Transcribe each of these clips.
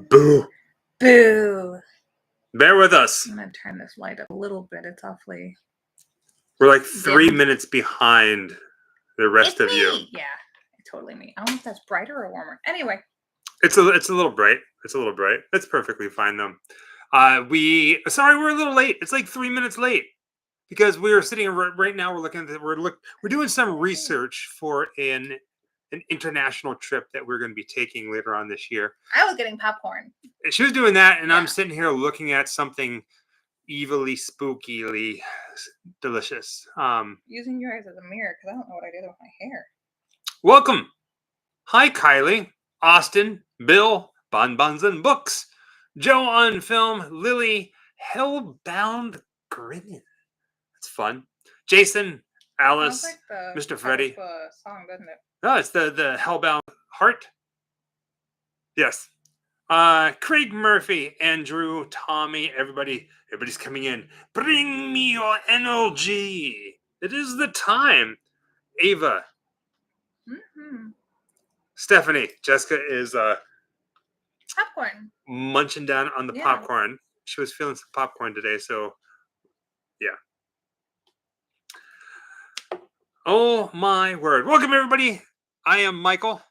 Boo. Boo. Bear with us. I'm going to turn this light up a little bit. It's awfully... We're like 3 minutes behind the rest of you. Yeah, totally me. I don't know if that's brighter or warmer. Anyway. It's a little bright. It's a little bright. That's perfectly fine though. Sorry, we're a little late. It's like 3 minutes late because we are sitting right now. We're looking at we're doing some research for an international trip that we're going to be taking later on this year. I was getting popcorn. She was doing that, and I'm sitting here looking at something evilly, spookily delicious. Using your eyes as a mirror because I don't know what I did with my hair. Welcome. Hi, Kylie, Austin, Bill, Bonbons and Books, Joe on Film, Lily, Hellbound Grinning. That's fun. Jason, Alice, like Mr. Freddy. Song, doesn't it? No, it's the Hellbound Heart. Yes. Craig Murphy, Andrew, Tommy, everybody's coming in. Bring me your energy. It is the time. Ava. Mm-hmm. Stephanie. Jessica is popcorn. Munching down on the popcorn. She was feeling some popcorn today, so yeah. Oh my word. Welcome everybody. I am Michael.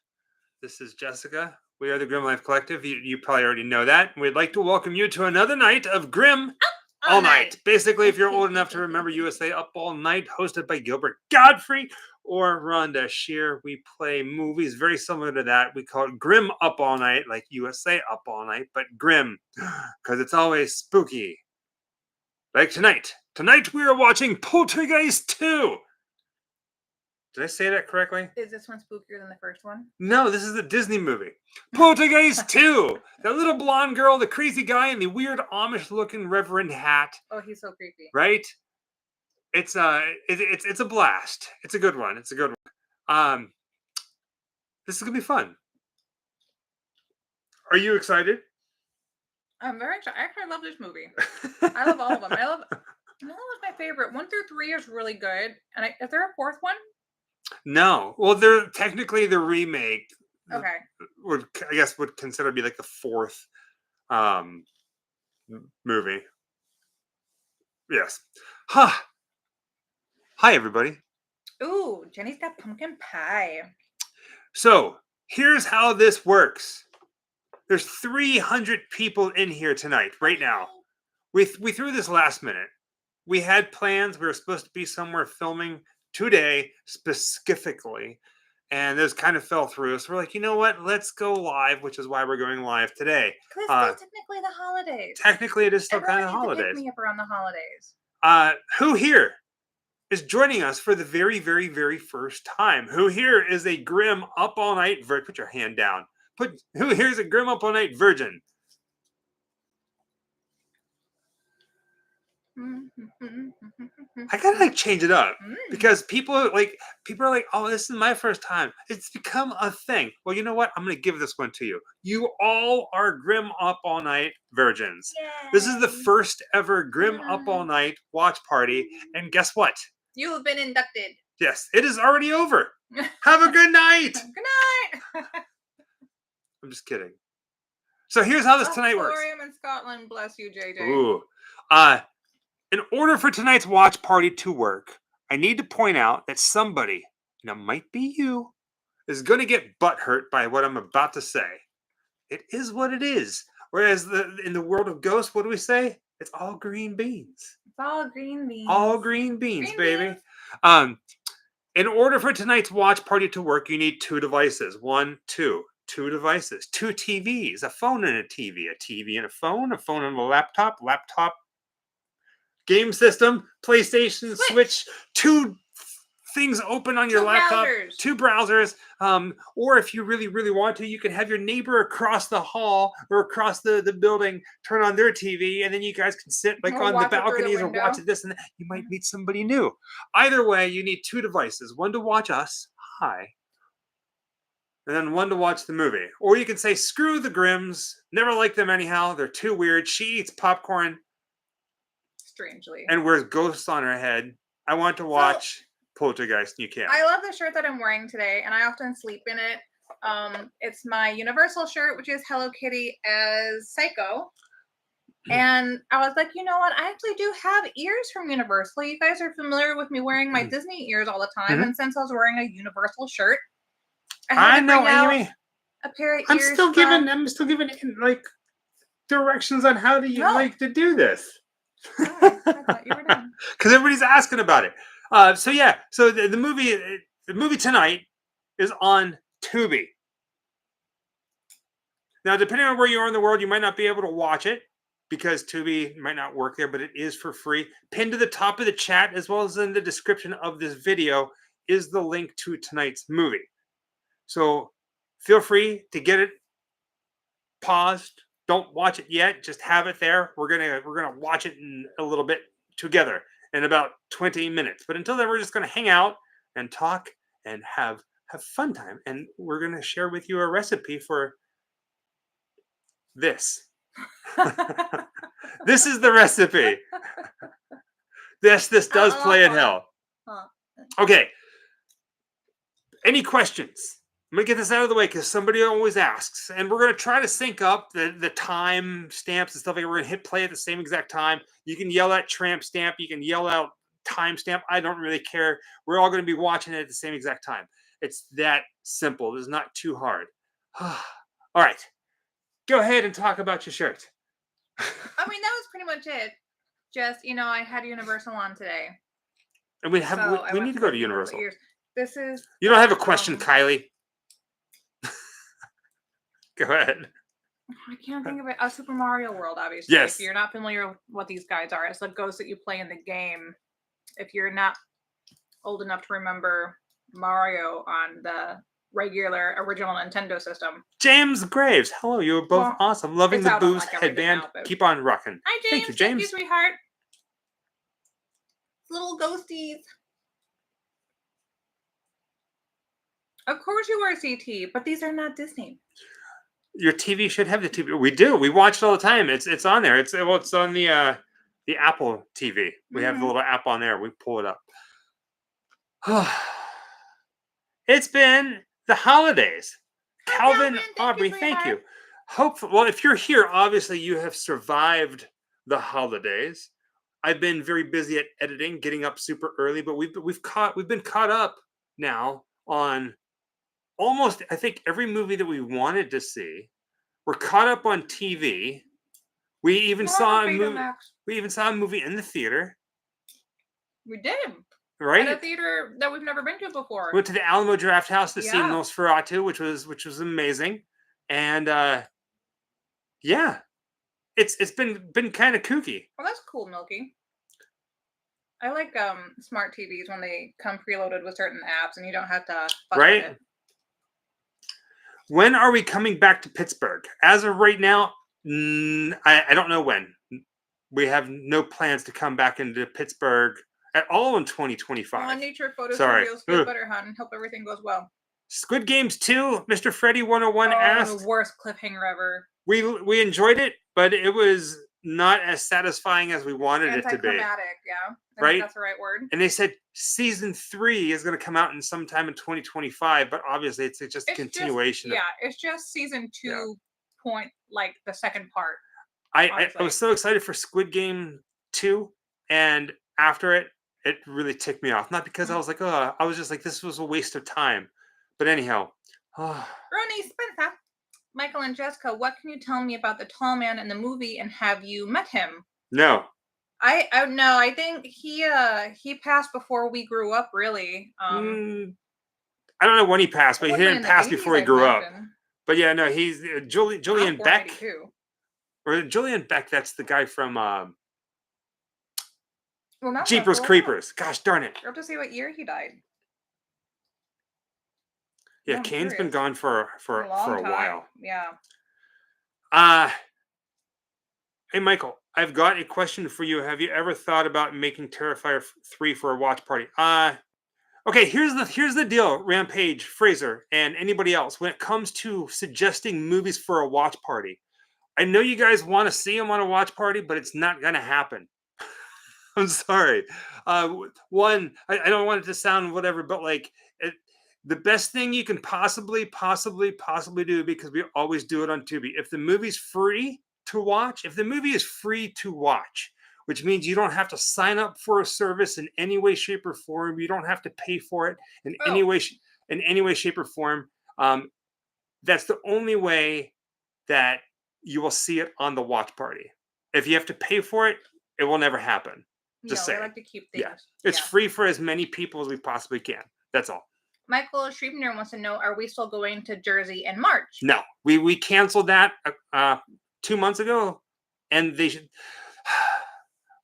This is Jessica. We are the Grim Life Collective. You probably already know that. We'd like to welcome you to another night of Grim All Night. Basically, if you're old enough to remember USA Up All Night, hosted by Gilbert Godfrey or Rhonda Shear, we play movies very similar to that. We call it Grim Up All Night, like USA Up All Night, but grim, because it's always spooky. Like tonight. Tonight we are watching Poltergeist 2. Did I say that correctly? Is this one spookier than the first one? No, this is a Disney movie. Poltergeist 2. That little blonde girl, the crazy guy, and the weird Amish-looking Reverend hat. Oh, he's so creepy. Right? It's a blast. It's a good one. It's a good one. This is gonna be fun. Are you excited? I'm very excited. I actually love this movie. I love all of them. That was my favorite. 1 through 3 is really good. And is there a fourth one? No. Well, they're technically the remake. Okay. Would consider to be like the fourth movie. Yes. Hi, everybody. Ooh, Jenny's got pumpkin pie. So here's how this works. There's 300 people in here tonight, right now. We threw this last minute. We had plans. We were supposed to be somewhere filming today specifically, and this kind of fell through. So we're like, you know what? Let's go live, which is why we're going live today. Because it's technically the holidays. Technically, it is still kind of holidays. Pick me up around the holidays. Who here is joining us for the very, very, very first time? Who here is a Grim Up All Night virgin? Put your hand down. Who here is a Grim Up All Night virgin? I gotta change it up because people are like, oh, this is my first time. It's become a thing. Well, you know what? I'm gonna give this one to you. You all are Grim Up All Night virgins. Yay. This is the first ever Grim Up All Night watch party, and guess what? You have been inducted. Yes, it is already over. Have a good night. Good night. I'm just kidding. So here's how this tonight works. Sorry, I'm in Scotland. Bless you, JJ. Ooh. In order for tonight's watch party to work, I need to point out that somebody, and it might be you, is going to get butthurt by what I'm about to say. It is what it is. Whereas in the world of ghosts, what do we say? It's all green beans. It's all green beans. All green beans, baby. Beans. In order for tonight's watch party to work, you need 2 devices. 2 devices, 2 TVs, a phone and a TV and a phone and a laptop, game system, PlayStation, Switch, 2 things open on your laptop, browsers. 2 browsers. Or if you really, really want to, you can have your neighbor across the hall or across the building turn on their TV, and then you guys can sit like on the balconies or watch this and that. You might meet somebody new. Either way, you need 2 devices. One to watch us. Hi. And then one to watch the movie. Or you can say, screw the Grims. Never liked them anyhow. They're too weird. She eats popcorn. Strangely. And wears ghosts on her head. I want to watch Poltergeist, and you can't. I love the shirt that I'm wearing today, and I often sleep in it. It's my Universal shirt, which is Hello Kitty as Psycho. And I was like, you know what? I actually do have ears from Universal. You guys are familiar with me wearing my Disney ears all the time. And since I was wearing a Universal shirt, I had to bring out Amy. a pair of I'm ears. still giving like directions on how to like to do this. I thought you were done. Because everybody's asking about it. So the movie tonight is on Tubi. Now, depending on where you are in the world, you might not be able to watch it because Tubi might not work there, but it is for free. Pinned to the top of the chat, as well as in the description of this video, is the link to tonight's movie. So feel free to get it paused. Don't watch it yet. Just have it there. We're gonna watch it in a little bit together in about 20 minutes. But until then, we're just gonna hang out and talk and have fun time. And we're gonna share with you a recipe for this. This is the recipe. This does play in hell. Okay. Any questions? I'm going to get this out of the way because somebody always asks. And we're going to try to sync up the time stamps and stuff. Like we're going to hit play at the same exact time. You can yell out tramp stamp. You can yell out time stamp. I don't really care. We're all going to be watching it at the same exact time. It's that simple. It's not too hard. All right. Go ahead and talk about your shirt. I mean, that was pretty much it. Just, I had Universal on today. And we need to go to Universal. This is... You don't have a question, Kylie? Go ahead. I can't think of it. Super Mario World, obviously. Yes. If you're not familiar with what these guys are, it's the ghosts that you play in the game. If you're not old enough to remember Mario on the regular original Nintendo system. James Graves. Hello, you were both awesome. Loving the Booze headband. Keep on rocking. Hi, James. Thank you, James. Thank you, sweetheart. Little ghosties. Of course you are CT, but these are not Disney. Your TV should have the TV. We do. We watch it all the time. It's on there. It's on the Apple TV. We have the little app on there. We pull it up. It's been the holidays. Calvin, Aubrey, thank you. Well, if you're here, obviously you have survived the holidays. I've been very busy at editing, getting up super early, but we've been caught up now on almost, I think, every movie that we wanted to see. We're caught up on TV. We even saw a movie. We even saw a movie in the theater. We did. Right? At a theater that we've never been to before. Went to the Alamo Draft House to see Nosferatu, which was amazing. And yeah. It's been kind of kooky. Well, that's cool, Milky. I like smart TVs when they come preloaded with certain apps and you don't have to fuss with it. When are we coming back to Pittsburgh? As of right now, I don't know when. We have no plans to come back into Pittsburgh at all in 2025. On Nature Photo Studios, feel better, hon. Hope everything goes well. Squid Games 2, Mr. Freddy 101 asked. The worst cliffhanger ever. We enjoyed it, but it was not as satisfying as we wanted it to be. Anticlimactic, yeah. Right? That's the right word. And they said season 3 is going to come out in sometime in 2025, but obviously it's just a continuation. It's just season 2 point, like the second part. I was so excited for Squid Game 2, and after it really ticked me off. Not because I was like, oh, I was just like, this was a waste of time. But anyhow. Ronnie Spencer, Michael and Jessica, what can you tell me about the tall man in the movie, and have you met him? No. I no, I think he passed before we grew up, really. I don't know when he passed, but he didn't pass before he grew up. But yeah, no, he's Julian Beck. Or Julian Beck, that's the guy from Jeepers Creepers. Gosh darn it. We'll have to see what year he died. Yeah, Kane's been gone for a while. Yeah. Hey Michael, I've got a question for you. Have you ever thought about making Terrifier 3 for a watch party? Okay, here's the deal, Rampage, Fraser, and anybody else. When it comes to suggesting movies for a watch party, I know you guys want to see them on a watch party, but it's not gonna happen. I'm sorry. I don't want it to sound whatever, but like the best thing you can possibly do, because we always do it on Tubi. If the movie's free to watch, which means you don't have to sign up for a service in any way, shape, or form. You don't have to pay for it in any way, shape, or form. That's the only way that you will see it on the watch party. If you have to pay for it, it will never happen. Just saying. We like to keep things. Yeah, it's free for as many people as we possibly can. That's all. Michael Schriebner wants to know: are we still going to Jersey in March? No, we canceled that 2 months ago, and they should.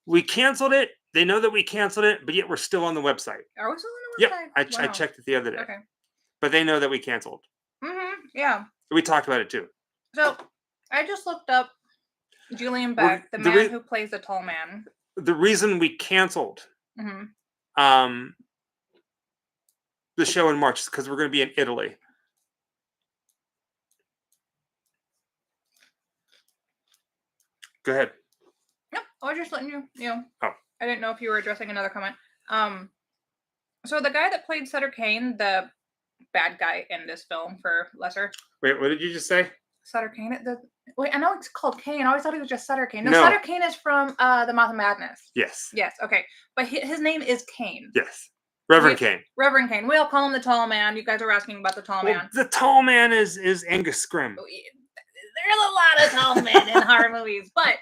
We canceled it. They know that we canceled it, but yet we're still on the website. Are we still on the website? Yep, I checked it the other day. Okay. But they know that we canceled. Yeah. We talked about it too. So I just looked up Julian Beck, the man who plays the tall man. The reason we canceled the show in March is because we're going to be in Italy. Go ahead. Nope, I was just letting you know. Oh. I didn't know if you were addressing another comment. So the guy that played Sutter Kane, the bad guy in this film for lesser. Wait, what did you just say? Sutter Kane. Wait, I know it's called Kane. I always thought he was just Sutter Kane. No, Sutter Kane is from the Mouth of Madness. Yes. Yes. Okay, but his name is Kane. Yes. Reverend Kane. Reverend Kane. We all call him the tall man. You guys are asking about the tall man. The tall man is Angus Scrim. There's a lot of tall men in horror movies, but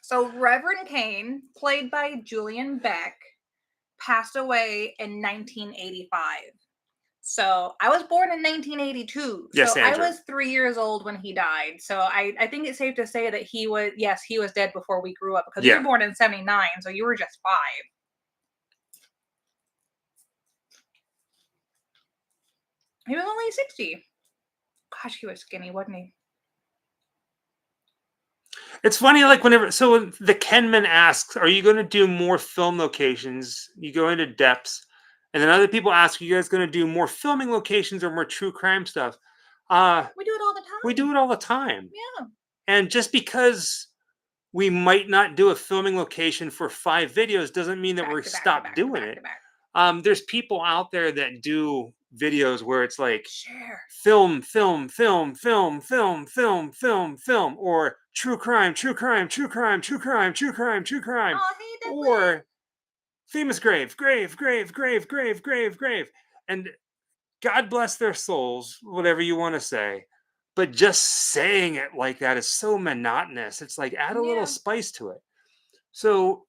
so Reverend Kane, played by Julian Beck, passed away in 1985. So I was born in 1982. Yes, so Andrew. I was 3 years old when he died. So I think it's safe to say that he was dead before we grew up, because you were born in 79, so you were just 5. He was only 60. Gosh, he was skinny, wasn't he? It's funny, like whenever the Kenman asks, "Are you going to do more film locations?" You go into depths, and then other people ask, "Are you guys going to do more filming locations or more true crime stuff?" We do it all the time. We do it all the time. Yeah. And just because we might not do a filming location for 5 videos doesn't mean that we're stopped doing it. There's people out there that do videos where it's like film, or true crime, or famous grave. And God bless their souls, whatever you want to say. But just saying it like that is so monotonous. It's like, add a little spice to it. So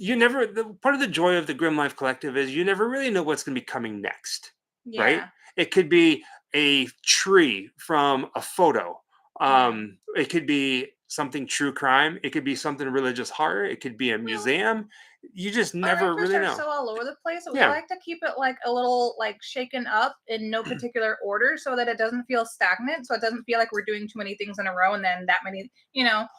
you never, part of the joy of the Grim Life Collective is you never really know what's going to be coming next, right? It could be a tree from a photo. It could be something true crime. It could be something religious horror. It could be a museum. You just never really know. So all over the place. We like to keep it like a little like shaken up in no particular order, so that it doesn't feel stagnant. So it doesn't feel like we're doing too many things in a row, and then that many,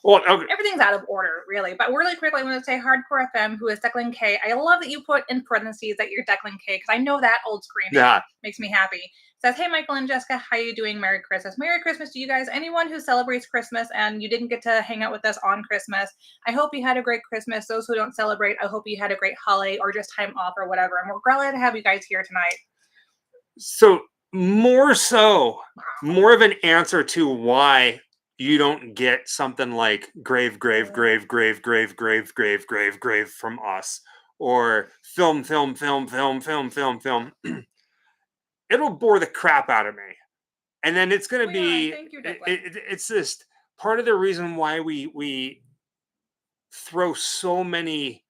Well, okay. Everything's out of order, really. But really quickly, I want to say Hardcore FM, who is Declan K. I love that you put in parentheses that you're Declan K, because I know that old screaming makes me happy. Says, "Hey, Michael and Jessica, how are you doing? Merry Christmas." Merry Christmas to you guys. Anyone who celebrates Christmas and you didn't get to hang out with us on Christmas, I hope you had a great Christmas. Those who don't celebrate, I hope you had a great holiday or just time off or whatever. And we're glad to have you guys here tonight. So more of an answer to why you don't get something like grave from us, or film. It'll bore the crap out of me. And then it's going to be, thank you, it's just part of the reason why we throw so many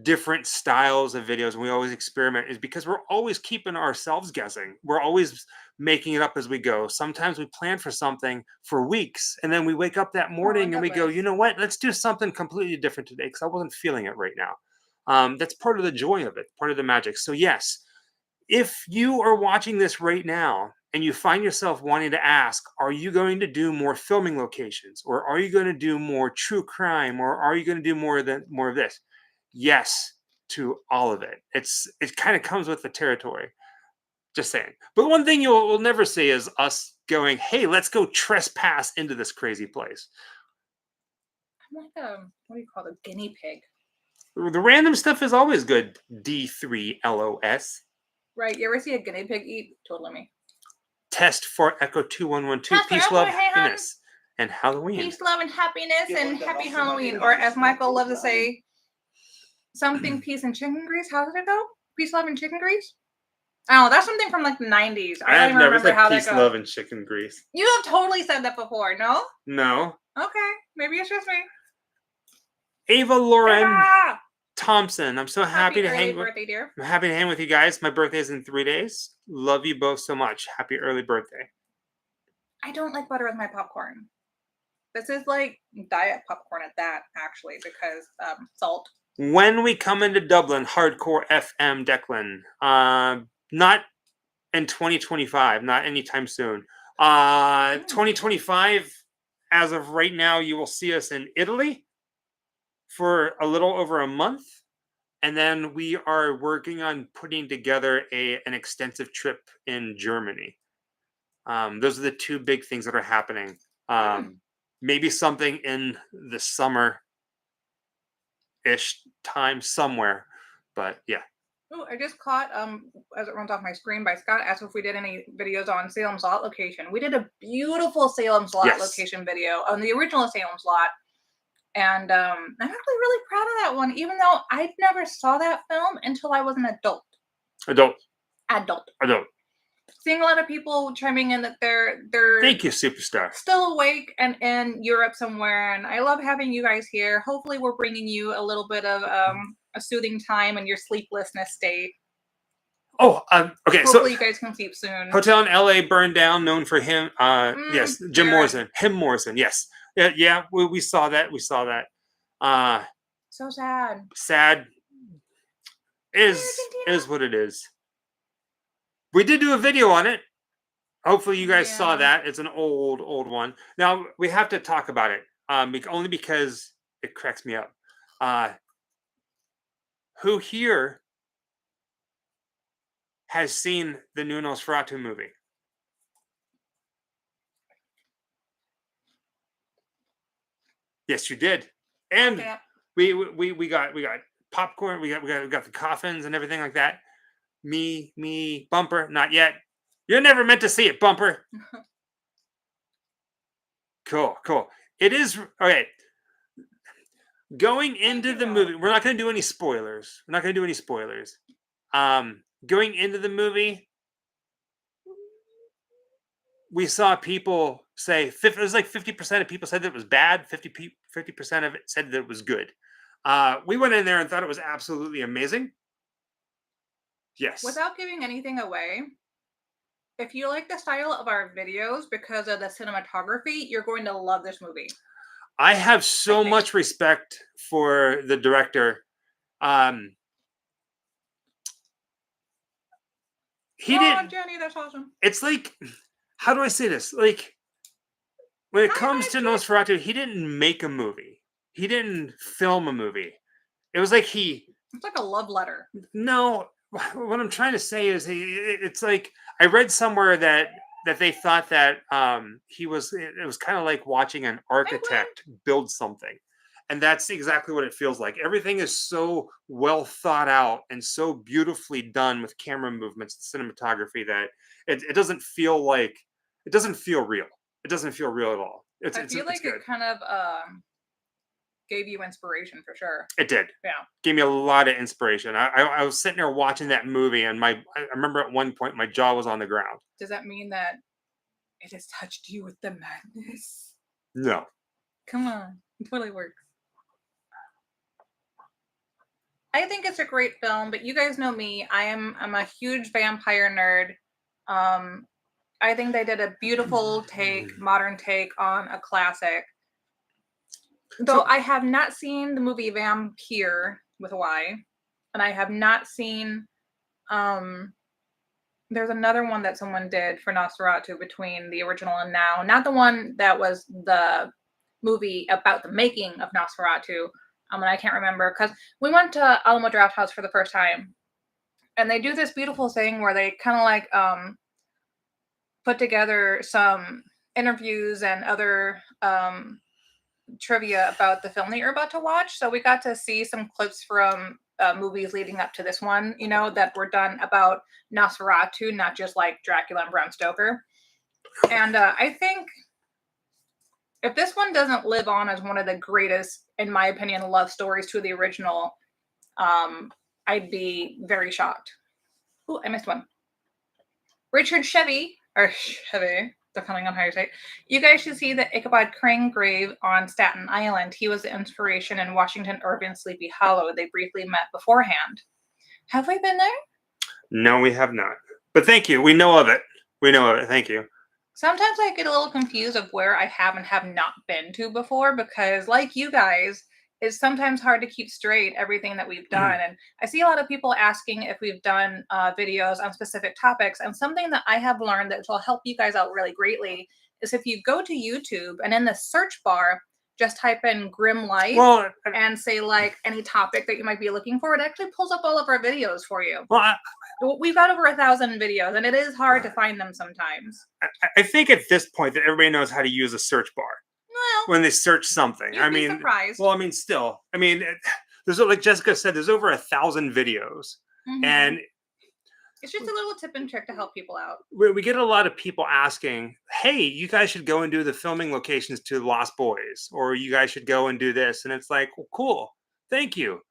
different styles of videos and we always experiment, is because we're always keeping ourselves guessing. We're always making it up as we go. Sometimes we plan for something for weeks, and then we wake up that morning and we go, you know what, let's do something completely different today, because I wasn't feeling it right now. That's part of the joy of it, part of the magic. So yes, if you are watching this right now and you find yourself wanting to ask, are you going to do more filming locations, or are you going to do more true crime, or are you going to do more of this? Yes to all of it. It kind of comes with the territory. Just saying. But one thing you'll never see is us going, hey, let's go trespass into this crazy place. I'm like what do you call it? A guinea pig. The random stuff is always good. D3LOS. Right. You ever see a guinea pig eat? Totally me. Test for Echo 2112. Test for Peace, Echo, love, hey, hun. happiness, and Halloween. Peace, love, and happiness, and happy Halloween. Or as Michael loves to say, something peace and chicken grease. How does it go? Peace, love, and chicken grease? Oh, that's something from like the 90s. I don't I've even never remember said how peace, that goes. love, and chicken grease. You have totally said that before, no? No. Okay, maybe it's just me. Ava Lauren Ta-da! Thompson. I'm so happy to hang with. birthday, dear. I'm happy to hang with you guys. My birthday is in 3 days. Love you both so much. Happy early birthday. I don't like butter with my popcorn. This is like diet popcorn at that, actually, because salt. When we come into Dublin, hardcore FM Declan. Not in 2025, not anytime soon. 2025, as of right now, you will see us in Italy for a little over a month. And then we are working on putting together an extensive trip in Germany. Those are the two big things that are happening. Maybe something in the summer-ish time somewhere. But yeah. Oh, I just caught, as it runs off my screen, by Scott asked if we did any videos on Salem's Lot location. We did a beautiful Salem's Lot location video on the original Salem's Lot. And I'm actually really proud of that one, even though I never saw that film until I was an adult. Adult. Seeing a lot of people chiming in that they're Thank you, superstar. Still awake and in Europe somewhere, and I love having you guys here. Hopefully, we're bringing you a little bit of a soothing time in your sleeplessness state. Oh, okay. Hopefully, you guys can sleep soon. Hotel in LA burned down, known for him. Yes, Jim Morrison. Him Morrison. Yes. Yeah. We saw that. We saw that. So sad. Sad is what it is. We did do a video on it. Hopefully, you guys saw that. It's an old one. Now we have to talk about it. Only because it cracks me up. Who here has seen the new Nosferatu movie? Yes, you did. And we got popcorn. We got the coffins and everything like that. Me, Bumper, not yet. You're never meant to see it, Bumper. Cool. It is okay. Going into the movie, we're not going to do any spoilers. Going into the movie, we saw people say it was like 50% of people said that it was bad. 50% of it said that it was good. We went in there and thought it was absolutely amazing. Yes. Without giving anything away, if you like the style of our videos because of the cinematography, you're going to love this movie. I have so much respect for the director. Jenny, that's awesome. It's like, how do I say this? Like, when it comes to Nosferatu, he didn't make a movie. He didn't film a movie. It was like It's like a love letter. No, what I'm trying to say is it's like I read somewhere that they thought that it was kind of like watching an architect build something. And that's exactly what it feels like. Everything is so well thought out and so beautifully done with camera movements and cinematography that it doesn't feel real. It doesn't feel real at all. I feel like it kind of gave you inspiration for sure. It did. Yeah. Gave me a lot of inspiration. I was sitting there watching that movie, and I remember at one point my jaw was on the ground. Does that mean that it has touched you with the madness? No. Come on. It totally works. I think it's a great film, but you guys know me. I'm a huge vampire nerd. I think they did a beautiful modern take on a classic. Though I have not seen the movie Vampire with a Y, and I have not seen. There's another one that someone did for Nosferatu between the original and now. Not the one that was the movie about the making of Nosferatu. And I can't remember because we went to Alamo Drafthouse for the first time, and they do this beautiful thing where they kind of like put together some interviews and other trivia about the film that you're about to watch. So we got to see some clips from movies leading up to this one, you know, that were done about Nosferatu, not just like Dracula and Bram Stoker. And I think if this one doesn't live on as one of the greatest, in my opinion, love stories to the original, I'd be very shocked. Ooh, I missed one. Richard Chevy, depending on how you say it. You guys should see the Ichabod Crane grave on Staten Island. He was the inspiration in Washington Irving's Sleepy Hollow. They briefly met beforehand. Have we been there? No, we have not. But thank you. We know of it. We know of it. Thank you. Sometimes I get a little confused of where I have and have not been to before because, like you guys, it's sometimes hard to keep straight everything that we've done. And I see a lot of people asking if we've done videos on specific topics. And something that I have learned that will help you guys out really greatly is if you go to YouTube and in the search bar, just type in Grim Life and say like any topic that you might be looking for. It actually pulls up all of our videos for you. Well, we've got over 1,000 videos, and it is hard to find them sometimes. I think at this point that everybody knows how to use a search bar when they search something. You'd be surprised. Well, I mean, still, I mean, there's like Jessica said, there's over 1,000 videos, and it's just a little tip and trick to help people out. We get a lot of people asking, hey, you guys should go and do the filming locations to Lost Boys, or you guys should go and do this. And it's like, well, cool. Thank you.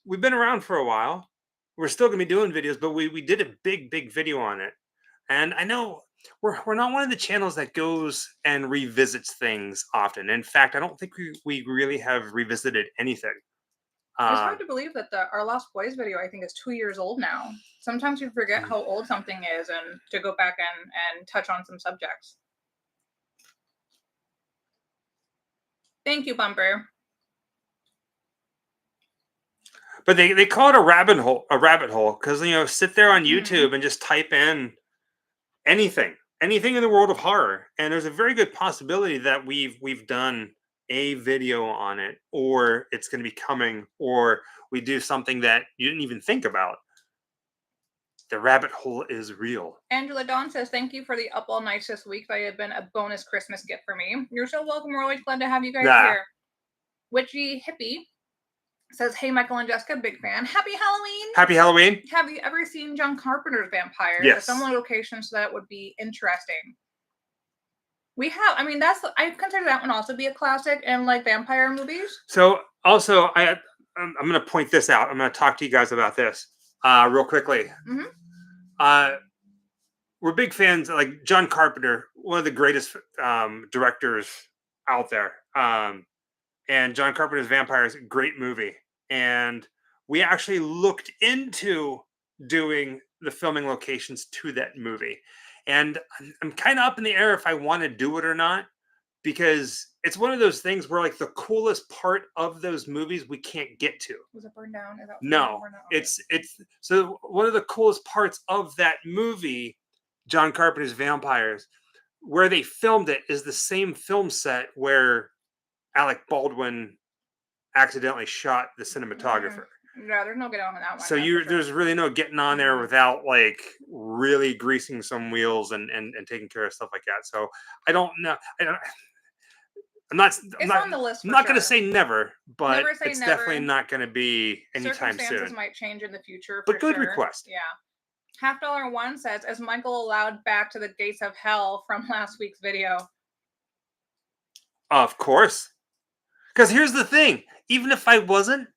We've been around for a while. We're still going to be doing videos, but we did a big video on it. And I know we're not one of the channels that goes and revisits things often. In fact, I don't think we really have revisited anything. It's hard to believe that our Lost Boys video, I think, is 2 years old now. Sometimes you forget how old something is and to go back and touch on some subjects. Thank you, Bumper. But they call it a rabbit hole because, you know, sit there on YouTube and just type in anything in the world of horror, and there's a very good possibility that we've done a video on it, or it's going to be coming, or we do something that you didn't even think about. The rabbit hole is real. Angela Dawn says, thank you for the up all nights this week. That have been a bonus Christmas gift for me. You're so welcome. We're always glad to have you guys here. Witchy Hippie says, hey, Michael and Jessica, big fan. Happy Halloween. Happy Halloween. Have you ever seen John Carpenter's Vampires? Yes. Some locations that would be interesting. We have, I mean, I consider that one also be a classic in like vampire movies. So also, I'm going to point this out. I'm going to talk to you guys about this real quickly. We're big fans, like John Carpenter, one of the greatest directors out there. And John Carpenter's Vampires, great movie. And we actually looked into doing the filming locations to that movie. And I'm kind of up in the air if I want to do it or not, because it's one of those things where like the coolest part of those movies we can't get to. Was it burned down? No, it's so one of the coolest parts of that movie, John Carpenter's Vampires, where they filmed it is the same film set where Alec Baldwin accidentally shot the cinematographer. Yeah, there's no getting on that one. So there's really no getting on there without like really greasing some wheels and taking care of stuff like that. So I don't know. I'm not on the list. I'm not going to say never, but it's never. Definitely not going to be anytime soon. Circumstances might change in the future. But good request. Yeah. $1 says, is Michael allowed back to the gates of hell from last week's video? Of course. Because here's the thing. Even if I wasn't,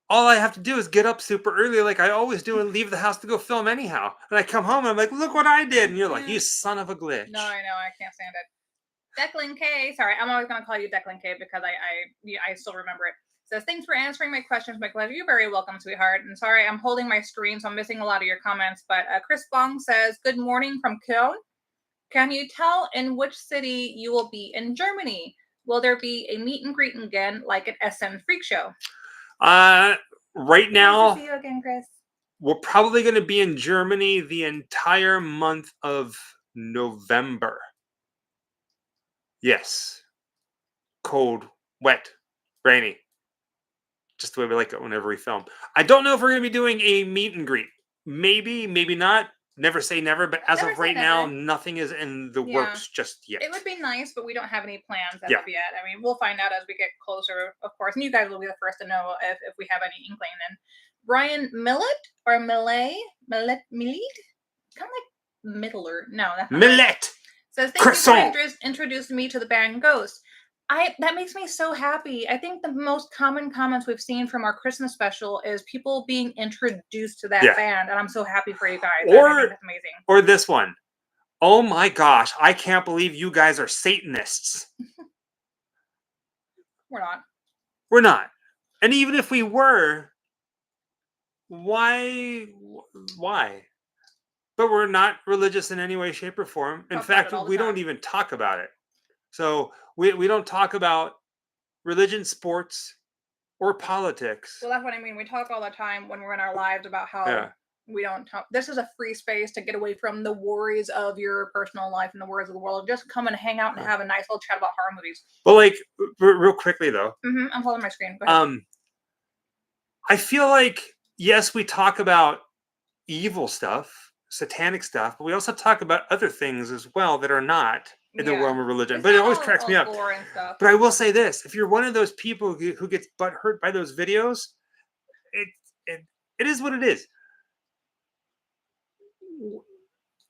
all I have to do is get up super early like I always do and leave the house to go film anyhow. And I come home and I'm like, look what I did. And you're like, you son of a glitch. No, I know. I can't stand it. Declan K. Sorry, I'm always going to call you Declan K because I still remember it. Says, thanks for answering my questions, Michael. You're very welcome, sweetheart. And sorry, I'm holding my screen, so I'm missing a lot of your comments. But Chris Bong says, good morning from Köln. Can you tell in which city you will be in Germany? Will there be a meet and greet again like at SN Freak Show? Right now, nice to see you again, Chris. We're probably going to be in Germany the entire month of November. Yes. Cold, wet, rainy. Just the way we like it whenever we film. I don't know if we're going to be doing a meet and greet. Maybe, maybe not. never say never, but as Never of say right now, never. nothing is in the Yeah. works just yet. It would be nice, but we don't have any plans as Yeah. of yet. I mean, we'll find out as we get closer, of course, and you guys will be the first to know if we have any inkling. And Brian Millet or Millet, kind of like Middler. No, that's not right. Millet. Says, thank Croissant. you for introducing me to the band Ghost. That makes me so happy. I think the most common comments we've seen from our Christmas special is people being introduced to that Yeah. band, and I'm so happy for you guys. I Or think that's amazing. or this one. Oh my gosh, I can't believe you guys are Satanists. We're not. We're not. And even if we were, why? But we're not religious in any way, shape, or form. In Talk about fact, it all the we don't time. even talk about it. So we don't talk about religion, sports, or politics. Well, that's what I mean. We talk all the time when we're in our lives about how Yeah. we don't talk. This is a free space to get away from the worries of your personal life and the worries of the world. Just come and hang out and have a nice little chat about horror movies. But like, real quickly though, I'm holding my screen. Go ahead. I feel like yes, we talk about evil stuff, satanic stuff, but we also talk about other things as well that are not in the realm of religion. It's But it not always all- cracks all me up. gore and stuff. But I will say this: if you're one of those people who gets butt hurt by those videos, it is what it is.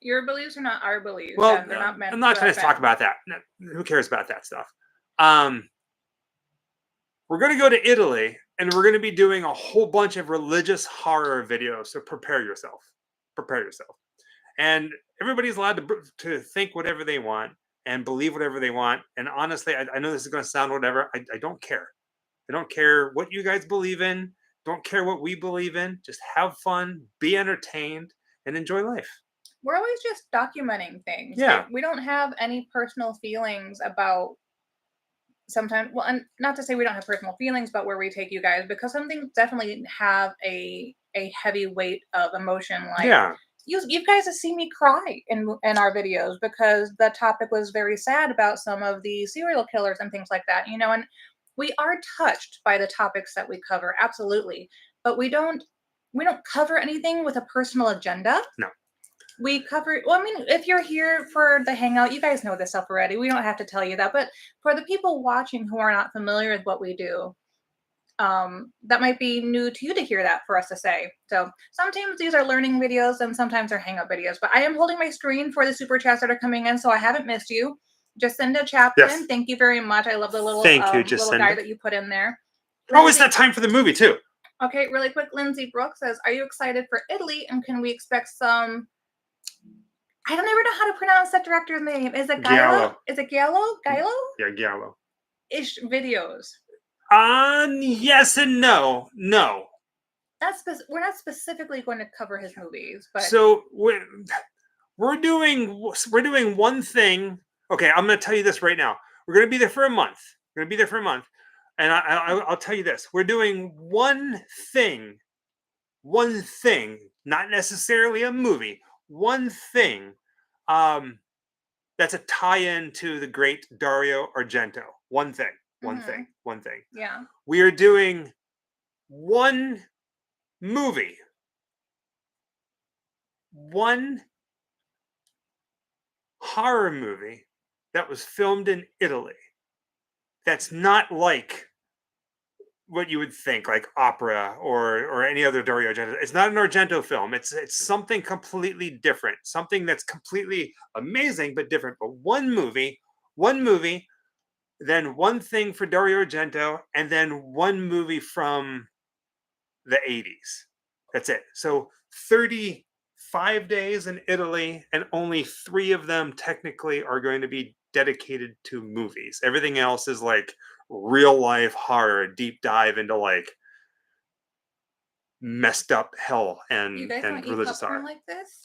Your beliefs are not our beliefs. Well, and they're not meant I'm not to trying to talk offend. about that. No, who cares about that stuff? We're going to go to Italy, and we're going to be doing a whole bunch of religious horror videos. So prepare yourself. Prepare yourself. And everybody's allowed to think whatever they want and believe whatever they want. And honestly, I know this is going to sound whatever. I don't care. I don't care what you guys believe in. Don't care what we believe in. Just have fun, be entertained, and enjoy life. We're always just documenting things. Yeah. We don't have any personal feelings about sometimes, well, and not to say we don't have personal feelings about where we take you guys, because some things definitely have a heavy weight of emotion. Like, Yeah. you guys have seen me cry in our videos because the topic was very sad about some of the serial killers and things like that, and we are touched by the topics that we cover, absolutely, but we don't cover anything with a personal agenda. No. We cover, well, I mean, if you're here for the hangout, you guys know this stuff already. We don't have to tell you that. But for the people watching who are not familiar with what we do, that might be new to you to hear that for us to say. So sometimes these are learning videos and sometimes they're hangout videos. But I am holding my screen for the super chats that are coming in, so I haven't missed you. Jacinda Chaplin, Yes. Thank you very much. I love the little, Thank you, little Jacinda. guy that you put in there. Oh, it's that time for the movie, too. Okay, really quick. Lindsay Brooks says, are you excited for Italy? And can we expect some... I don't ever know how to pronounce that director's name. Is it Giallo? Giallo. Is it Giallo? Giallo? Yeah, Giallo. Ish videos. Yes and no. No. We're not specifically going to cover his movies, but So we're doing one thing. Okay, I'm going to tell you this right now. We're going to be there for a month. And I'll tell you this. We're doing one thing, not necessarily a movie, one thing that's a tie-in to the great Dario Argento. One thing. yeah. We are doing one movie. One horror movie that was filmed in Italy. That's not like what you would think, like opera or any other Dario Argento. It's not an Argento film. It's something completely different. Something that's completely amazing but different. But one movie, then one thing for Dario Argento, and then one movie from the 80s. That's it. So 35 days in Italy, and only 3 of them technically are going to be dedicated to movies. Everything else is like real life horror, deep dive into like messed up hell and You guys don't eat religious popcorn horror. like this?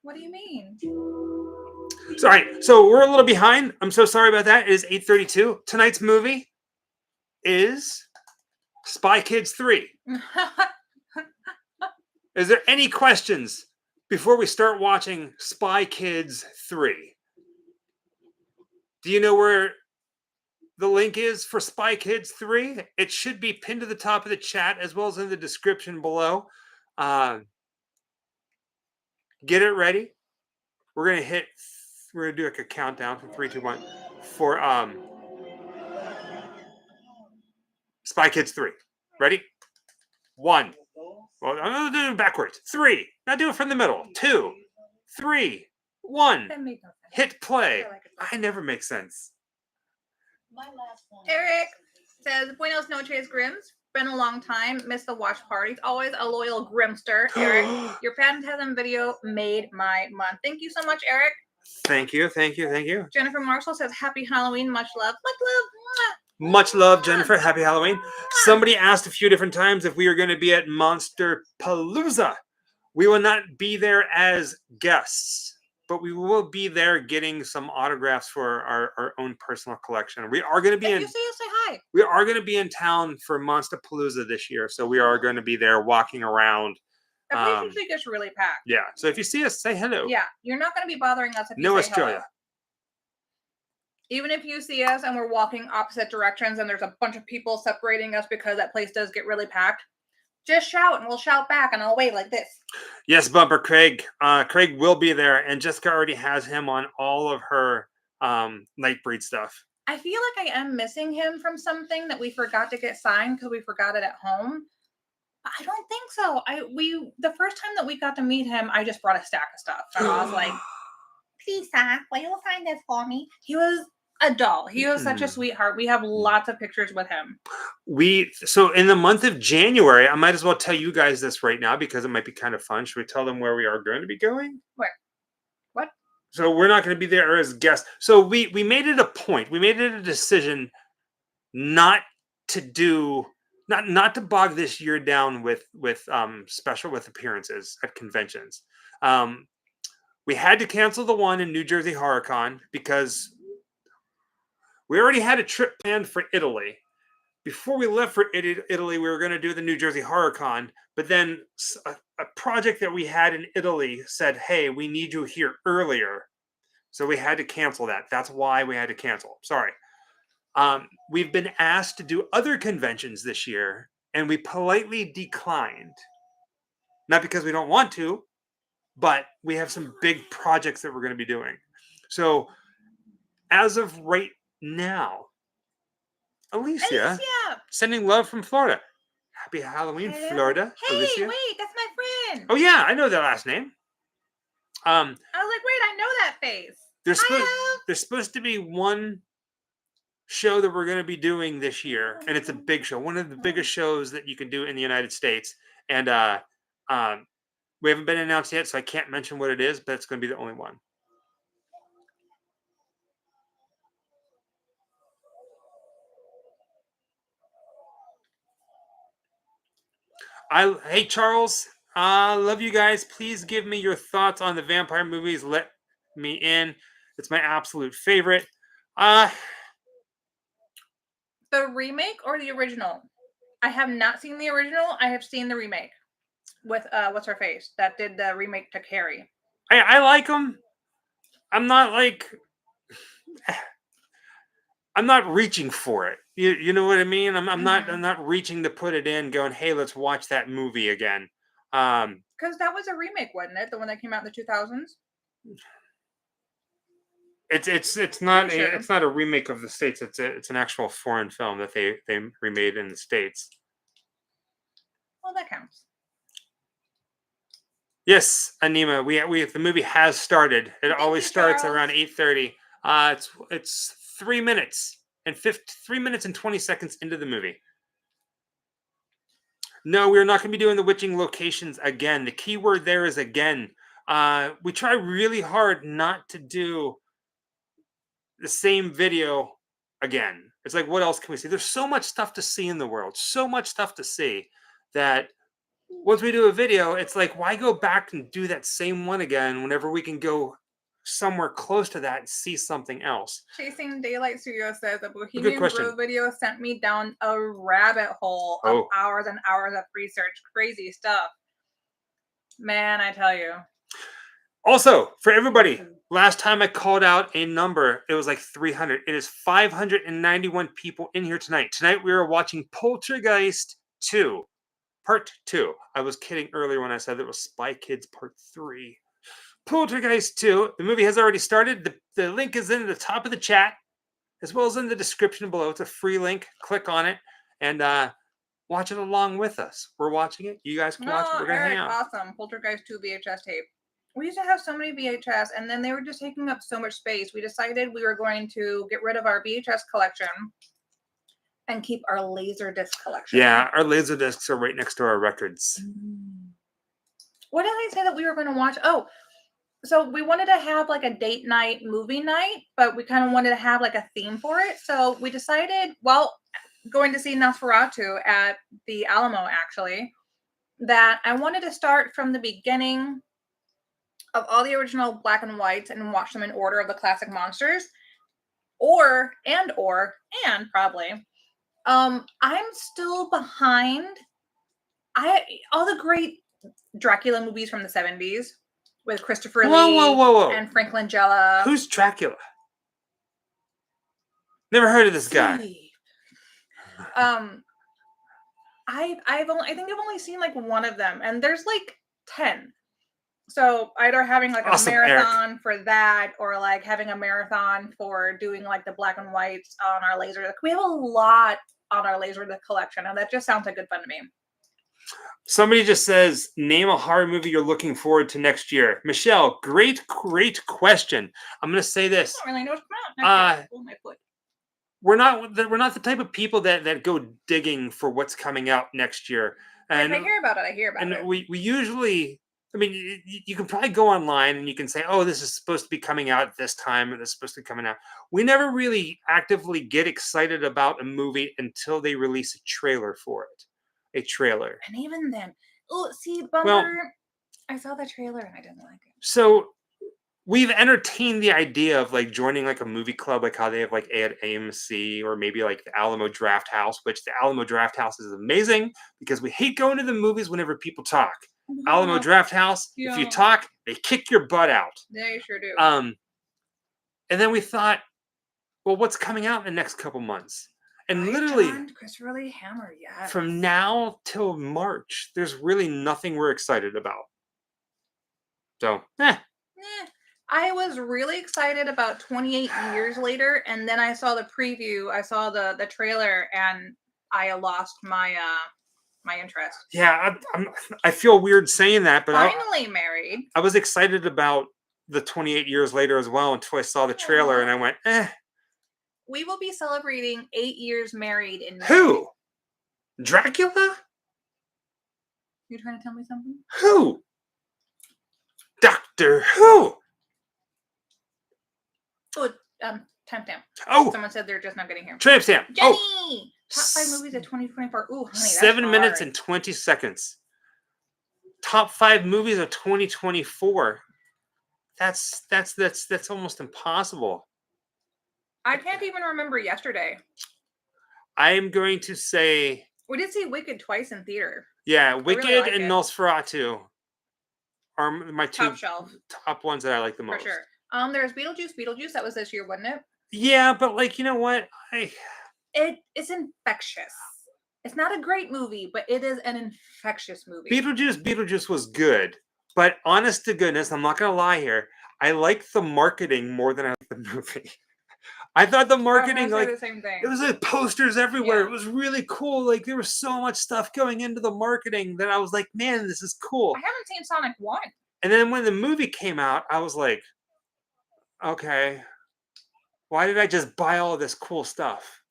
What do you mean? Sorry, so we're a little behind. I'm so sorry about that. It is 8:32. Tonight's movie is Spy Kids 3. Is there any questions before we start watching Spy Kids 3? Do you know where the link is for Spy Kids 3? It should be pinned to the top of the chat as well as in the description below. Get it ready. We're gonna do like a countdown from 3, 2, 1 for Spy Kids 3. Ready? 1. Well, I'm gonna do it backwards. 3. Now do it from the middle. 2, 3, 1. That made no sense. Hit play. I like it. I never make sense. Eric says, Buenos noches, Grims. Been a long time. Missed the watch parties. Always a loyal Grimster. Eric, your Phantasm video made my month. Thank you so much, Eric. Thank you. Jennifer Marshall says, Happy Halloween. Much love. Much love. Much love, Jennifer. Happy Halloween. Somebody asked a few different times if we were going to be at Monster Palooza. We will not be there as guests, but we will be there getting some autographs for our own personal collection. We are going to be If you see us, say hi. We are going to be in town for Monster Palooza this year, so we are going to be there walking around. The place usually gets really packed. Yeah, so if you see us, say hello. Yeah, you're not going to be bothering us if you No say Australia. hello. Even if you see us and we're walking opposite directions and there's a bunch of people separating us because that place does get really packed, just shout and we'll shout back and I'll wave like this. Yes, Bumper Craig. Craig will be there, and Jessica already has him on all of her Nightbreed stuff. I feel like I am missing him from something that we forgot to get signed because we forgot it at home. I don't think so. The first time that we got to meet him, I just brought a stack of stuff. And I was like, please, Zach, will you sign this for me? He was a doll. He was such a sweetheart. We have lots of pictures with him. So in the month of January, I might as well tell you guys this right now because it might be kind of fun. Should we tell them where we are going to be going? Where? What? So we're not going to be there as guests. So we made it a point. We made it a decision not to bog this year down with appearances at conventions. We had to cancel the one in New Jersey HorrorCon because we already had a trip planned for Italy. Before we left for Italy, we were going to do the New Jersey HorrorCon, but then a project that we had in Italy said, hey, we need you here earlier. So we had to cancel that. That's why we had to cancel. Sorry. We've been asked to do other conventions this year, and we politely declined. Not because we don't want to, but we have some big projects that we're going to be doing. So as of right now, Alicia, sending love from Florida. Happy Halloween, Hello. Florida. Hey, Alicia. wait, that's my friend. Oh yeah, I know that last name. I was like, wait, I know that face. There's supposed to be one show that we're going to be doing this year, and it's a big show, one of the biggest shows that you can do in the United States. And we haven't been announced yet, so I can't mention what it is, but it's going to be the only one. Hey Charles, love you guys. Please give me your thoughts on the vampire movies. Let me in. It's my absolute favorite. The remake or the original? I have not seen the original. I have seen the remake with what's her face that did the remake to Carrie. I like them. I'm not reaching for it. You know what I mean? I'm not reaching to put it in going, hey, let's watch that movie again. Because that was a remake, wasn't it? The one that came out in the 2000s? It's not it's not a remake of the States. It's an actual foreign film that they remade in the States. Well, that counts. Yes, Anima, we the movie has started. It always starts around 8:30. It's 3 minutes and 3 minutes and 20 seconds into the movie. No, we're not going to be doing the witching locations again. The key word there is again. We try really hard not to do the same video again. It's like, what else can we see? There's so much stuff to see in the world, so much stuff to see that once we do a video, it's like, why go back and do that same one again whenever we can go somewhere close to that and see something else? Chasing Daylight Studio says the Bohemian Grove video sent me down a rabbit hole of hours and hours of research. Crazy stuff. Man, I tell you. Also, for everybody, last time I called out a number, it was like 300. It is 591 people in here tonight. Tonight we are watching Poltergeist 2, Part 2. I was kidding earlier when I said it was Spy Kids Part 3. Poltergeist 2. The movie has already started. The link is in the top of the chat, as well as in the description below. It's a free link. Click on it and watch it along with us. We're watching it. You guys can watch it. We're going to hang out. Awesome. Poltergeist 2 VHS tape. We used to have so many VHS, and then they were just taking up so much space. We decided we were going to get rid of our VHS collection and keep our Laserdisc collection. Yeah, our Laserdiscs are right next to our records. What did I say that we were going to watch? Oh, so we wanted to have like a date night, movie night, but we kind of wanted to have like a theme for it. So we decided, well, going to see Nosferatu at the Alamo, actually, that I wanted to start from the beginning of all the original black and whites and watch them in order of the classic monsters, and probably I'm still behind all the great Dracula movies from the 70s with Christopher Lee whoa. and Frank Langella. Who's Dracula? Never heard of this guy. I think I've only seen like one of them, and there's like 10. So either having like a marathon for that, or like having a marathon for doing like the black and whites on our laser. We have a lot on our laser collection, and that just sounds like good fun to me. Somebody just says, name a horror movie you're looking forward to next year. Michelle, great question. I'm going to say this. I don't really know what's coming out next year. Oh, my foot. We're not the type of people that go digging for what's coming out next year. And if I hear about it, And we usually, I mean, you can probably go online and you can say, oh, this is supposed to be coming out this time, or this is supposed to be coming out. We never really actively get excited about a movie until they release a trailer for it. A trailer. And even then, Bumper, well, I saw the trailer and I didn't like it. So we've entertained the idea of like joining like a movie club, like how they have like at AMC, or maybe like the Alamo Draft House, which the Alamo Draft House is amazing because we hate going to the movies whenever people talk. Alamo Draft House, if you talk, they kick your butt out. They sure do. And then we thought, well, what's coming out in the next couple months? And literally, Christopher Lee Hammer, yes. From now till March, there's really nothing we're excited about. So, I was really excited about 28 years later, and then I saw the preview. I saw the trailer, and I lost my my interest. Yeah, I feel weird saying that, but finally married. I was excited about the 28 years later as well until I saw the trailer, and I went, We will be celebrating 8 years married in May. Who? Dracula? You trying to tell me something? Who? Doctor Who? Oh, timestamp. Oh, someone said they're just not getting here. Timestamp. Jenny, top 5 movies of 2024. Ooh, honey, that's 7 minutes and 20 seconds. Top 5 movies of 2024. That's almost impossible. I can't even remember yesterday. I am going to say we did see Wicked twice in theater. Yeah, Wicked really and Nosferatu are my two top ones that I like the most. For sure. There's Beetlejuice. That was this year, wasn't it? Yeah, but like, you know what? It's infectious. It's not a great movie, but it is an infectious movie. Beetlejuice was good, but honest to goodness, I'm not gonna lie here. I like the marketing more than I like the movie. I thought the marketing, like, the same thing. It was like posters everywhere. Yeah. It was really cool. Like, there was so much stuff going into the marketing that I was like, man, this is cool. I haven't seen Sonic 1. And then when the movie came out, I was like, okay, why did I just buy all of this cool stuff?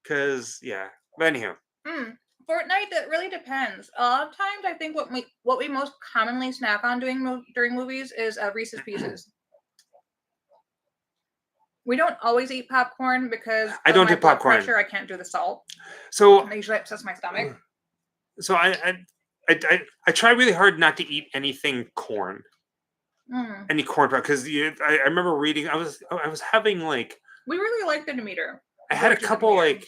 Because, yeah. But anyhow. Fortnite, that really depends. A lot of times, I think what we most commonly snack on during movies is Reese's Pieces. We don't always eat popcorn because I don't do popcorn. Pressure, I can't do the salt. So it usually upsets my stomach. So I try really hard not to eat anything corn, any corn because I remember reading. I was having like. We really like the Demeter. I had a couple like.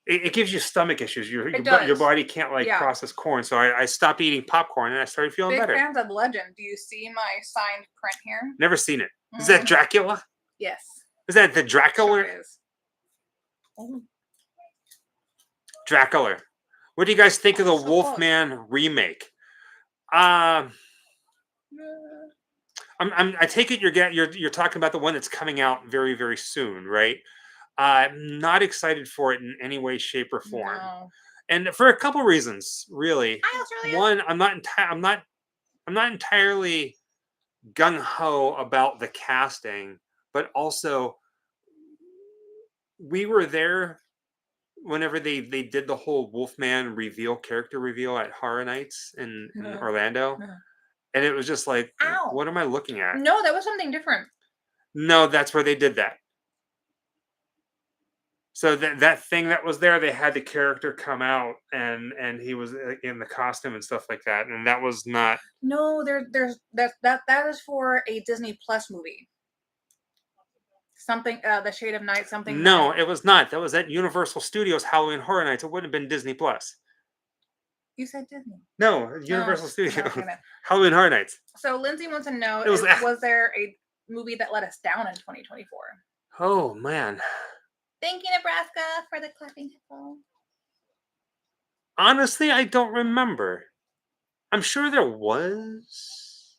It gives you stomach issues. Your body can't process corn, so I stopped eating popcorn and I started feeling better. Big fans of Legend. Do you see my signed print here? Never seen it. Is that Dracula? Yes. Is that the Dracula? Sure is. Oh. Dracula. What do you guys think of the Wolfman remake? I take it you're talking about the one that's coming out very, very soon, right? I'm not excited for it in any way, shape, or form, No. and for a couple reasons, really. Hi, Australia. One, I'm not entirely gung ho about the casting, but also we were there whenever they did the whole Wolfman character reveal at Horror Nights in Orlando, and it was just like, Ow. what am I looking at? No, that was something different. No, that's where they did that. So that thing that was there, they had the character come out and he was in the costume and stuff like that, and that was not. No, there's that is for a Disney Plus movie. Something, The Shade of Night, something. No, it was not. That was at Universal Studios Halloween Horror Nights. It wouldn't have been Disney Plus. You said Disney. No, Universal Studios. Okay, then. Halloween Horror Nights. So Lindsay wants to know: was there a movie that let us down in 2024? Oh man. Thank you, Nebraska, for the clapping hippo. Honestly, I don't remember. I'm sure there was,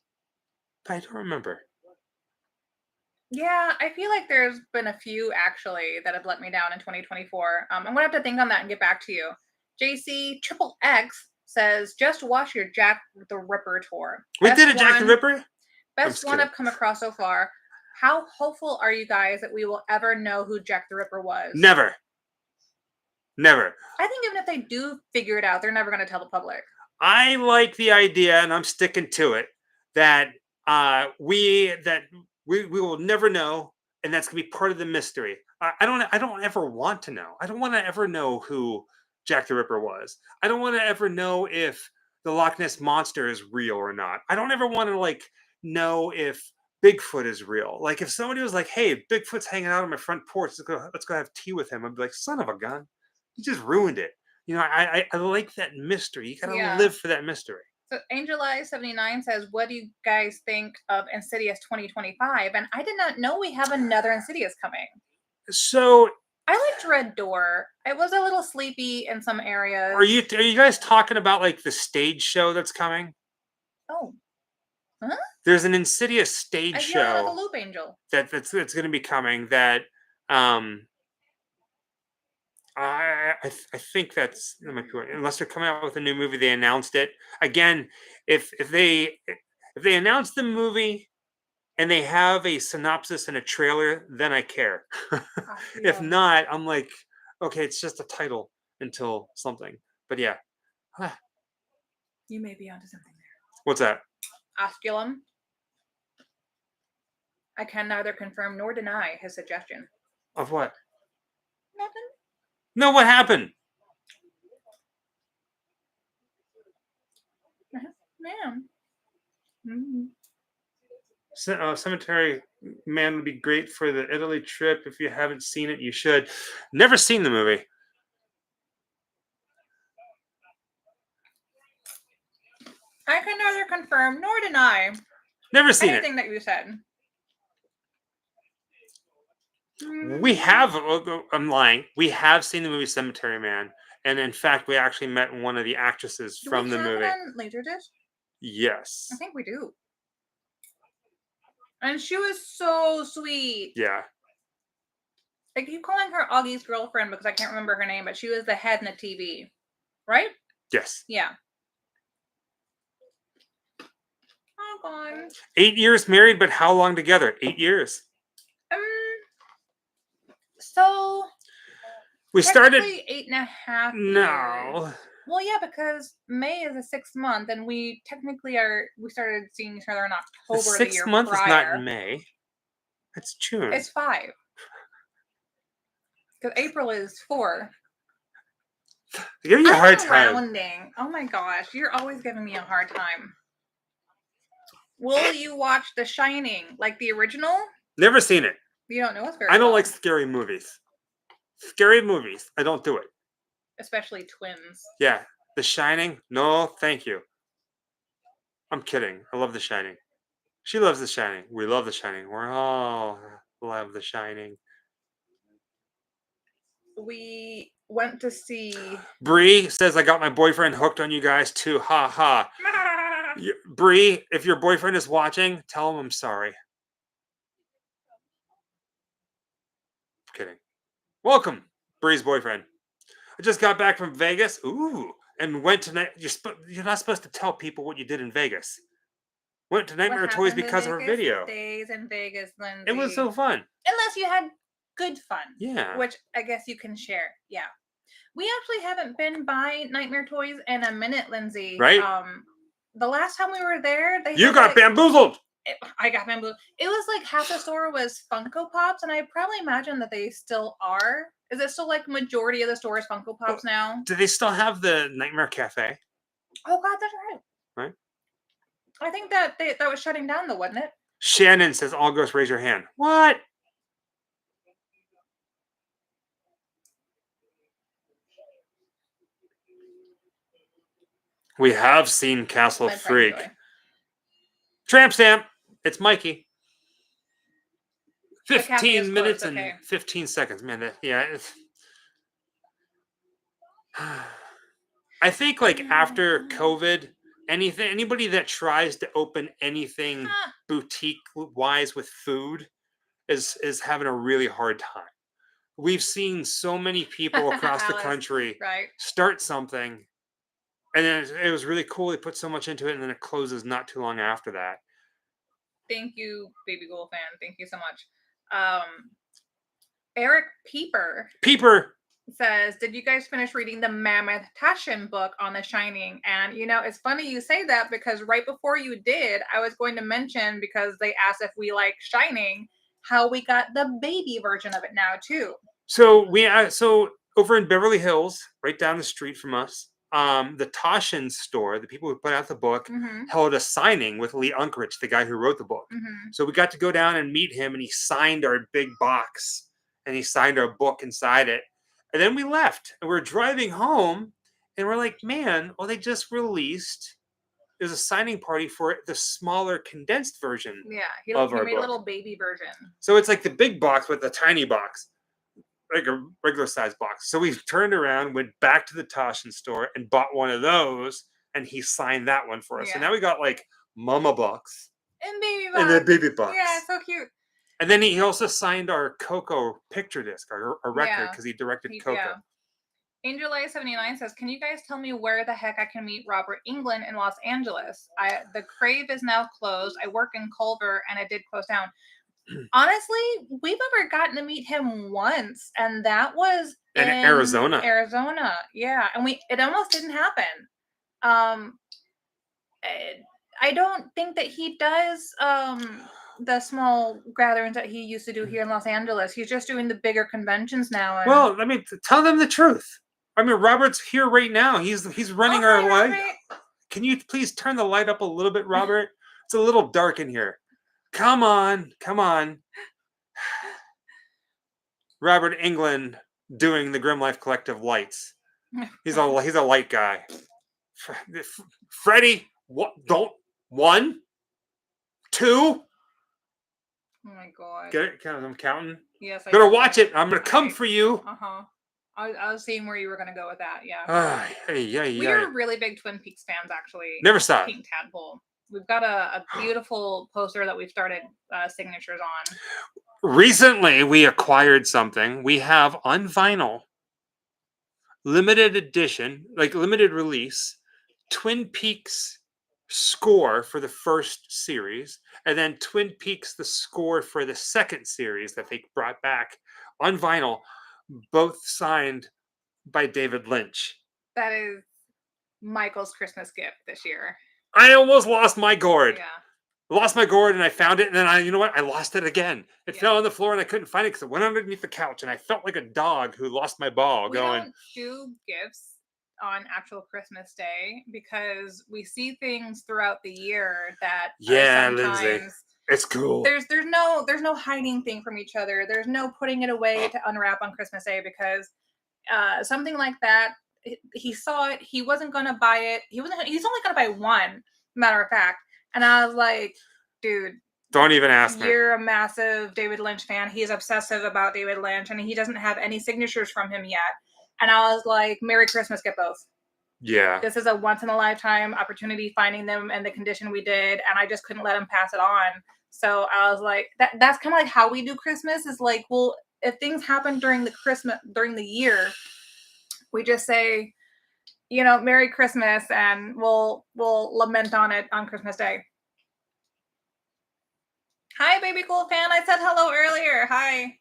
but I don't remember. Yeah, I feel like there's been a few actually that have let me down in 2024. I'm gonna have to think on that and get back to you. JC Triple X says, just watch your Jack the Ripper tour. We did a Jack the Ripper? Best one I've come across so far. How hopeful are you guys that we will ever know who Jack the Ripper was? Never. Never. I think even if they do figure it out, they're never going to tell the public. I like the idea, and I'm sticking to it, that we will never know, and that's gonna be part of the mystery. I don't ever want to know. I don't want to ever know who Jack the Ripper was. I don't want to ever know if the Loch Ness monster is real or not. I don't ever want to know if Bigfoot is real. Like if somebody was like, "Hey, Bigfoot's hanging out on my front porch. Let's go have tea with him." I'd be like, "Son of a gun, you just ruined it." I like that mystery. You gotta live for that mystery. So Angel Eyes 79 says, what do you guys think of Insidious 2025? And I did not know we have another Insidious coming. So I liked Red Door. It was a little sleepy in some areas. Are you guys talking about like the stage show that's coming? Oh. Huh? There's an Insidious stage show. Like a Loop Angel. That's going to be coming. That I think that's unless they're coming out with a new movie. They announced it again. If they announce the movie and they have a synopsis and a trailer, then I care. If not, I'm like, okay, it's just a title until something. But yeah, you may be onto something there. What's that? Osculum. I can neither confirm nor deny his suggestion. Of what? Nothing. No, what happened? Man. Cemetery Man would be great for the Italy trip. If you haven't seen it, you should. Never seen the movie. I can neither confirm nor deny. Never seen anything that you said. We have. I'm lying. We have seen the movie Cemetery Man, and in fact, we actually met one of the actresses from the movie. Laserdisc? Yes. I think we do. And she was so sweet. Yeah. I keep calling her Augie's girlfriend because I can't remember her name, but she was the head in the TV. Right? Yes. Yeah. Oh, God. 8 years married, but how long together? 8 years. So we started 8.5 No. years. Well, yeah, because May is a 6th month, and we technically we started seeing each other in October. The 6th month is not May. It's June. It's 5. Because April is 4. Give you a hard time. Rounding. Oh my gosh, you're always giving me a hard time. Will you watch The Shining, like the original? Never seen it. You don't know what's very I don't like scary movies. Scary movies. I don't do it. Especially twins. Yeah. The Shining? No, thank you. I'm kidding. I love The Shining. She loves The Shining. We love The Shining. We're all love The Shining. We went to see... Bree says, I got my boyfriend hooked on you guys too. Ha ha. Bree, if your boyfriend is watching, tell him I'm sorry. Kidding. Welcome, Bree's boyfriend. I just got back from Vegas. Ooh, and went to you're not supposed to tell people what you did in Vegas. Went to Nightmare Toys because of her video. Stays in Vegas, Lindsay. It was so fun. Unless you had good fun. Yeah. Which I guess you can share. Yeah. We actually haven't been by Nightmare Toys in a minute, Lindsay. Right. The last time we were there, you got bamboozled. I got bamboozled. It was like half the store was Funko Pops, and I probably imagine that they still are. Is it still like majority of the store is Funko Pops now? Do they still have the Nightmare Cafe? Oh God, that's right. Right. I think that that was shutting down though, wasn't it? Shannon says, "All ghosts, raise your hand." What? We have seen Castle Freak. Tramp stamp. It's Mikey. 15 minutes and 15 seconds, man. Yeah. I think like after COVID, anybody that tries to open anything boutique wise with food is having a really hard time. We've seen so many people across the country start something, and then it was really cool. They put so much into it, and then it closes not too long after that. Thank you, Baby Goal fan. Thank you so much. Eric Peeper says, did you guys finish reading the Mammoth Tashin book on The Shining? And you know, it's funny you say that because right before you did, I was going to mention, because they asked if we like Shining, how we got the baby version of it now too. So so over in Beverly Hills, right down the street from us, the Tashin store, the people who put out the book, held a signing with Lee Unkrich, the guy who wrote the book. So we got to go down and meet him, and he signed our big box, and he signed our book inside it. And then we left, and we're driving home, and we're like, man, well, they just released. There's a signing party for the smaller condensed version. Yeah, he made a little baby version. So it's like the big box with the tiny box, like a regular size box. So we turned around, went back to the Tashin store, and bought one of those, and he signed that one for us. Yeah. So now we got like Mama box and baby box and the baby box. Yeah, so cute. And then he also signed our Coco picture disc, our record, because he directed Coco. Yeah. Angel Light 79 says, can you guys tell me where the heck I can meet Robert Englund in Los Angeles? The Crave is now closed. I work in Culver, and it did close down. Honestly, we've ever gotten to meet him once, and that was in Arizona. Yeah, and it almost didn't happen. I don't think that he does the small gatherings that he used to do here in Los Angeles. He's just doing the bigger conventions now. Well, I mean, tell them the truth. I mean, Robert's here right now. He's running our light. Can you please turn the light up a little bit, Robert? It's a little dark in here. Come on. Robert Englund doing the Grim Life Collective lights. He's a light guy. Freddie, don't 1, 2. Oh my God. Get it? I'm counting. Yes. I'm gonna watch it. I'm gonna come for you. I was seeing where you were gonna go with that. Yeah. We are really big Twin Peaks fans, actually. Never saw it. Pink Tadpole. We've got a beautiful poster that we've started signatures on. Recently, we acquired something. We have on vinyl, limited edition, like limited release, Twin Peaks score for the first series, and then Twin Peaks the score for the second series that they brought back on vinyl, both signed by David Lynch. That is Michael's Christmas gift this year. I almost lost my gourd. Yeah. I lost my gourd, and I found it, and then I lost it again. It fell on the floor, and I couldn't find it because it went underneath the couch, and I felt like a dog who lost my ball. We don't do gifts on actual Christmas Day because we see things throughout the year that Lindsay, it's cool. There's no hiding thing from each other. There's no putting it away to unwrap on Christmas Day because something like that. He saw it. He wasn't gonna buy it. He's only gonna buy one. Matter of fact, and I was like, dude, don't even ask me. You're a massive David Lynch fan. He's obsessive about David Lynch, and he doesn't have any signatures from him yet. And I was like, Merry Christmas, get both. Yeah. This is a once in a lifetime opportunity finding them in the condition we did, and I just couldn't let them pass it on. So I was like, that's kind of like how we do Christmas. Is like, well, if things happen during the year, we just say, you know, Merry Christmas, and we'll lament on it on Christmas Day. Hi, baby cool fan. I said hello earlier. Hi.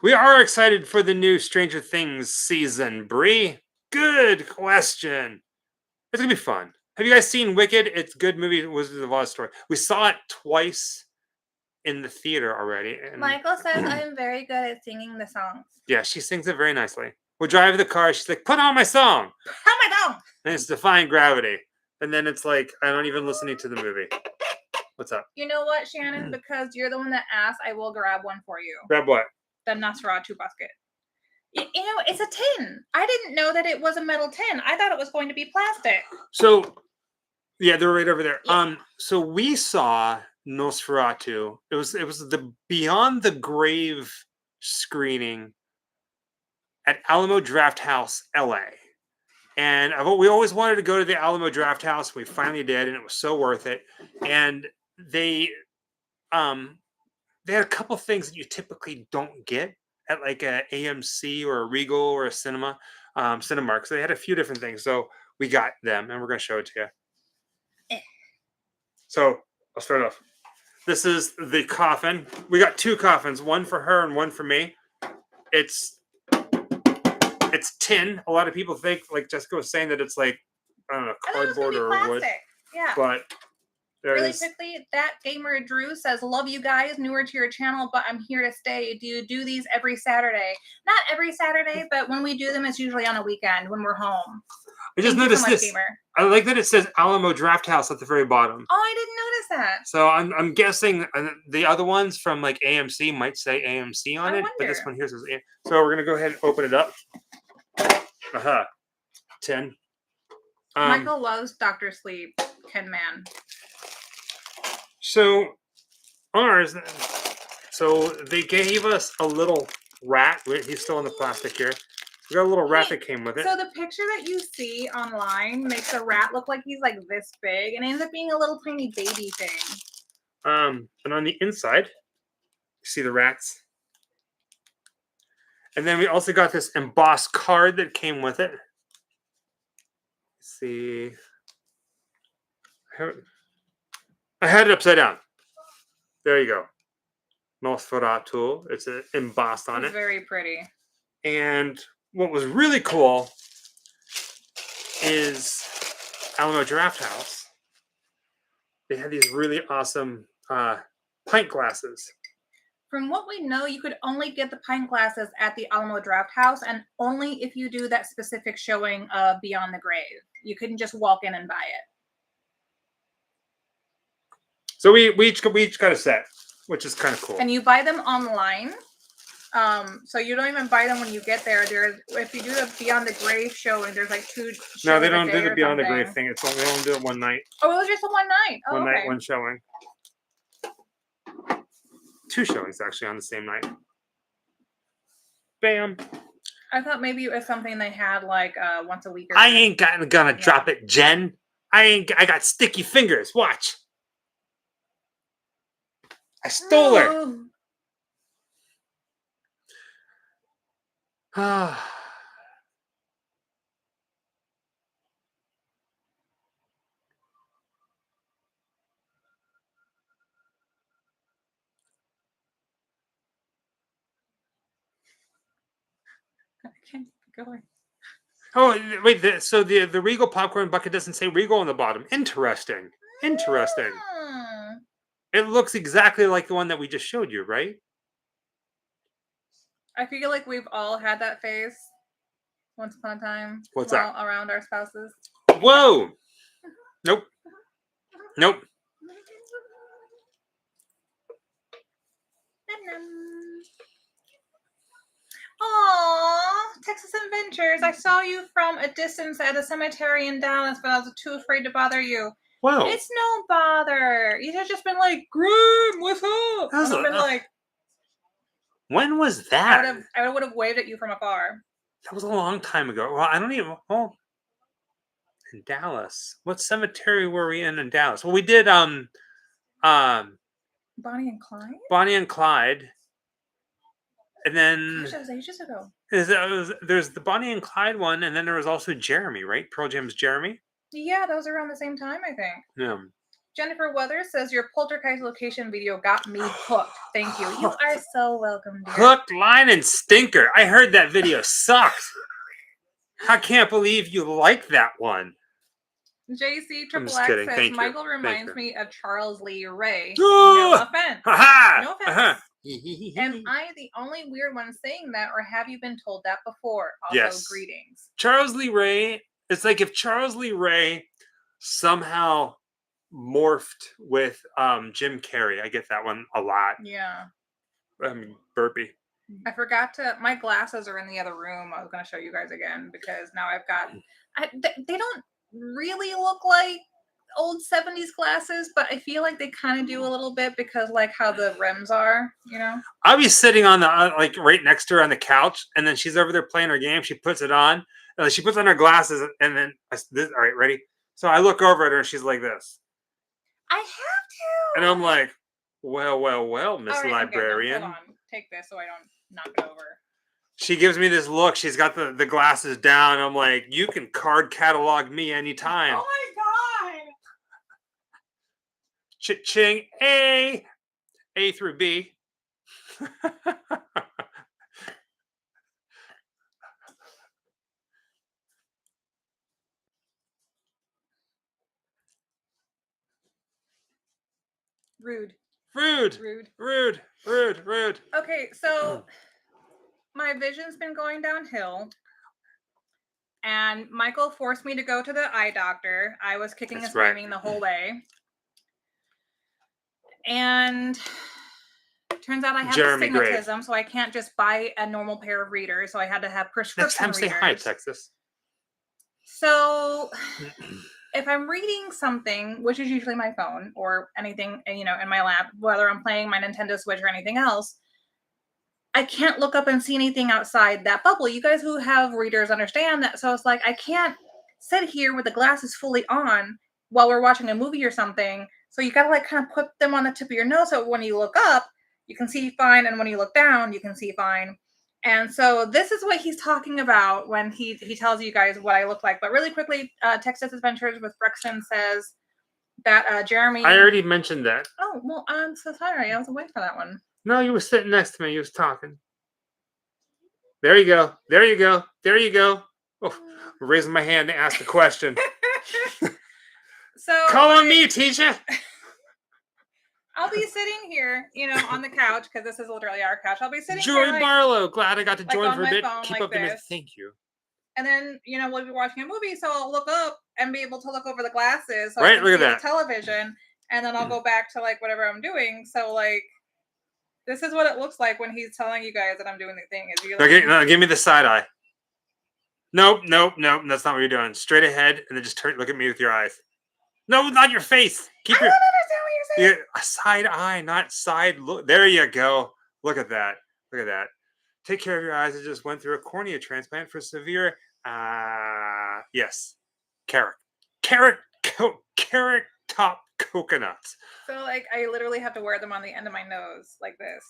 We are excited for the new Stranger Things season, Bree. Good question. It's gonna be fun. Have you guys seen Wicked? It's a good movie. Wizards of Oz story. We saw it twice in the theater already. And Michael says I'm very good at singing the songs. yeah, she sings it very nicely. We'll drive the car. She's like, "Put on my song." How my song? And it's Defying Gravity. And then it's like, I don't even listening to the movie. What's up? You know what, Shannon? Because you're the one that asked, I will grab one for you. Grab what? The Nosferatu basket. You know, it's a tin. I didn't know that it was a metal tin. I thought it was going to be plastic. So, yeah, they're right over there. Yeah. So we saw Nosferatu. It was the Beyond the Grave screening at Alamo Draft House, LA. And we always wanted to go to the Alamo Draft House. We finally did, and it was so worth it. And they had a couple things that you typically don't get at like a AMC or a Regal or a Cinemark. So they had a few different things. So we got them, and we're going to show it to you. So I'll start off. This is the coffin. We got two coffins, one for her and one for me. It's tin. A lot of people think, like Jessica was saying, that it's like, I don't know, cardboard or wood. Yeah. But there really is. Quickly, that gamer Drew says, love you guys, newer to your channel, but I'm here to stay. Do you do these every Saturday? Not every Saturday, but when we do them, it's usually on a weekend when we're home. I just noticed this. Gamer. I like that it says Alamo Draft House at the very bottom. Oh, I didn't notice that. So I'm guessing the other ones from like AMC might say AMC on it, but this one here says AMC. So we're gonna go ahead and open it up. Aha, 10. Michael loves Dr. Sleep, Ken Man. So ours. So they gave us a little rat. He's still in the plastic here. We got a little rat that came with it. So the picture that you see online makes a rat look like he's like this big, and ends up being a little tiny baby thing. And on the inside, you see the rats. And then we also got this embossed card that came with it. Let's see. I had it upside down. There you go. Nosferatu. It's embossed on it. It's very pretty. And what was really cool is Alamo Draft House. They had these really awesome pint glasses. From what we know, you could only get the pint glasses at the Alamo Draft House, and only if you do that specific showing of Beyond the Grave. You couldn't just walk in and buy it. So we each got a set, which is kind of cool. And you buy them online. So you don't even buy them when you get there. If you do the Beyond the Grave showing, there's like two. No, they don't do the Beyond the Grave thing. They only do it one night. Oh, it was just a one night. Oh, one night, one showing. 2 showings actually on the same night. Bam. I thought maybe it was something they had like once a week. I ain't gonna drop it, Jen. I got sticky fingers. Watch. I stole her. I can't keep going. Oh, wait. So the Regal popcorn bucket doesn't say Regal on the bottom. Interesting. Interesting. It looks exactly like the one that we just showed you, right? I feel like we've all had that phase once upon a time. What's that? Around our spouses. Whoa. Nope. Nope. Aww, Texas Adventures. I saw you from a distance at a cemetery in Dallas, but I was too afraid to bother you. Wow. It's no bother. You have just been like, Grim, what's up? I've been like, When was that? I would have waved at you from afar. That was a long time ago. Well, I don't even. Oh, in Dallas. What cemetery were we in Dallas? Well, we did Bonnie and Clyde? Bonnie and Clyde, and then Gosh, that was ages ago. there's the Bonnie and Clyde one, and then there was also Jeremy, right? Pearl Jam's Jeremy. Yeah, those are around the same time, I think. Yeah. Jennifer Weathers says your Poltergeist location video got me hooked. Thank you. You are so welcome, dear. Hook, line, and stinker. I heard that video sucked. I can't believe you like that one. JC I'm just Triple X kidding. says Thank you. Michael Thank reminds you. me of Charles Lee Ray. Oh! No offense. Ha-ha! No offense. Am I the only weird one saying that, or have you been told that before? Also, Yes. greetings. Charles Lee Ray. It's like if Charles Lee Ray somehow morphed with Jim Carrey. I get that one a lot. Yeah. Burpee. I forgot to. My glasses are in the other room. I was going to show you guys again because now I've got. They don't really look like old 70s glasses, but I feel like they kind of do a little bit because like how the rims are, you know. I'll be sitting on the like right next to her on the couch, and then she's over there playing her game. She puts it on. She puts on her glasses, and then all right, ready. So I look over at her, and she's like this. I have to. And I'm like, well, Miss All right, Librarian. hold on. Take this so I don't knock it over. She gives me this look. She's got the glasses down. I'm like, you can card catalog me anytime. Oh my god. Ching A through B. Rude. Okay, so my vision's been going downhill, and Michael forced me to go to the eye doctor. I was kicking and screaming the whole way, and turns out I have astigmatism, so I can't just buy a normal pair of readers. So I had to have prescription Next time, readers. say hi, Texas. So if I'm reading something, which is usually my phone or anything, you know, in my lap, whether I'm playing my Nintendo Switch or anything else, I can't look up and see anything outside that bubble. You guys who have readers understand that. So it's like, I can't sit here with the glasses fully on while we're watching a movie or something. So you got to like kind of put them on the tip of your nose. So when you look up, you can see fine. And when you look down, you can see fine. And so this is what he's talking about when he tells you guys what I look like. But really quickly, Texas Adventures with Brexton says that Jeremy... I already mentioned that. Oh, well, I'm so sorry. I was away for that one. No, you were sitting next to me. You was talking. There you go. Oh, I'm raising my hand to ask a question. So call on me, teacher. I'll be sitting here, you know, on the couch because this is literally our couch. I'll be sitting Joy here, Barlow. Glad I got to join for a bit. Keep like up the thank you. And then, you know, we'll be watching a movie, so I'll look up and be able to look over the glasses. So right, I can look see at that. The television, and then I'll go back to like whatever I'm doing. So like, this is what it looks like when he's telling you guys that I'm doing the thing. Is you like, no, give me the side eye. Nope. That's not what you're doing. Straight ahead, and then just look at me with your eyes. No, not your face. I don't understand what you're saying. A side eye, not side look. There you go. Look at that. Take care of your eyes. I just went through a cornea transplant for severe. Yes, carrot top coconuts. So like, I literally have to wear them on the end of my nose like this.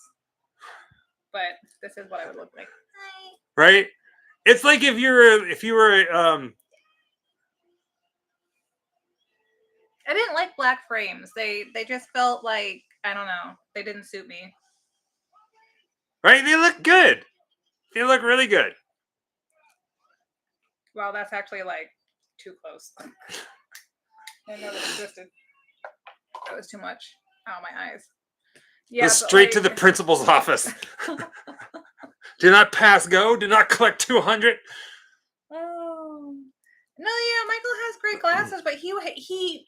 But this is what I would look like. Hi. Right? It's like if you were I didn't like black frames. They just felt like, I don't know, they didn't suit me. Right? They look good. They look really good. Well, that's actually like too close. I didn't know that existed. That was too much. Oh, my eyes. Yeah, straight to the principal's office. Do not pass go. Do not collect 200. Oh. No, yeah, Michael has great glasses, but he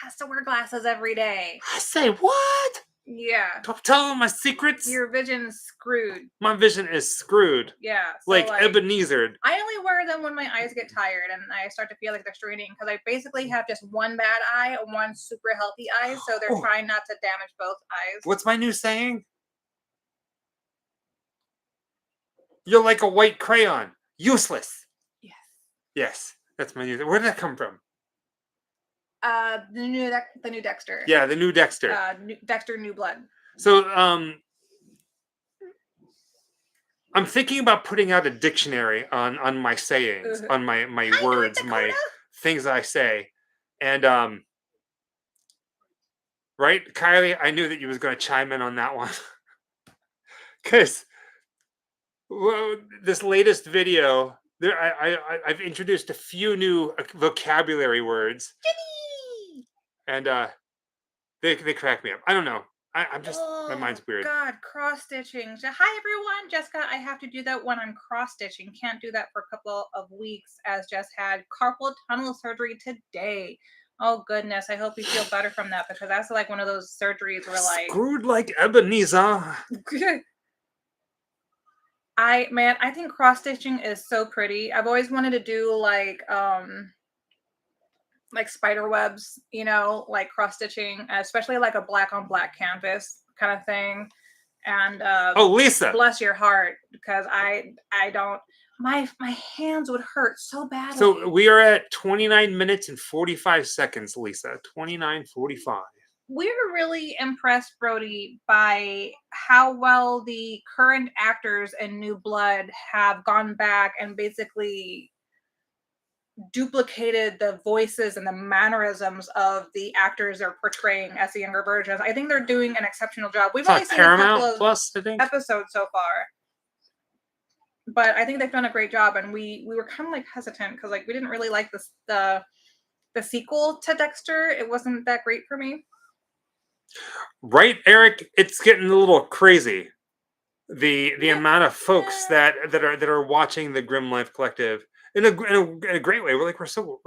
has to wear glasses every day. I say what? Yeah. Don't tell him my secrets. Your vision's screwed. My vision is screwed. Yeah. So like Ebenezer. I only wear them when my eyes get tired and I start to feel like they're straining because I basically have just one bad eye and one super healthy eye. So they're trying not to damage both eyes. What's my new saying? You're like a white crayon. Useless. Yes. Yes, that's my new. Where did that come from? The new Dexter. Yeah, the new Dexter. Dexter New Blood. So, I'm thinking about putting out a dictionary on my sayings, on my Hi, words, North my Dakota. things I say, and right, Kylie, I knew that you was going to chime in on that one because this latest video, there I've introduced a few new vocabulary words, Jenny! and they crack me up. I don't know. I'm just my mind's weird. God, cross stitching. Hi everyone, Jessica. I have to do that when I'm cross stitching. Can't do that for a couple of weeks, as Jess had carpal tunnel surgery today. Oh goodness, I hope you feel better from that, because that's like one of those surgeries where like Screwed like Ebenezer. I think cross stitching is so pretty. I've always wanted to do like spider webs, you know, like cross stitching, especially like a black on black canvas kind of thing. And Oh, Lisa, bless your heart, because I don't, my hands would hurt so badly. So we are at 29 minutes and 45 seconds, Lisa. 29:45. We're really impressed, Brody, by how well the current actors in New Blood have gone back and basically duplicated the voices and the mannerisms of the actors they're portraying as the younger versions. I think they're doing an exceptional job. We've only seen Paramount a couple of Plus, I think, episodes so far, but I think they've done a great job. And we were kind of like hesitant because like we didn't really like the sequel to Dexter. It wasn't that great for me. Right, Eric? It's getting a little crazy. The amount of folks that are watching the Grim Life Collective in a great way. We're so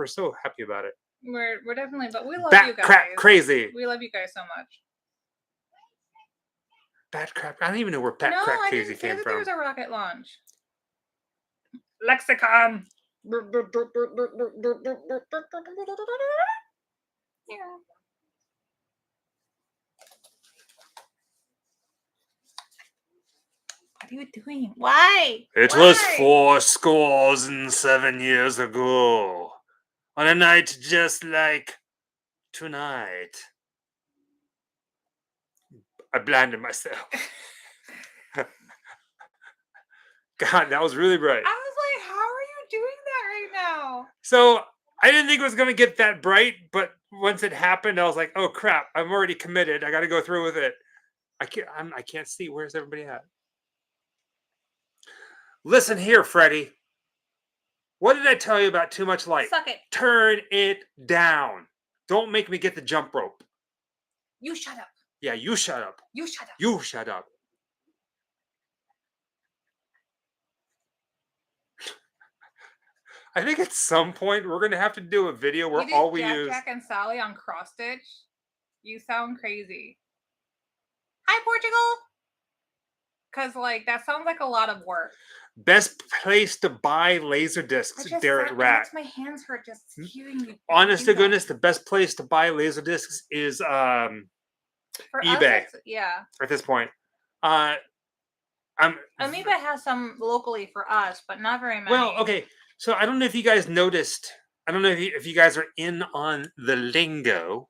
happy about it. We're definitely, but we love Bat you guys. crap crazy. We love you guys so much. Bat crap. I don't even know where Bat crap crazy came from. There was a rocket launch. Lexicon. What are you doing? Why? It was 4 scores and 7 years ago, on a night just like tonight. I blinded myself. God, that was really bright. I was like, how are you doing that right now? So I didn't think it was going to get that bright, but once it happened, I was like, oh crap, I'm already committed. I got to go through with it. I can't see. Where's everybody at? Listen here, Freddie. What did I tell you about too much light? Suck it. Turn it down. Don't make me get the jump rope. You shut up. Yeah, you shut up. You shut up. You shut up. I think at some point we're gonna have to do a video where all we use Jack and Sally on cross stitch. You sound crazy. Hi, Portugal. Because like that sounds like a lot of work. Best place to buy laser discs, Derek Rat. My hands hurt just hearing you. Honest to goodness, the best place to buy laser discs is eBay. Yeah. At this point, Amoeba has some locally for us, but not very many. Well, okay. So I don't know if you guys noticed. I don't know if you guys are in on the lingo,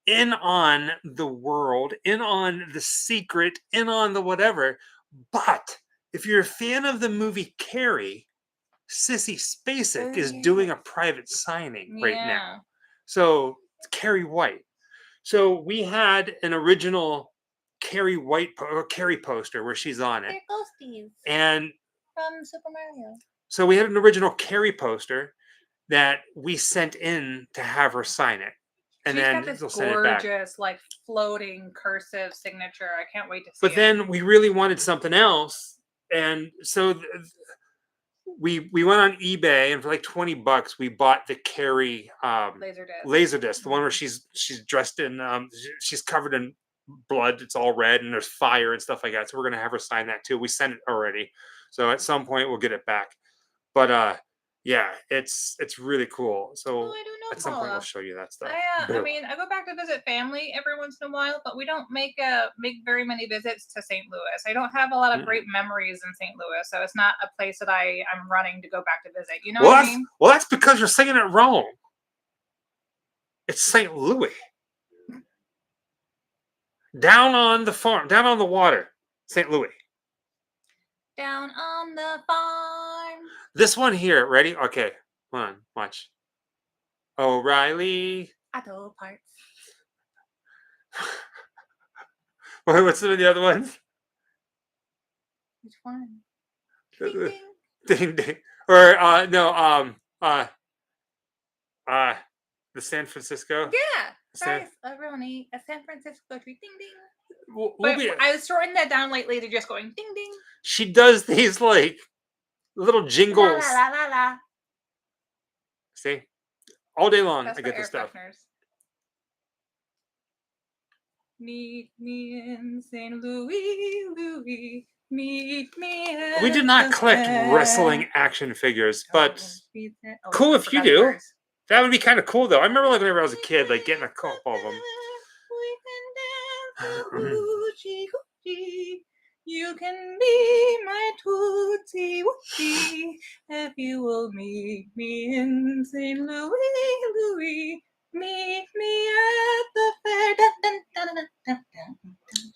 in on the world, in on the secret, in on the whatever. But if you're a fan of the movie Carrie, Sissy Spacek is doing a private signing right now. So Carrie White. So we had an original Carrie White Carrie poster where she's on it. They're ghosties. And from Super Mario. So we had an original Carrie poster that we sent in to have her sign it. And She's then got this they'll send it back. gorgeous, like floating cursive signature. I can't wait to see But then we really wanted something else. And so we went on eBay, and for like $20 we bought the Carrie laser disc, the one where she's dressed in she's covered in blood, it's all red and there's fire and stuff like that. So we're gonna have her sign that too. We sent it already. So at some point we'll get it back. But Yeah, it's really cool. So Oh, I do know at some point we'll Paula. show you that stuff. I mean, I go back to visit family every once in a while, but we don't make very many visits to St. Louis. I don't have a lot of great memories in St. Louis, so it's not a place that I'm running to go back to visit. You know what I mean? Well, that's because you're saying it wrong. It's St. Louis. Down on the farm, down on the water, St. Louis. Down on the farm. This one here, ready? Okay, hold on, watch. O'Reilly. Auto parts. Wait, what's some of the other ones? Which one? Ding ding. Ding ding. Or no, the San Francisco. Yeah. Price of Roni, a San Francisco treat. Ding ding. I was shortening that down lately to just going ding ding. She does these like little jingles. La la la la. See? All day long That's I get this stuff. Fresheners. Meet me in St. Louis, Louis. Meet me. We did not collect wrestling action figures, but cool if you do. That would be kind of cool, though. I remember like whenever I was a kid, like getting a couple of them. You can be my tootsie wootsie if you will meet me in St. Louis, Louis. Meet me at the fair. Dun, dun, dun, dun, dun,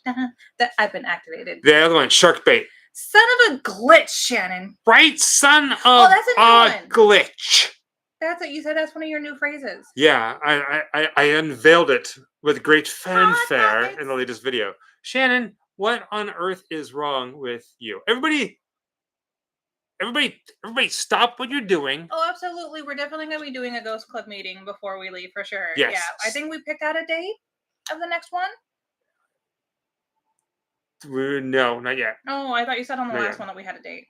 dun, dun. That I've been activated. The other one, shark bait. Son of a glitch, Shannon. Right, son of that's a glitch. That's what you said. That's one of your new phrases. Yeah, I unveiled it with great fanfare in the latest video. Shannon, what on earth is wrong with you? Everybody, stop what you're doing. Oh, absolutely. We're definitely going to be doing a Ghost Club meeting before we leave, for sure. Yes. Yeah, I think we picked out a date of the next one. No, not yet. Oh, I thought you said on the last one that we had a date.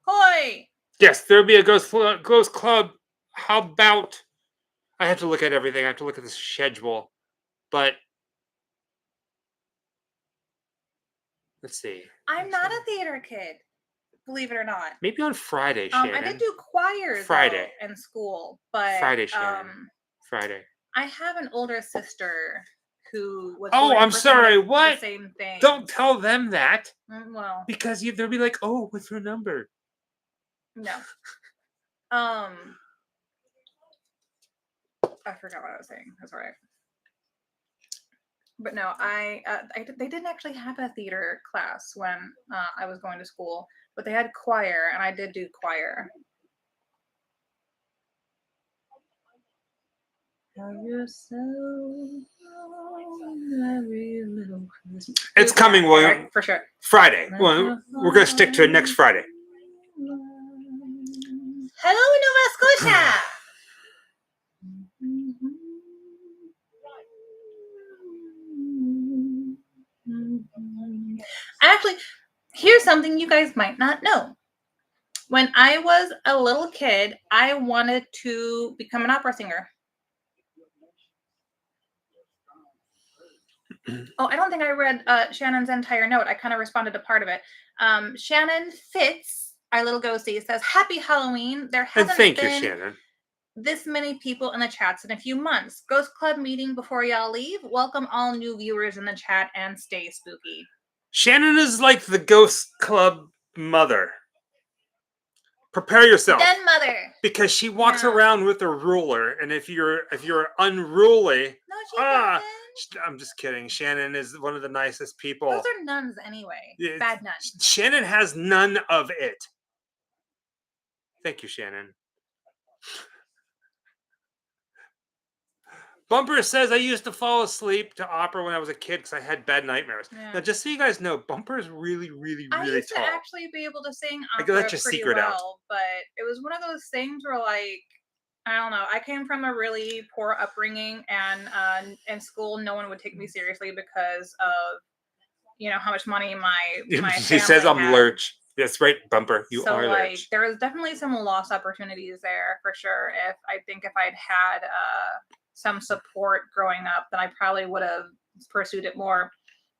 Hoy! Yes, there'll be a Ghost Club. How about... I have to look at everything. I have to look at the schedule. But... let's see. I'm not a theater kid, believe it or not. Maybe on Friday, Shannon. I did do choirs Friday in school, but... Friday, Shannon. Friday. I have an older sister who was... Oh, I'm sorry. What? The same thing. Don't tell them that. Well... because they'll be like, oh, what's her number? No. I forgot what I was saying. That's all right. But no, they didn't actually have a theater class when I was going to school, but they had choir, and I did do choir. It's coming, William. Right, for sure. Friday. Well, we're going to stick to it next Friday. Hello, Nova Scotia. Actually, here's something you guys might not know. When I was a little kid, I wanted to become an opera singer. Oh, I don't think I read Shannon's entire note. I kind of responded to part of it. Shannon Fitz, our little ghostie, says, "Happy Halloween. There hasn't thank been you, Shannon. This many people in the chats in a few months. Ghost Club meeting before y'all leave. Welcome all new viewers in the chat and stay spooky." Shannon is like the Ghost Club mother. Prepare yourself. Den mother. Because she walks around with a ruler, and if you're unruly, no, she doesn't. I'm just kidding. Shannon is one of the nicest people. Those are nuns anyway. Bad nuns. Shannon has none of it. Thank you, Shannon. Bumper says, "I used to fall asleep to opera when I was a kid because I had bad nightmares." Yeah. Now, just so you guys know, Bumper is really, really, really tall. I used to actually be able to sing opera pretty well, but it was one of those things where, like, I don't know. I came from a really poor upbringing, and in school, no one would take me seriously because of, how much money my She says I'm had. Lurch. That's right, Bumper. You are Lurch. There was definitely some lost opportunities there for sure. If I'd had some support growing up, then I probably would have pursued it more,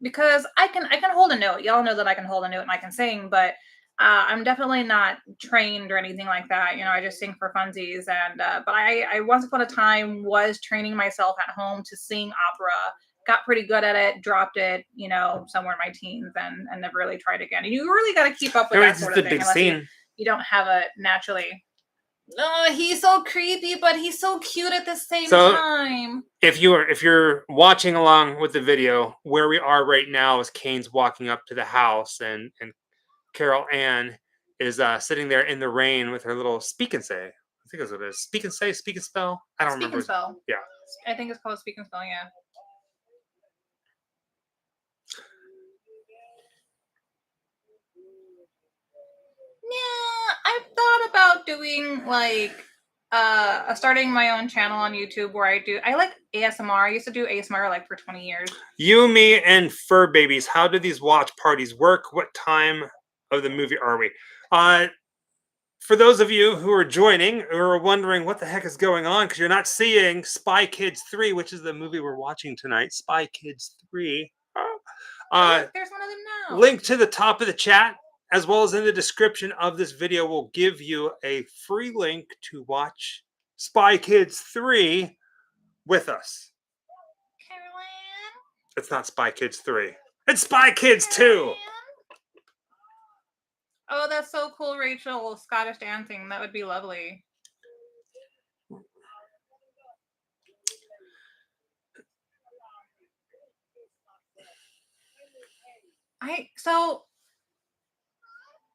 because I can hold a note. Y'all know that I can hold a note and I can sing, but I'm definitely not trained or anything like that. You know, I just sing for funsies. And but I once upon a time was training myself at home to sing opera. Got pretty good at it. Dropped it, you know, somewhere in my teens, and never really tried again. And you really got to keep up with that It's sort just of a thing, big unless scene. you don't have a naturally. Oh, he's so creepy, but he's so cute at the same time. If you're watching along with the video, where we are right now is Kane's walking up to the house, and Carol Ann is sitting there in the rain with her little speak and say. I think that's what it is. Speak and say, speak and spell. I don't Speak remember. and spell. Yeah. I think it's called speak and spell. Yeah. Yeah, I've thought about doing like starting my own channel on YouTube where I like ASMR. I used to do ASMR like for 20 years. You, me, and fur babies. How do these watch parties work? What time of the movie are we? For those of you who are joining or are wondering what the heck is going on because you're not seeing Spy Kids 3, which is the movie we're watching tonight, Spy Kids 3. Look, there's one of them now. Link to the top of the chat as well as in the description of this video will give you a free link to watch Spy Kids 3 with us. Caroline? It's not Spy Kids 3. It's Spy Kids 2. Oh, that's so cool, Rachel. Scottish dancing. That would be lovely.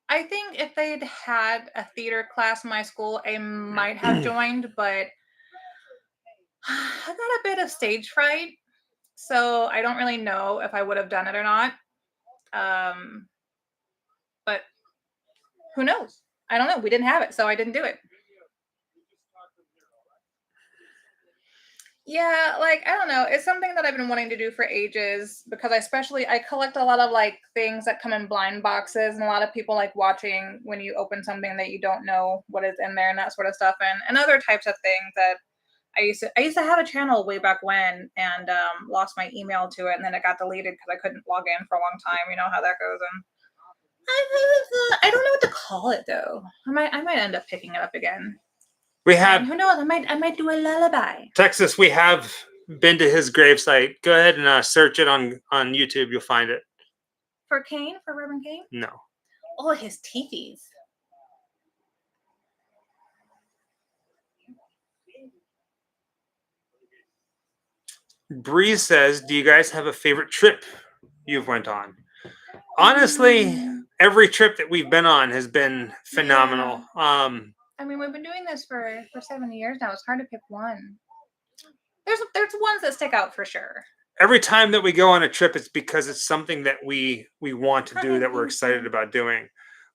I think if they'd had a theater class in my school, I might have joined, but I got a bit of stage fright, so I don't really know if I would have done it or not. But who knows? I don't know. We didn't have it, so I didn't do it. Yeah, like I don't know. It's something that I've been wanting to do for ages because I collect a lot of like things that come in blind boxes, and a lot of people like watching when you open something that you don't know what is in there and that sort of stuff, and other types of things that I used to have a channel way back when, and lost my email to it, and then it got deleted because I couldn't log in for a long time. You know how that goes. And I don't know what to call it though. I might end up picking it up again. We have, and who knows? I might do a lullaby. Texas, we have been to his gravesite. Go ahead and search it on YouTube. You'll find it. For Kane? For Reverend Kane? No. Oh, his teepees. Bree says, do you guys have a favorite trip you've went on? Honestly, every trip that we've been on has been phenomenal. Yeah. I mean, we've been doing this for 7 years now. It's hard to pick one. There's ones that stick out for sure. Every time that we go on a trip, it's because it's something that we want to do, that we're excited about doing.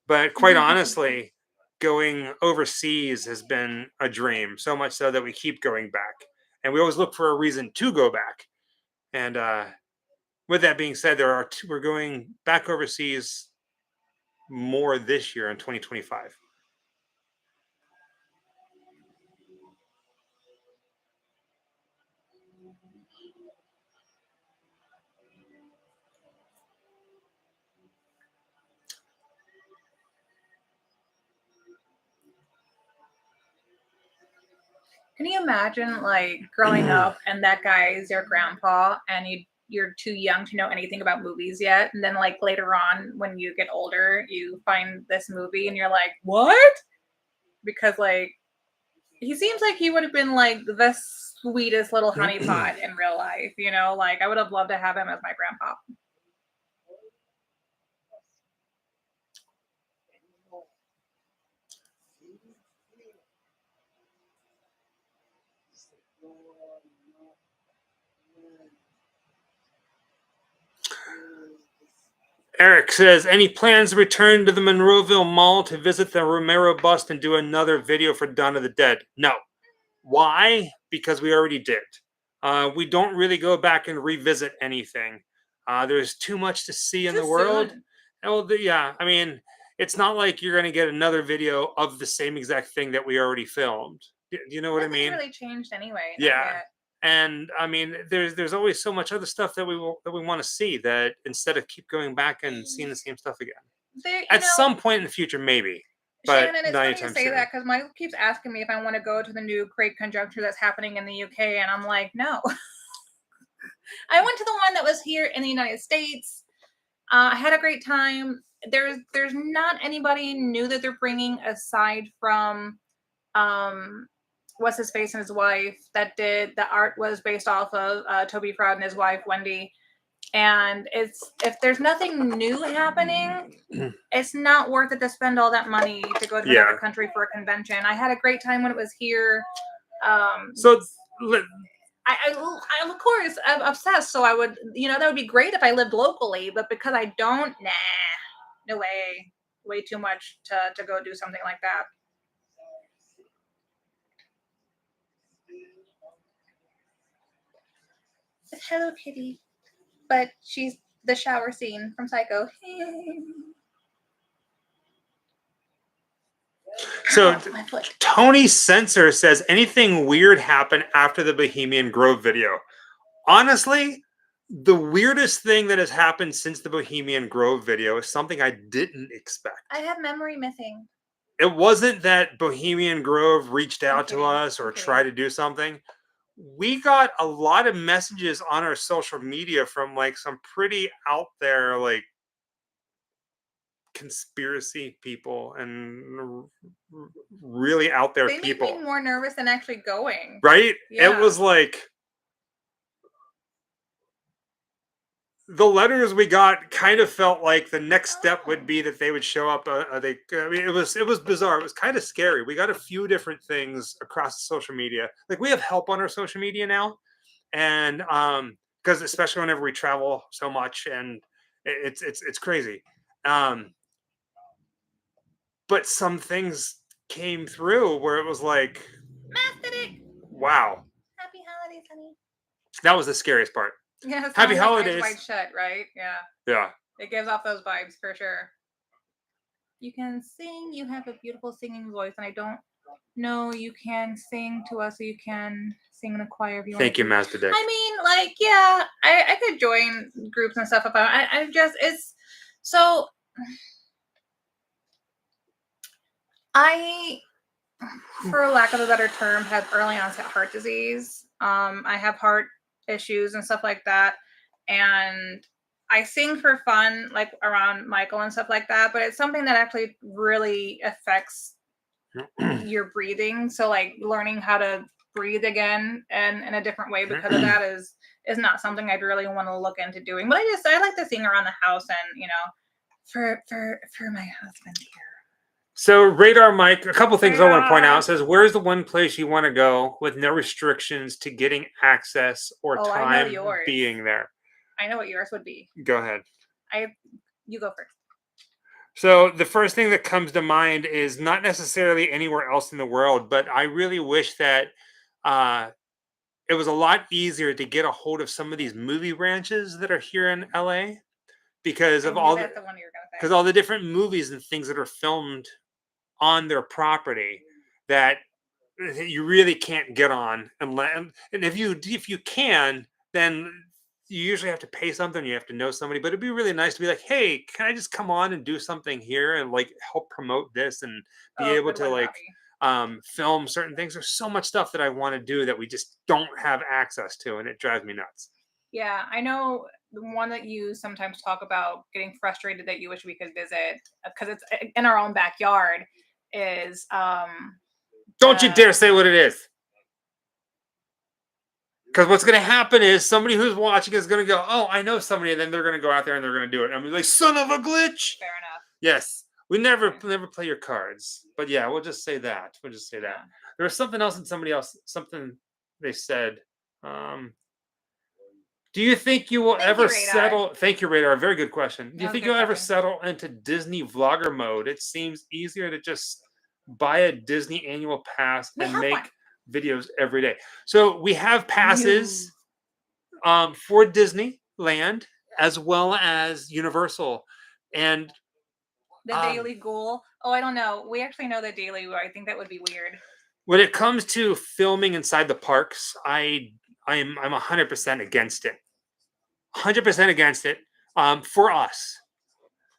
But quite honestly, going overseas has been a dream, so much so that we keep going back. And we always look for a reason to go back. And with that being said, we're going back overseas more this year in 2025. Can you imagine like growing up and that guy is your grandpa and you're too young to know anything about movies yet, and then like later on when you get older you find this movie and you're like, what? Because like he seems like he would have been like the sweetest little honeypot in real life, you know? Like I would have loved to have him as my grandpa. Eric says, any plans to return to the Monroeville Mall to visit the Romero bust and do another video for Dawn of the Dead? No. Why? Because we already did. We don't really go back and revisit anything. There's too much to see in the world. Well, yeah, I mean, it's not like you're going to get another video of the same exact thing that we already filmed. Do you know what I mean? Really changed anyway. Yeah. And I mean, there's always so much other stuff that we want to see, that instead of keep going back and seeing the same stuff again. At some point in the future, maybe. But Shannon, it's not funny you anytime say soon. that because Michael keeps asking me if I want to go to the new Great Conjuncture that's happening in the UK, and I'm like, no. I went to the one that was here in the United States. I had a great time. There's not anybody new that they're bringing aside from what's his face and his wife that did the art was based off of Toby Proud and his wife Wendy. And it's if there's nothing new happening, it's not worth it to spend all that money to go to another country for a convention. I had a great time when it was here. So I of course I'm obsessed, so I would that would be great if I lived locally, but because I don't, no way too much to go do something like that. It's Hello Kitty, but she's the shower scene from Psycho. So Tony Censor says anything weird happened after the Bohemian Grove video. Honestly, the weirdest thing that has happened since the Bohemian Grove video is something I didn't expect. I have memory missing. It wasn't that Bohemian Grove reached out to us or tried to do something. We got a lot of messages on our social media from like some pretty out there like conspiracy people and really out there people. They made me more nervous than actually going. Right? Yeah. It was like the letters we got kind of felt like the next step would be that they would show up. It was bizarre. It was kind of scary. We got a few different things across social media. Like we have help on our social media now, and because especially whenever we travel so much, and it's crazy. But some things came through where it was like, wow. Happy holidays, honey. That was the scariest part. Yeah, happy holidays. Eyes wide shut, right? Yeah. Yeah. It gives off those vibes for sure. You can sing. You have a beautiful singing voice, and I don't know you can sing to us, so you can sing in a choir if you want. Thank you, Master Dick. I mean, like, yeah, I could join groups and stuff. I just it's so. I, for lack of a better term, have early onset heart disease. I have heart issues and stuff like that, and I sing for fun, like around Michael and stuff like that. But it's something that actually really affects your breathing. So, like, learning how to breathe again and in a different way because of that is not something I'd really want to look into doing. But I like to sing around the house and for my husband here. So Radar Mike, a couple things I want to point out. Says, where's the one place you want to go with no restrictions to getting access or time being there? I know what yours would be. Go ahead. You go first. So the first thing that comes to mind is not necessarily anywhere else in the world, but I really wish that it was a lot easier to get a hold of some of these movie ranches that are here in LA because of all the different movies and things that are filmed on their property that you really can't get on and if you can, then you usually have to pay something. You have to know somebody, but it'd be really nice to be like, hey, can I just come on and do something here and like help promote this and be able to like film certain things. There's so much stuff that I want to do that we just don't have access to, and it drives me nuts. Yeah, I know the one that you sometimes talk about getting frustrated that you wish we could visit because it's in our own backyard is don't you dare say what it is, because what's going to happen is somebody who's watching is going to go, oh, I know somebody, and then they're going to go out there and they're going to do it. I'm like, son of a glitch. Fair enough. Yes, we never play your cards, but yeah, we'll just say that. There was something else and something they said. Do you think you will ever settle? Thank you, Radar. Very good question. Do you think you'll ever settle into Disney vlogger mode? It seems easier to just buy a Disney annual pass and make videos every day. So we have passes for Disneyland as well as Universal and the Daily Ghoul. Oh, I don't know. We actually know the Daily Ghoul. I think that would be weird. When it comes to filming inside the parks, I'm 100% against it. 100% against it for us.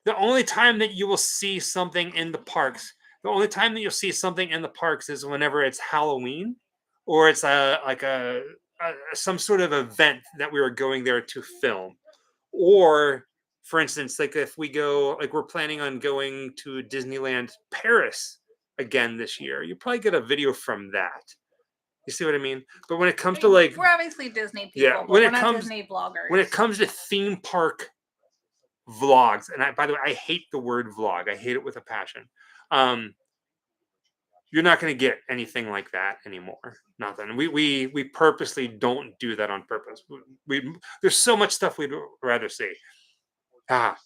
The only time that you will see something in the parks, the only time that you'll see something in the parks is whenever it's Halloween, or it's some sort of event that we were going there to film, or for instance, like if we go, like we're planning on going to Disneyland Paris again this year, you probably get a video from that. You see what I mean? But when it comes to like, we're obviously Disney people, yeah, but when we're it not comes Disney vloggers. when it comes to theme park vlogs, and by the way, I hate the word vlog. I hate it with a passion. You're not going to get anything like that anymore. Nothing. We purposely don't do that on purpose. There's so much stuff we'd rather see. Ah,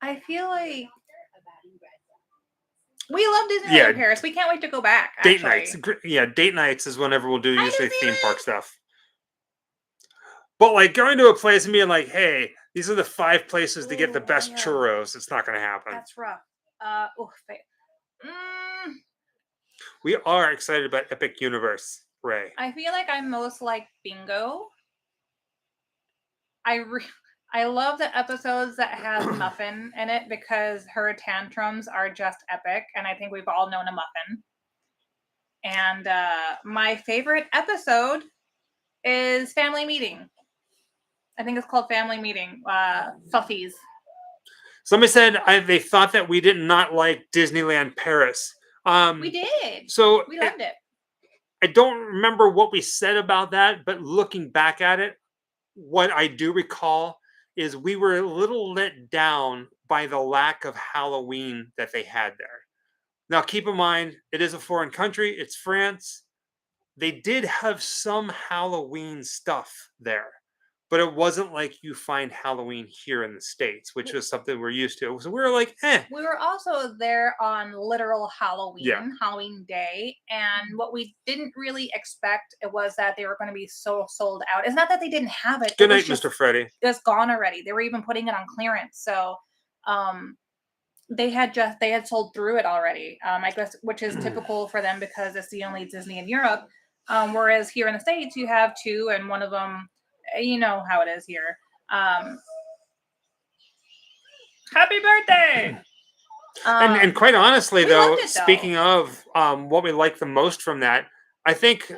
I feel like we love Disneyland Yeah. in Paris. We can't wait to go back. date Actually. nights. Yeah, date nights is whenever we'll do Hi, usually theme Disneyland. park stuff. But like going to a place and being like, hey, these are the 5 places to get the best yeah. churros. It's not going to happen. That's rough. We are excited about Epic Universe, Ray. I feel like I'm most like Bingo. I love the episodes that has Muffin in it because her tantrums are just epic, and I think we've all known a Muffin. And my favorite episode is Family Meeting. I think it's called Family Meeting. Fuffies. Somebody said they thought that we did not like Disneyland Paris. We did. So we loved it. I don't remember what we said about that, but looking back at it, what I do recall is we were a little let down by the lack of Halloween that they had there. Now, keep in mind, it is a foreign country. It's France. They did have some Halloween stuff there, but it wasn't like you find Halloween here in the States, which was something we're used to. So we were like, eh. We were also there on literal Halloween, Yeah. Halloween Day, and what we didn't really expect was that they were going to be so sold out. It's not that they didn't have it. Good night, Mr. Freddy. It was gone already. They were even putting it on clearance, so they had sold through it already. I guess, which is typical for them because it's the only Disney in Europe. Whereas here in the States, you have 2, and one of them, you know how it is here. Happy birthday! And quite honestly, though, though. speaking of what we like the most from that, I think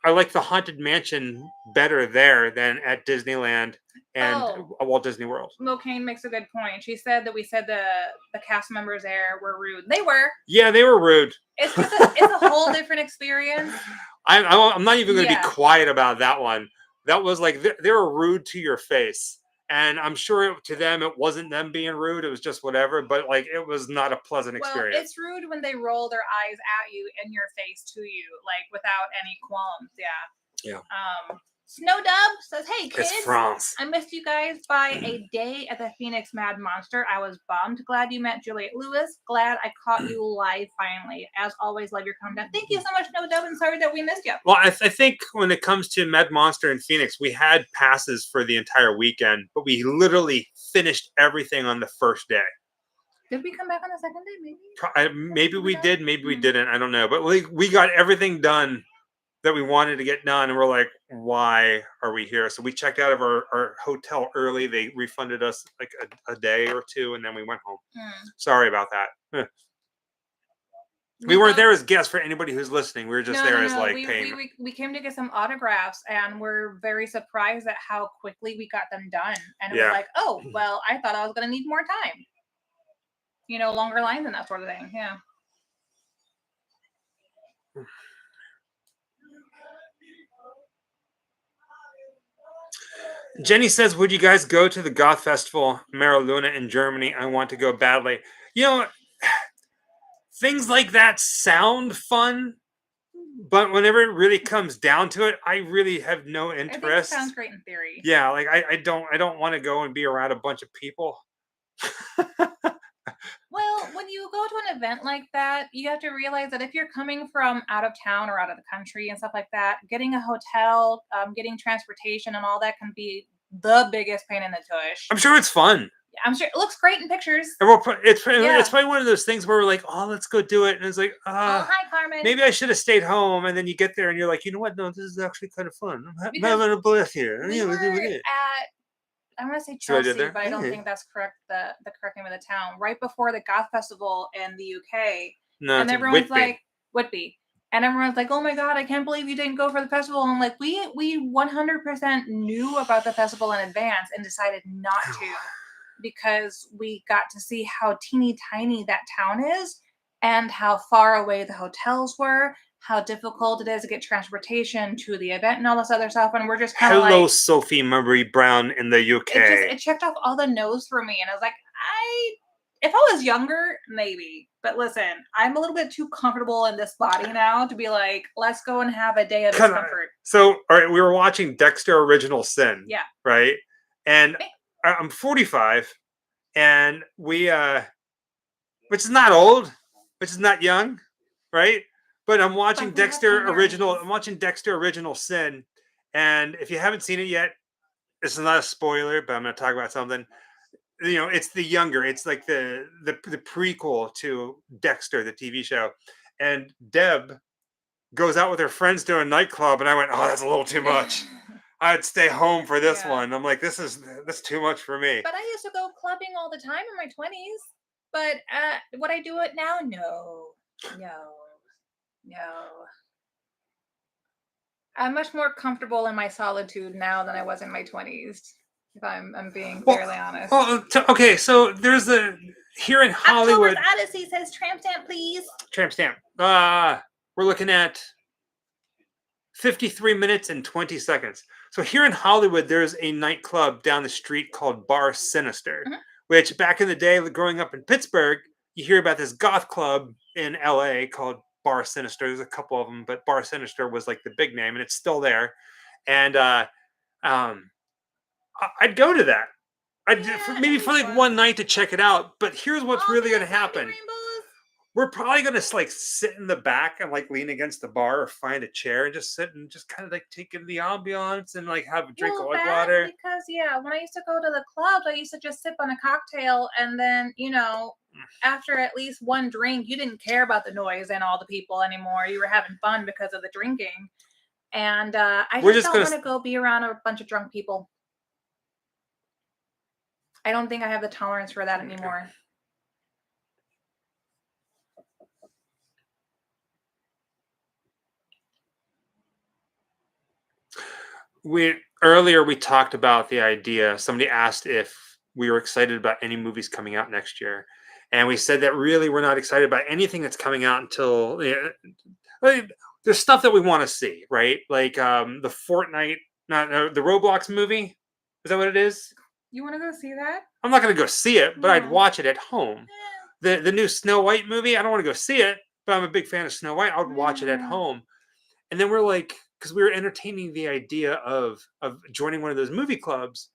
I like the Haunted Mansion better there than at Disneyland and Walt Disney World. Mocaine makes a good point. She said that we said the cast members there were rude. They were. Yeah, they were rude. It's a whole different experience. I'm not even going to be quiet about that one. That was like they were rude to your face. And I'm sure to them, it wasn't them being rude. It was just whatever. But like, it was not a pleasant experience. Well, it's rude when they roll their eyes at you in your face to you, like without any qualms. Yeah. Yeah. Snow Dub says, "Hey kids, it's France. I missed you guys by a day at the Phoenix Mad Monster. I was bummed. Glad you met Juliette Lewis. Glad I caught you live finally. As always, love your content. Thank you so much, Snow Dub, and sorry that we missed you." Well, I think when it comes to Mad Monster in Phoenix, we had passes for the entire weekend, but we literally finished everything on the first day. Did we come back on the second day? Maybe we did. Maybe we didn't. I don't know. But we got everything done that we wanted to get done, and we're like, why are we here? So we checked out of our hotel early. They refunded us like a day or 2, and then we went home. Sorry about that. We weren't there as guests for anybody who's listening. We were just there as like paying. We came to get some autographs, and we're very surprised at how quickly we got them done. And it was like, oh, well, I thought I was going to need more time. You know, longer lines and that sort of thing. Yeah. Jenny says, would you guys go to the Goth Festival, Mara Luna in Germany? I want to go badly. You know, things like that sound fun, but whenever it really comes down to it, I really have no interest. I think it sounds great in theory. Yeah, like I don't want to go and be around a bunch of people. Well, when you go to an event like that, you have to realize that if you're coming from out of town or out of the country and stuff like that, getting a hotel, getting transportation and all that can be the biggest pain in the tush. I'm sure it's fun. I'm sure it looks great in pictures. And it's Yeah. probably one of those things where we're like, oh, let's go do it. And it's like, Oh, hi, Carmen. maybe I should have stayed home. And then you get there and you're like, you know what? No, this is actually kind of fun. I'm Because having a blast here. we were at, I'm gonna say See what I did Chelsea, there? but I don't think that's correct. The correct name of the town. Right before the Goth Festival in the UK, No, and it's everyone's Whitby. like Whitby, and everyone's like, "Oh my god, I can't believe you didn't go for the festival." And I'm like, we 100% knew about the festival in advance and decided not to because we got to see how teeny tiny that town is and how far away the hotels were, how difficult it is to get transportation to the event and all this other stuff. And we're just kind of Hello, like, Sophie Murray Brown in the UK. it checked off all the no's for me. And I was like, if I was younger, maybe. But listen, I'm a little bit too comfortable in this body now to be like, let's go and have a day of discomfort. So, all right, we were watching Dexter Original Sin. Yeah. Right? And I'm 45, and we, which is not old, which is not young, right? But I'm watching Dexter Original Sin. And if you haven't seen it yet, this is not a spoiler, but I'm going to talk about something. It's the younger. It's like the prequel to Dexter, the TV show. And Deb goes out with her friends to a nightclub, and I went, "Oh, that's a little too much. I'd stay home for this one." I'm like, that's too much for me." But I used to go clubbing all the time in my 20s. But would I do it now? No. I'm much more comfortable in my solitude now than I was in my 20s. If I'm being fairly honest. Okay, so there's here in Hollywood. October's Odyssey says tramp stamp, please. Tramp stamp. We're looking at 53 minutes and 20 seconds. So here in Hollywood, there's a nightclub down the street called Bar Sinister, which back in the day, growing up in Pittsburgh, you hear about this goth club in LA called Bar Sinister. There's a couple of them, but Bar Sinister was like the big name, and it's still there. And I'd go to that. Maybe for like one night to check it out. But here's what's really going to happen. We're probably going to like sit in the back and like lean against the bar or find a chair and just sit and just kind of like take in the ambiance and like have a drink of like water. Because when I used to go to the clubs, I used to just sip on a cocktail, and then after at least one drink, you didn't care about the noise and all the people anymore. You were having fun because of the drinking, and I just don't want to go be around a bunch of drunk people. I don't think I have the tolerance for that anymore. Earlier we talked about the idea. Somebody asked if we were excited about any movies coming out next year, and we said that really we're not excited about anything that's coming out until there's stuff that we want to see, right? Like the Fortnite, the Roblox movie. Is that what it is? You want to go see that? I'm not going to go see it, but I'd watch it at home. The new Snow White movie, I don't want to go see it, but I'm a big fan of Snow White. I would watch it at home. And then we're like, because we were entertaining the idea of joining one of those movie clubs,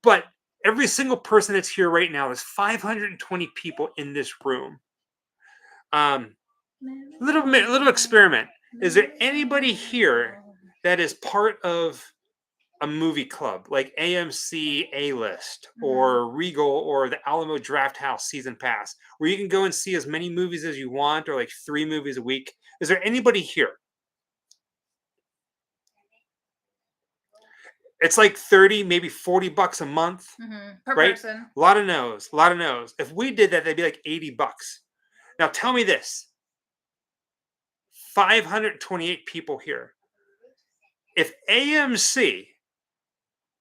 but every single person that's here right now, there's 520 people in this room. Little experiment. Is there anybody here that is part of a movie club like AMC A-List or Regal or the Alamo Drafthouse season pass, where you can go and see as many movies as you want, or like 3 movies a week? Is there anybody here? It's like 30, maybe $40 a month, per right? person. A lot of no's. If we did that, they'd be like $80. Now tell me this: 528 people here. If AMC,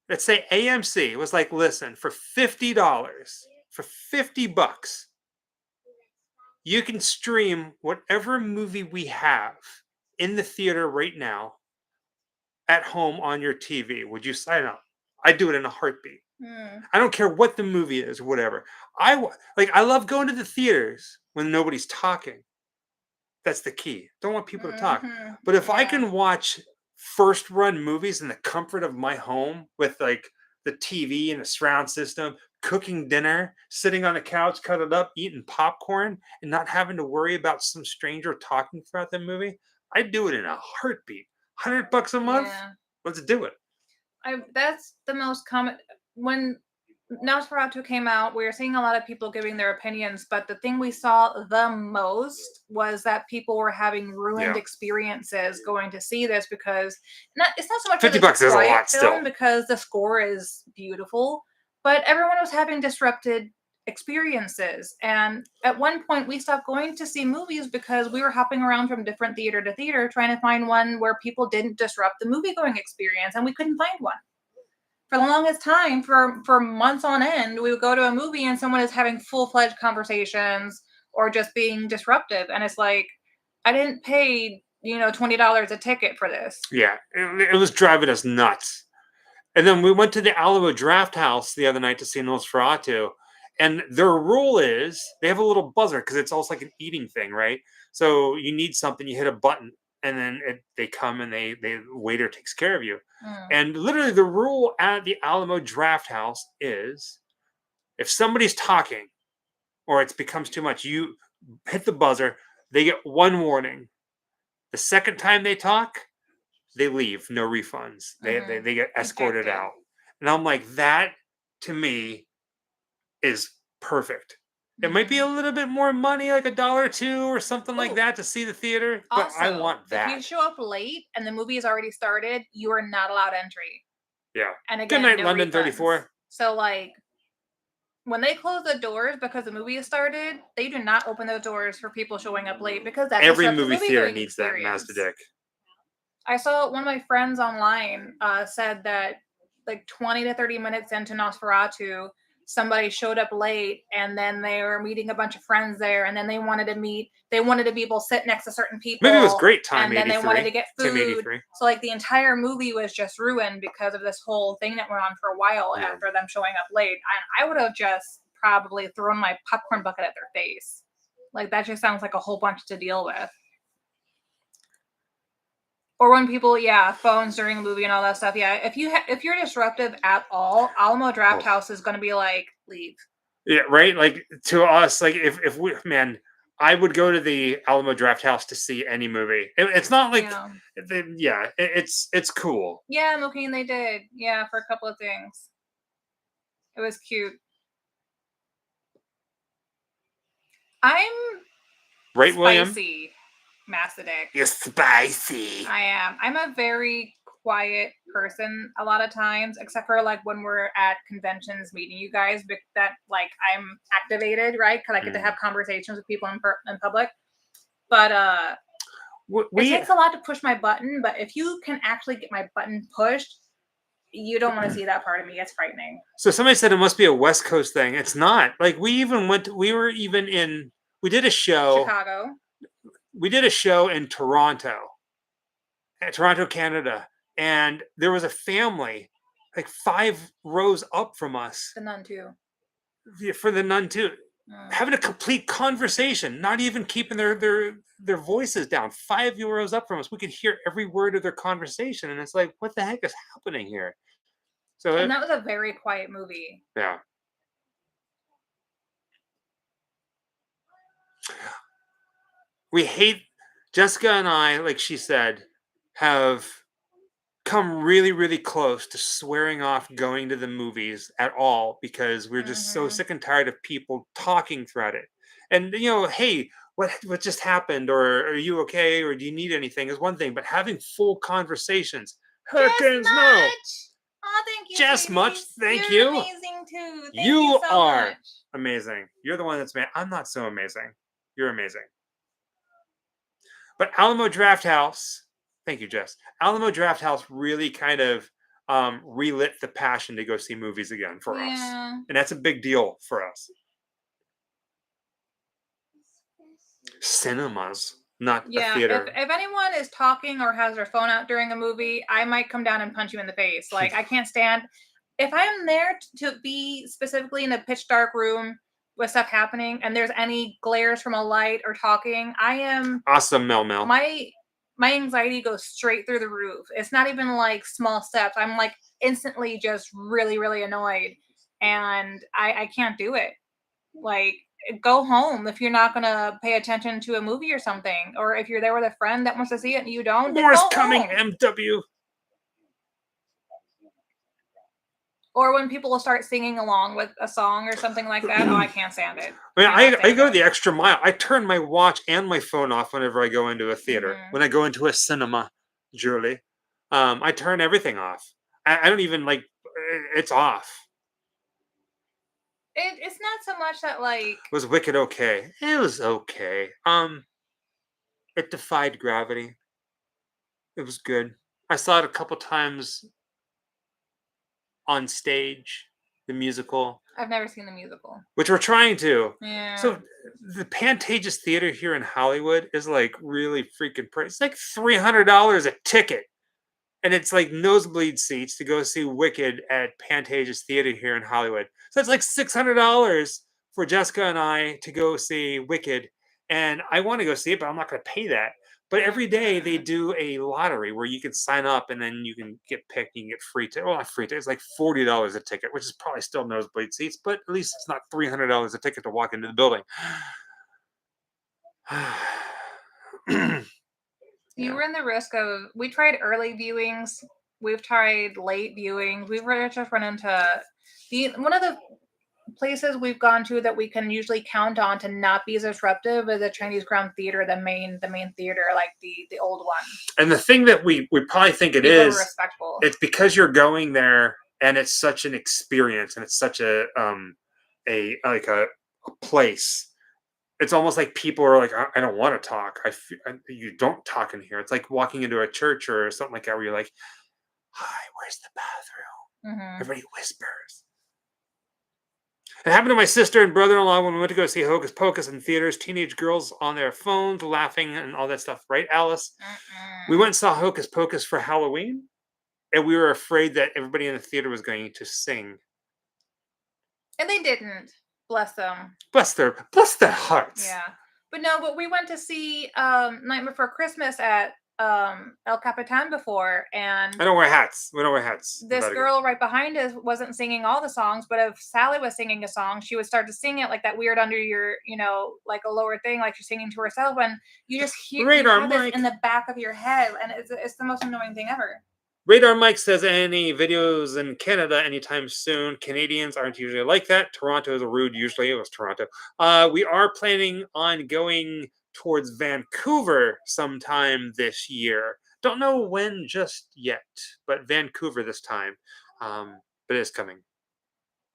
let's say AMC was like, listen, for $50, for $50, you can stream whatever movie we have in the theater right now at home on your TV. Would you sign up? I'd do it in a heartbeat. I don't care what the movie is, whatever. I love going to the theaters when nobody's talking. That's the key. Don't want people to talk. But if I can watch first run movies in the comfort of my home with like the TV and the surround system, cooking dinner, sitting on the couch, cuddled up, eating popcorn, and not having to worry about some stranger talking throughout the movie, I'd do it in a heartbeat. $100 a month? Let's do it. That's the most common when Nosferatu came out. We were seeing a lot of people giving their opinions, but the thing we saw the most was that people were having ruined experiences going to see this because it's not so much $50 it's a is a quiet lot film still. because the score is beautiful, but everyone was having disrupted experiences. And at one point, we stopped going to see movies because we were hopping around from different theater to theater trying to find one where people didn't disrupt the movie going experience, and we couldn't find one for the longest time, for months on end. We would go to a movie and someone is having full-fledged conversations or just being disruptive, and it's like, I didn't pay $20 a ticket for this. Yeah, it was driving us nuts. And then we went to the Alamo Draft House the other night to see Nosferatu, and their rule is they have a little buzzer because it's almost like an eating thing, right? So you need something, you hit a button, and then they come and the waiter takes care of you. And literally, the rule at the Alamo Draft House is if somebody's talking or it becomes too much, you hit the buzzer. They get one warning. The second time they talk, they leave, no refunds. They get escorted Ejected. out. And I'm like, that to me is perfect. It might be a little bit more money, like $1 or $2 or something like that to see the theater, but Also, I want if that. you show up late and the movie has already started, you are not allowed entry. Yeah. And again, Good night, no London refunds. 34. So like, when they close the doors because the movie has started, they do not open those doors for people showing up late because that Every disrupts the movie theater movie-going needs that experience. Mazda Dick. I saw one of my friends online said that like 20 to 30 minutes into Nosferatu, somebody showed up late and then they were meeting a bunch of friends there, and then they wanted to be able to sit next to certain people. Maybe it was great time, and then 83. they wanted to get Tim food. 83. So like the entire movie was just ruined because of this whole thing that went on for a while after them showing up late. I would have just probably thrown my popcorn bucket at their face. Like that just sounds like a whole bunch to deal with. Or when people, phones during a movie and all that stuff. Yeah, if you're disruptive at all, Alamo Draft House is going to be like, leave. Yeah, right. Like to us, like if we, man, I would go to the Alamo Draft House to see any movie. It's not like, it's cool. Yeah, Milking, they did. Yeah, for a couple of things. It was cute. I'm right, William. Spicy, Macedoc. You're spicy. I am. I'm a very quiet person a lot of times, except for like when we're at conventions meeting you guys, but that like I'm activated, right? Because I get to have conversations with people in public. But it takes a lot to push my button. But if you can actually get my button pushed, you don't want to see that part of me. It's frightening. So somebody said it must be a West Coast thing. It's not. Like we did a show. Chicago. We did a show in Toronto, Canada, and there was a family like 5 rows up from us. The Nun too. For the Nun too, having a complete conversation, not even keeping their voices down. 5 rows up from us, we could hear every word of their conversation, and it's like, what the heck is happening here? So, and that was a very quiet movie. Yeah. We hate, Jessica and I, like she said, have come really, really close to swearing off going to the movies at all because we're just so sick and tired of people talking throughout it. And hey, what just happened, or are you okay, or do you need anything is one thing, but having full conversations, heckins no. Oh, thank you. Just much. Thank You're you. Amazing too. Thank You you so are much. amazing. You're the one that's made. I'm not so amazing. You're amazing. But Alamo Draft House, thank you, Jess. Alamo Draft House really kind of relit the passion to go see movies again for us. And that's a big deal for us. Cinemas, not a theater. If anyone is talking or has their phone out during a movie, I might come down and punch you in the face. Like, I can't stand. If I'm there to be specifically in a pitch dark room with stuff happening and there's any glares from a light or talking, I am awesome. Mel. My anxiety goes straight through the roof. It's not even like small steps. I'm like instantly just really, really annoyed, and I can't do it. Like, go home if you're not gonna pay attention to a movie or something, or if you're there with a friend that wants to see it and you don't. More's coming, home. MW. Or when people will start singing along with a song or something like that. Oh, I can't stand it. I mean, Cannot I stand go it. the extra mile. I turn my watch and my phone off whenever I go into a theater. Mhm. When I go into a cinema, Julie, I turn everything off. I don't even like. It's off. It's not so much that like Was Wicked okay? It was okay. It defied gravity. It was good. I saw it a couple times on stage, the musical, I've never seen the musical. which we're trying to. Yeah. So the Pantages Theater here in Hollywood is like really freaking pricey. It's like $300 a ticket. And it's like nosebleed seats to go see Wicked at Pantages Theater here in Hollywood. So it's like $600 for Jessica and I to go see Wicked. And I want to go see it, but I'm not going to pay that. But every day they do a lottery where you can sign up and then you can get picked. You can get free tickets. Well, not free tickets. It's like $40 a ticket, which is probably still nosebleed seats, but at least it's not $300 a ticket to walk into the building. You run the risk of. We tried early viewings. We've tried late viewings. We've just run into one of the places we've gone to that we can usually count on to not be as disruptive is the Chinese Crown Theater, the main theater, like the old one. And the thing that we probably think it People is, were respectful. it's because you're going there and it's such an experience and it's such a place. It's almost like people are like, I don't want to talk. You don't talk in here. It's like walking into a church or something like that where you're like, hi, where's the bathroom? Mhm. Everybody whispers. It happened to my sister and brother-in-law when we went to go see Hocus Pocus in theaters. Teenage girls on their phones laughing and all that stuff. Right, Alice? We went and saw Hocus Pocus for Halloween, and we were afraid that everybody in the theater was going to sing. And they didn't. Bless them. Bless their hearts. Yeah. But we went to see Night Before Christmas at El Capitan before, and I don't wear hats. We don't wear hats. this girl right behind us wasn't singing all the songs, but if Sally was singing a song, she would start to sing it like that weird under your, like a lower thing, like she's singing to herself, and you just hear you have this in the back of your head, and it's the most annoying thing ever. Radar Mike says any videos in Canada anytime soon. Canadians aren't usually like that. Toronto is rude usually. It was Toronto. We are planning on going towards Vancouver sometime this year. Don't know when just yet, but Vancouver this time. But it is coming.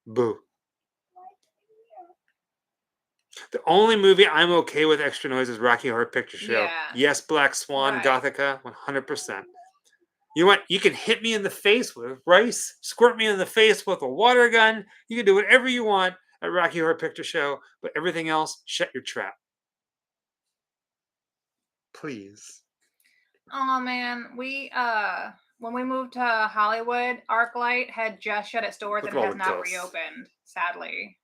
Boo. The only movie I'm okay with extra noise is Rocky Horror Picture Show. Yeah. Yes, Black Swan, Right. Gothica, 100%. You know what? You can hit me in the face with rice, squirt me in the face with a water gun. You can do whatever you want at Rocky Horror Picture Show, but everything else, shut your trap. Please. Oh man, when we moved to Hollywood, ArcLight had just shut its doors and has not reopened, sadly.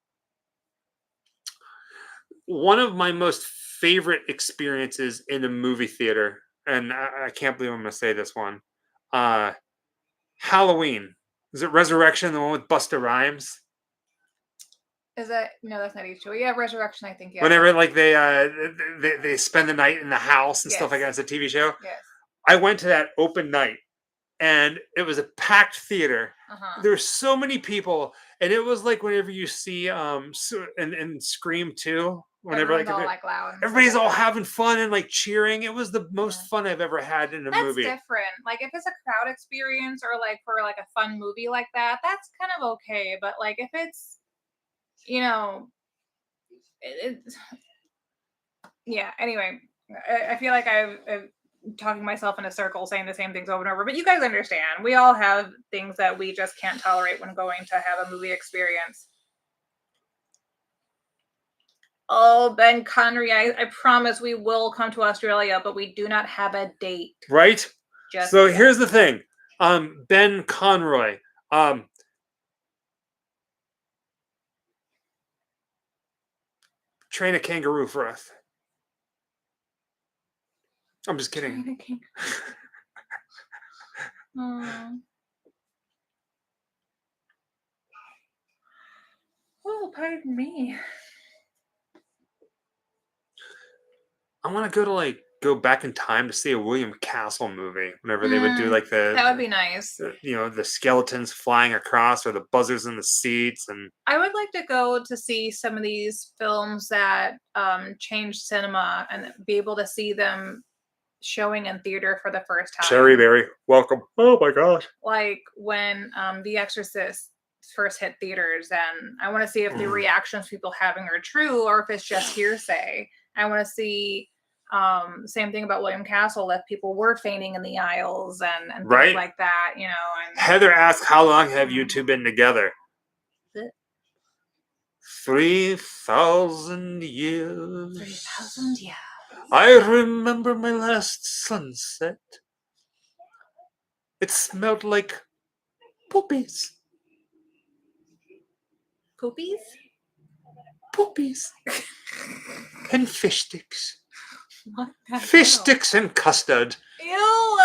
One of my most favorite experiences in a movie theater, and I can't believe I'm going to say this one, Halloween. Is it Resurrection, the one with Busta Rhymes? Is that no? That's not H2O. Yeah, Resurrection. I think. Yeah. Whenever like they spend the night in the house and stuff like that. It's a TV show. Yes. I went to that open night, and it was a packed theater. There were so many people, and it was like whenever you see and Scream 2. Whenever like loud. Everybody's all having fun and like cheering. It was the most fun I've ever had in a movie. That's different. Like if it's a crowd experience or like for like a fun movie like that, that's kind of okay. But like if it's it's yeah. Anyway, I feel like I've talking myself in a circle saying the same things over and over, but you guys understand. We all have things that we just can't tolerate when going to have a movie experience. Oh, Ben Connery, I promise we will come to Australia, but we do not have a date. Right? So here's the thing. Ben Conroy. Train a kangaroo for us. I'm just kidding. Oh, pardon me. I want to go to like go back in time to see a William Castle movie. Whenever they would do like that would be nice. the skeletons flying across or the buzzers in the seats, and I would like to go to see some of these films that changed cinema and be able to see them showing in theater for the first time. Cherry Berry, welcome. Oh my gosh! Like when The Exorcist first hit theaters, and I want to see if the reactions people having are true or if it's just hearsay. I want to see same thing about William Castle, if people were fainting in the aisles and things like that, you know. And Heather asked, "How long have you two been together?" 3,000 years. 3,000 years. I remember my last sunset. It smelled like poopies. Poopies? Poopies. And fish sticks. What the Fish hell? sticks and custard. Ew!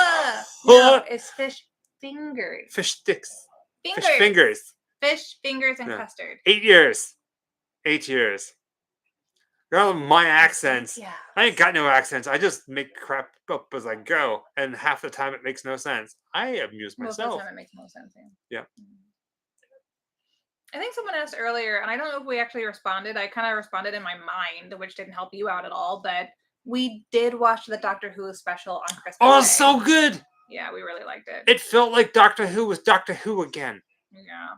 No, it's fish fingers. Fish sticks. Fingers. Fish fingers. Fish fingers and custard. 8 years. 8 years. Girl, my accents. Yeah. I ain't got no accents. I just make crap up as I go. And half the time it makes no sense. I amuse Most myself. of the time it makes no sense. Yeah. I think someone asked earlier, and I don't know if we actually responded. I kind of responded in my mind, which didn't help you out at all, but we did watch the Doctor Who special on Christmas Oh, Day. so good. Yeah, we really liked it. It felt like Doctor Who was Doctor Who again. Yeah.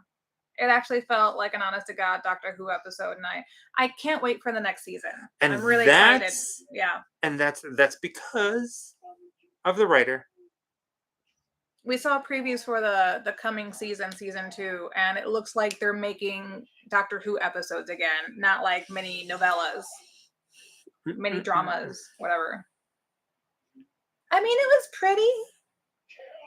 It actually felt like an honest to God Doctor Who episode, and I can't wait for the next season. And I'm really excited. Yeah. And that's because of the writer. We saw previews for the coming season 2, and it looks like they're making Doctor Who episodes again, not like mini novellas, mini dramas, whatever. I mean, it was pretty.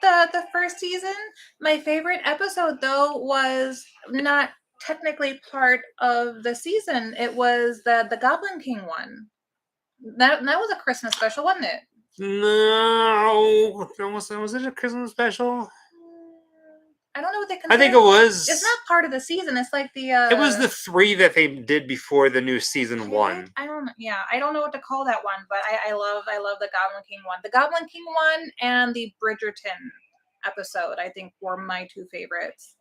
The first season. My favorite episode, though, was not technically part of the season. It was the Goblin King one. That was a Christmas special, wasn't it? No, was it a Christmas special? I don't know what they consider. I think it was. It's not part of the season. It's like the. It was the 3 that they did before the new season 1. I don't know. Yeah, I don't know what to call that one, but I love the Goblin King one. The Goblin King one and the Bridgerton episode, I think, were my 2 favorites.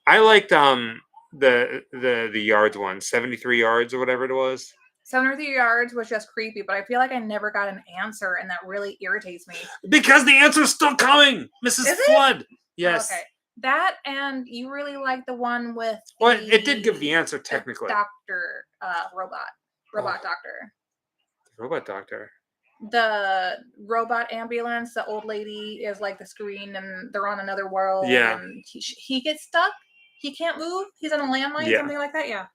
I liked the yards one, 73 yards or whatever it was. 73 yards was just creepy, but I feel like I never got an answer, and that really irritates me. Because the answer's still coming, Mrs. Flood. Yes. Okay. That, and you really like the one with well, it did give the answer technically. Doctor robot doctor. Robot doctor. The robot ambulance. The old lady is like the screen, and they're on another world. Yeah. And he gets stuck. He can't move. He's on a landmine, something like that. Yeah.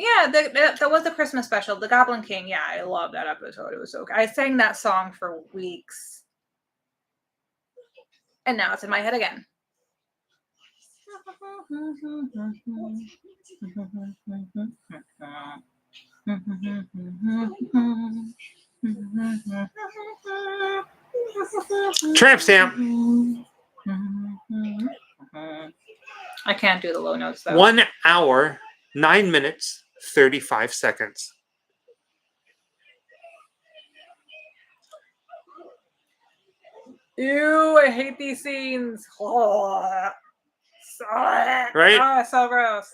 Yeah, that was the Christmas special, the Goblin King. Yeah, I love that episode. It was so good. I sang that song for weeks. And now it's in my head again. Tramp stamp. I can't do the low notes though. 1 hour, 9 minutes, 35 seconds. Ew, I hate these scenes. Right? Oh, so gross.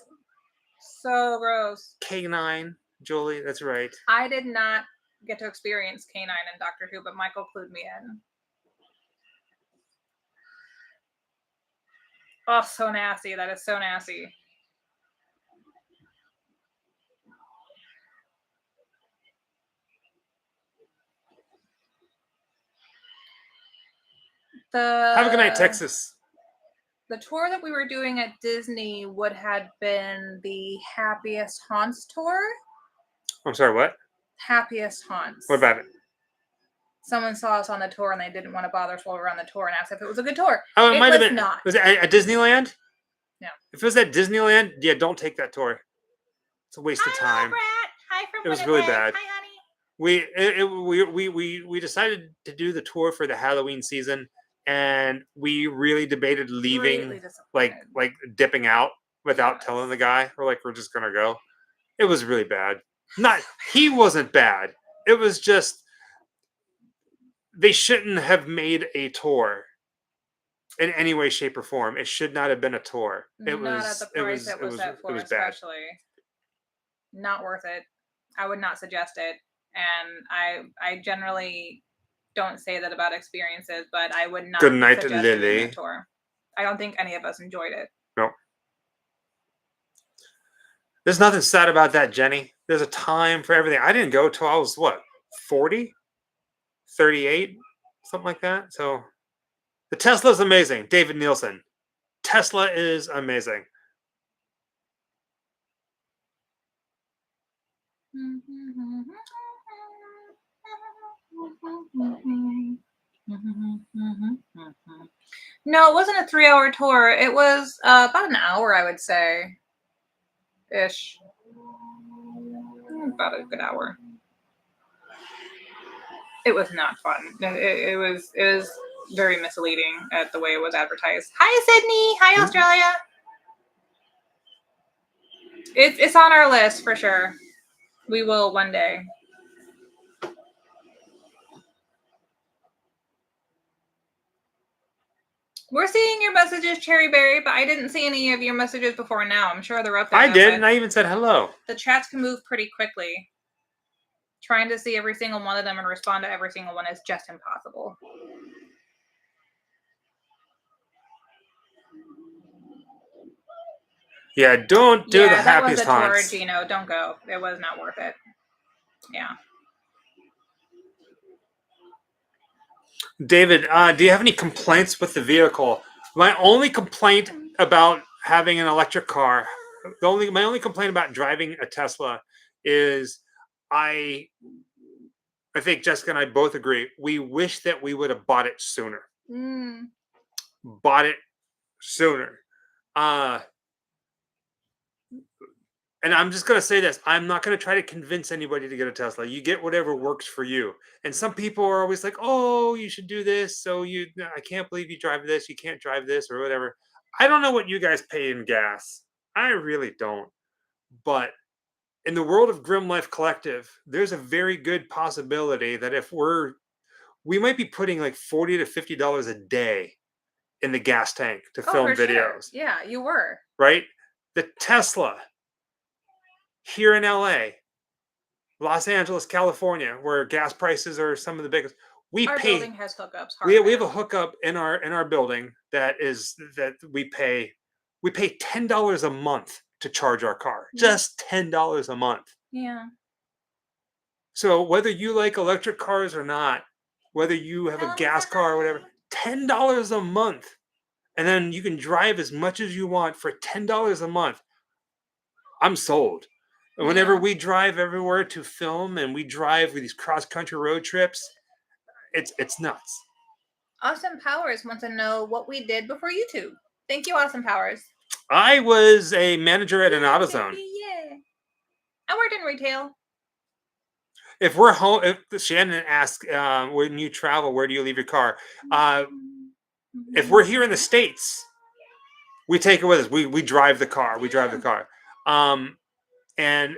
So gross. K9, Jolie, that's right. I did not get to experience K9 in Doctor Who, but Michael clued me in. Oh, so nasty. That is so nasty. Have a good night, Texas. The tour that we were doing at Disney would have been the Happiest Haunts tour. I'm sorry, what? Happiest Haunts. What about it? Someone saw us on the tour and they didn't want to bother us while we were on the tour and asked if it was a good tour. Oh, it might have been. Not. Was it at Disneyland? No. If it was at Disneyland, yeah, don't take that tour. It's a waste of time. Brett. Hi from It was really bad. Hi, honey. We decided to do the tour for the Halloween season, and we really debated leaving, like dipping out without telling the guy. We're like, we're just gonna go. It was really bad. Not he wasn't bad. It was just they shouldn't have made a tour in any way, shape, or form. It should not have been a tour. Not at the price it was set it for, was bad. especially. Not worth it. I would not suggest it. And I generally don't say that about experiences, but I would not Good night, suggest doing Lily. that tour. I don't think any of us enjoyed it. Nope. There's nothing sad about that, Jenny. There's a time for everything. I didn't go till I was what, 40, 38, something like that. So the Tesla's amazing. David Nielsen. Tesla is amazing. No, it wasn't a 3-hour tour. It was about an hour, I would say, ish. About a good hour. It was not fun. It was very misleading at the way it was advertised. Hi, Sydney. Hi, Australia. It's on our list for sure. We will one day. We're seeing your messages, Cherryberry, but I didn't see any of your messages before now. I'm sure they're up there. I did, and I even said hello. The chats can move pretty quickly. Trying to see every single one of them and respond to every single one is just impossible. Yeah, don't do the happiest that was a tour, haunts. Gino. Don't go. It was not worth it. Yeah. David, do you have any complaints with the vehicle? My only complaint about having an electric car, my only complaint about driving a Tesla is I think Jessica and I both agree. We wish that we would have bought it sooner. Bought it sooner. And I'm just going to say this. I'm not going to try to convince anybody to get a Tesla. You get whatever works for you. And some people are always like, oh, you should do this. So I can't believe you drive this. You can't drive this or whatever. I don't know what you guys pay in gas. I really don't. But in the world of Grim Life Collective, there's a very good possibility that if we might be putting like $40 to $50 a day in the gas tank to film videos. Sure. Yeah, you were. Right? The Tesla here in LA, Los Angeles, California, where gas prices are some of the biggest. Our building has hookups. We have a hookup in our building that we pay $10 a month to charge our car. Yeah. Just $10 a month. Yeah. So whether you like electric cars or not, whether you have a gas car or whatever, $10 a month. And then you can drive as much as you want for $10 a month. I'm sold. Whenever we drive everywhere to film and we drive with these cross-country road trips, it's nuts. Awesome Powers wants to know what we did before YouTube. Thank you, Awesome Powers. I was a manager at an AutoZone. Yeah. I worked in retail. If we're home, if Shannon asks, when you travel, where do you leave your car? If we're here in the States, we take it with us. We drive the car. We drive the car. And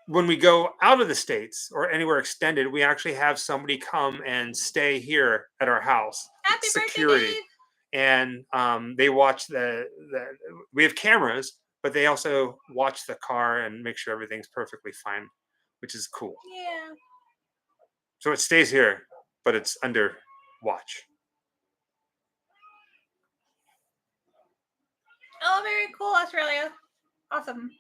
when we go out of the States or anywhere extended, we actually have somebody come and stay here at our house. Happy security. Birthday, Dave. And they watch we have cameras, but they also watch the car and make sure everything's perfectly fine, which is cool. Yeah. So it stays here, but it's under watch. Oh, very cool, Australia. Awesome.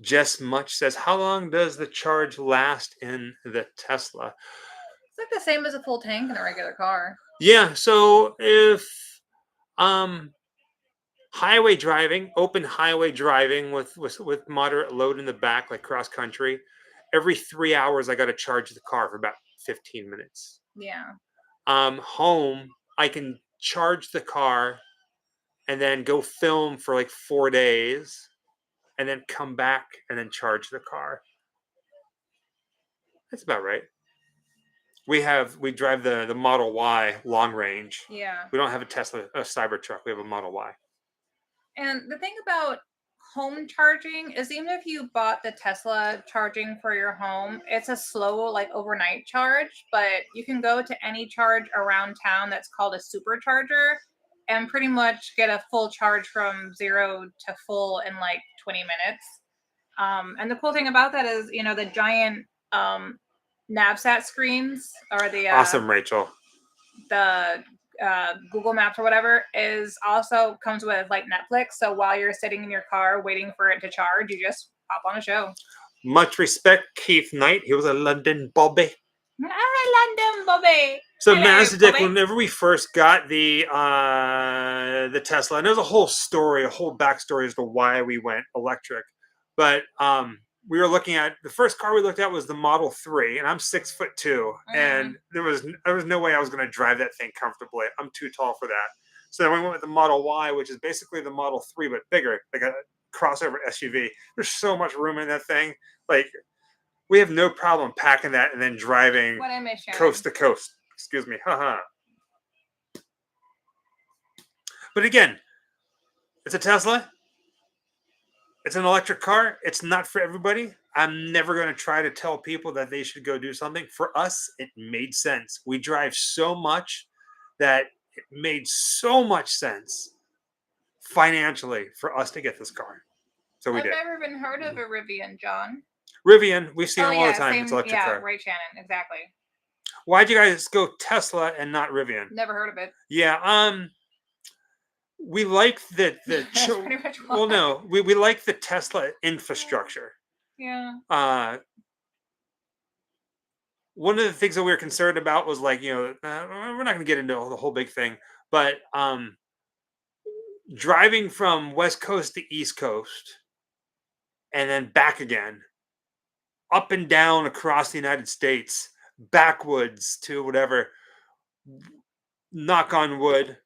Jess Much says, how long does the charge last in the Tesla? It's like the same as a full tank in a regular car. Yeah, so if highway driving, open highway driving with moderate load in the back, like cross country, every 3 hours I got to charge the car for about 15 minutes. Yeah. Home, I can charge the car and then go film for like 4 days and then come back and then charge the car. That's about right. We drive the Model Y long range. Yeah. We don't have a Tesla, a Cybertruck. We have a Model Y. And the thing about home charging is even if you bought the Tesla charging for your home, it's a slow, like overnight charge, but you can go to any charge around town that's called a supercharger and pretty much get a full charge from 0 to full in like 20 minutes. And the cool thing about that is, the giant Navsat screens or Awesome, Rachel. the Google Maps or whatever is also comes with like Netflix. So while you're sitting in your car waiting for it to charge, you just pop on a show. Much respect, Keith Knight. He was a London Bobby. London Bobby. So Hello, Mazda, Bobby. whenever we first got the Tesla, and there's a whole story, a whole backstory as to why we went electric. But we were looking at the first car we looked at was the Model 3, and I'm 6'2", and there was no way I was going to drive that thing comfortably. I'm too tall for that. So then we went with the Model Y, which is basically the Model 3 but bigger, like a crossover SUV. There's so much room in that thing. Like, we have no problem packing that and then driving coast to coast. Excuse me. Haha. But again, it's a Tesla. It's an electric car. It's not for everybody. I'm never going to try to tell people that they should go do something. For us, it made sense. We drive so much that it made so much sense financially for us to get this car. So we did. I've never been heard of a Rivian, John. Rivian, we see them all the time. It's electric car. Yeah, Ray Shannon, exactly. Why'd you guys go Tesla and not Rivian? Never heard of it. Yeah, we like the well, no, we like the Tesla infrastructure. Yeah. One of the things that we were concerned about was like, we're not going to get into the whole big thing, but driving from West Coast to East Coast and then back again, up and down across the United States, backwoods to whatever, knock on wood,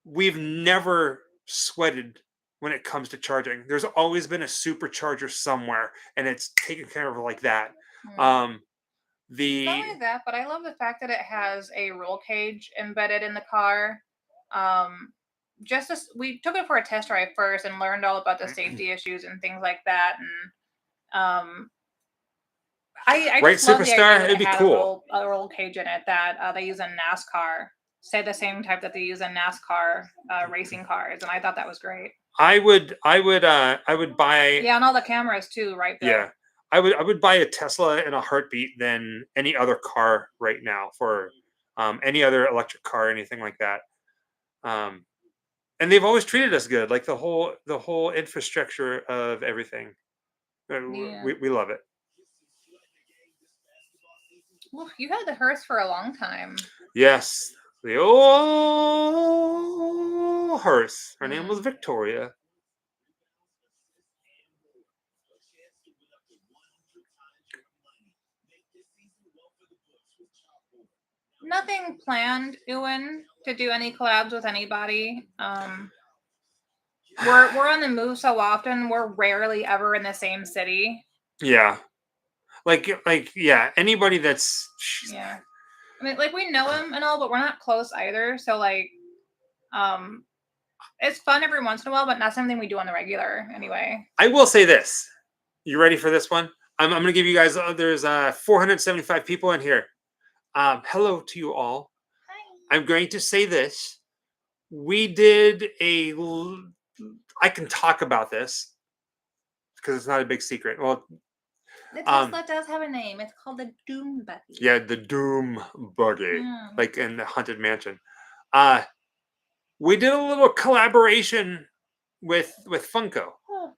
we've never sweated when it comes to charging. There's always been a supercharger somewhere, and it's taken care of like that. Not only that, but I love the fact that it has a roll cage embedded in the car. We took it for a test drive first and learned all about the safety issues and things like that. And I right, just love Superstar, the idea that it'd be it had cool. A roll cage in it that they use in NASCAR. Say the same type that they use in NASCAR racing cars, and I thought that was great. I would buy. Yeah, and all the cameras too, right? Bill? Yeah, I would buy a Tesla in a heartbeat than any other car right now for any other electric car, anything like that. And they've always treated us good, like the whole infrastructure of everything. Yeah. We love it. Well, you had the hearse for a long time. Yes, the old hearse. Her name was Victoria. Nothing planned, Ewan, to do any collabs with anybody. We're on the move so often. We're rarely ever in the same city. Yeah, like yeah. Anybody that's yeah. I mean, like we know him and all, but we're not close either. So like, it's fun every once in a while, but not something we do on the regular anyway. I will say this. You ready for this one? I'm going to give you guys. There's 475 people in here. Hello to you all. Hi. I'm going to say this. We did I can talk about this because it's not a big secret. Well, the Tesla does have a name. It's called the Doom Buggy. Yeah, the Doom Buggy, like in the Haunted Mansion. We did a little collaboration with Funko. Oh,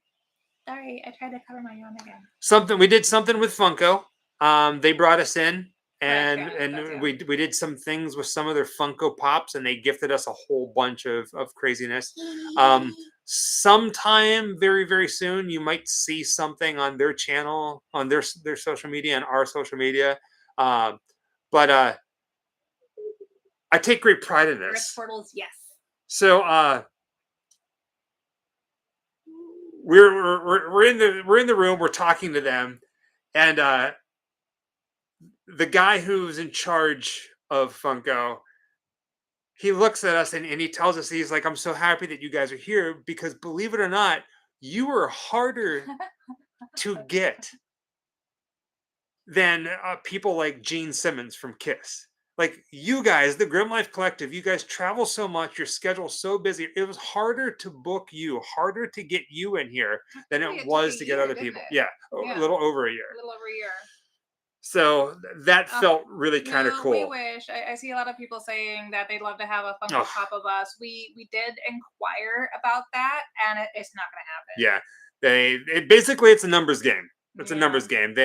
sorry, I tried to cover my yawn again. We did something with Funko. They brought us in. And we did some things with some of their Funko Pops, and they gifted us a whole bunch of craziness. Sometime very, very soon, you might see something on their channel, on their social media, and our social media. But I take great pride in this. Portals, yes. So we're in the room. We're talking to them, and the guy who's in charge of Funko, he looks at us and he tells us, he's like, I'm so happy that you guys are here because believe it or not, you were harder to get than people like Gene Simmons from Kiss. Like you guys, the Grim Life Collective, you guys travel so much, your schedule's so busy. It was harder to book you, harder to get you in here than Really, it it took was a to get year, other didn't people. it? Yeah, Yeah. a little over a year. A little over a year. So that felt really kind of No, cool. we wish. I see a lot of people saying that they'd love to have a Funko Pop of us. We did inquire about that, and it's not going to happen. Yeah, basically it's a numbers game. It's a Yeah. numbers game.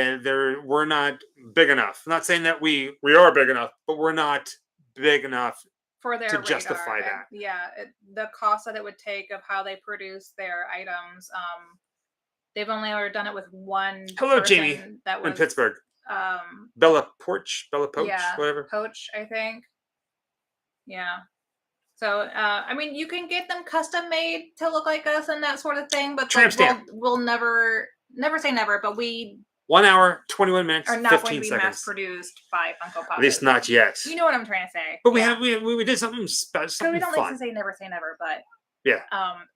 We're not big enough. I'm not saying that we are big enough, but we're not big enough For their to radar. justify that. Yeah, the cost that it would take of how they produce their items. They've only ever done it with one. Hello, person Jamie, that was in Pittsburgh. Bella Poach, yeah, whatever. Poach, I think. Yeah. So, I mean, you can get them custom made to look like us and that sort of thing, but Tramp like, stamp. we'll never say never, but we 1 hour, 21 minutes, are not 15 going to be seconds. mass produced by Funko Pop. At least not yet. You know what I'm trying to say. But we did something special, something we don't fun. like to say never, but yeah,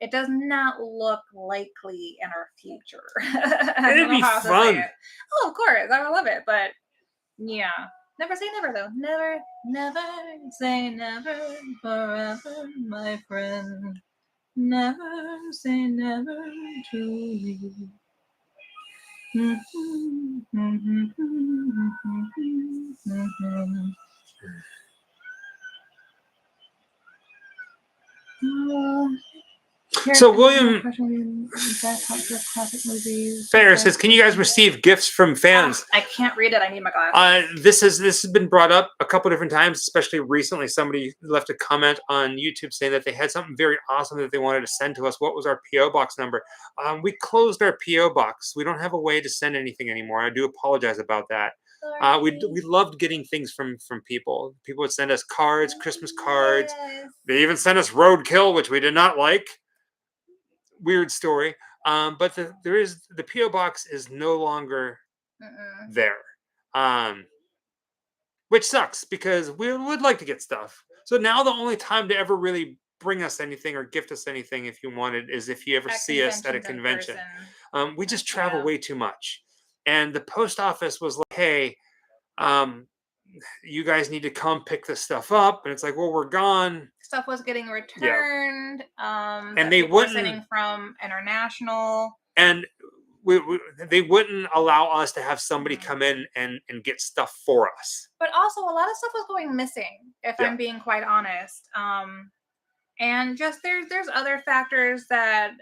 it does not look likely in our future. It'd be fun. Oh, of course, I love it, but yeah. Never say never, though. Never, never say never forever, my friend. Never say never to me. So William Fair says, "Can you guys receive gifts from fans?" I can't read it. I need my glasses. This has been brought up a couple different times, especially recently. Somebody left a comment on YouTube saying that they had something very awesome that they wanted to send to us. What was our PO box number? We closed our PO box. We don't have a way to send anything anymore. I do apologize about that. We loved getting things from people. People would send us cards, Christmas cards. Yes. They even sent us roadkill, which we did not like. Weird story. But the PO box is no longer there, which sucks because we would like to get stuff. So now the only time to ever really bring us anything or gift us anything, if you wanted, is if you ever see us at a convention. We just travel way too much, and the post office was like, "Hey, you guys need to come pick this stuff up," and it's like, "Well, we're gone." Stuff was getting returned. And they wouldn't sending from international, and they wouldn't allow us to have somebody come in and get stuff for us. But also, a lot of stuff was going missing, if I'm being quite honest. And just there's other factors that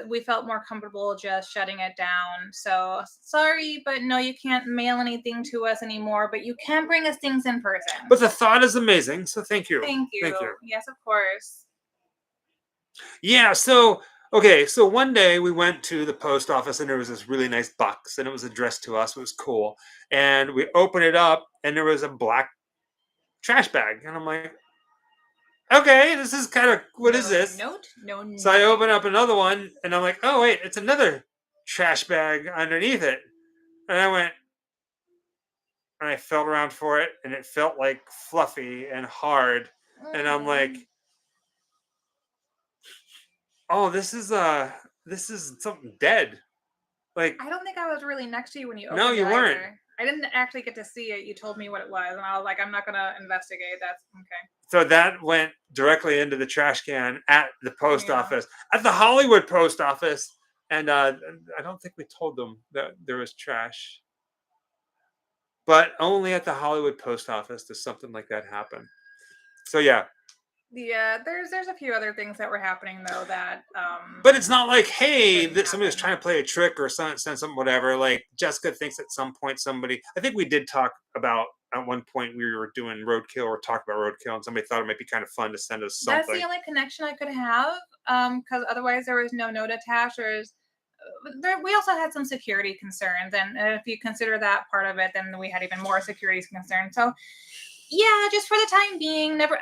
we felt more comfortable just shutting it down. So sorry, but no, you can't mail anything to us anymore, but you can bring us things in person. But the thought is amazing, so thank you. Thank you. Yes, of course. Yeah, so okay, so one day we went to the post office and there was this really nice box and it was addressed to us. It was cool. And we opened it up and there was a black trash bag. And I'm like, okay, this is kind of, what is this? So I open up another one and I'm like, oh wait, it's another trash bag underneath it. And I went, and I felt around for it and it felt like fluffy and hard. And I'm like, oh, this is something dead. Like, I don't think I was really next to you when you opened no, you weren't. Either. I didn't actually get to see it. You told me what it was, and I was like, I'm not gonna investigate. That's okay. So that went directly into the trash can at the post office, at the Hollywood post office, and I don't think we told them that there was trash. But only at the Hollywood post office does something like that happen. So yeah. Yeah, there's a few other things that were happening though that. But it's not like, hey, that somebody was trying to play a trick or send something, whatever. Like Jessica thinks at some point somebody. I think we did talk about at one point we were doing roadkill or talk about roadkill, and somebody thought it might be kind of fun to send us something. That's the only connection I could have, because otherwise there was no note attached. We also had some security concerns, and if you consider that part of it, then we had even more security concerns. So. Yeah, just for the time being, never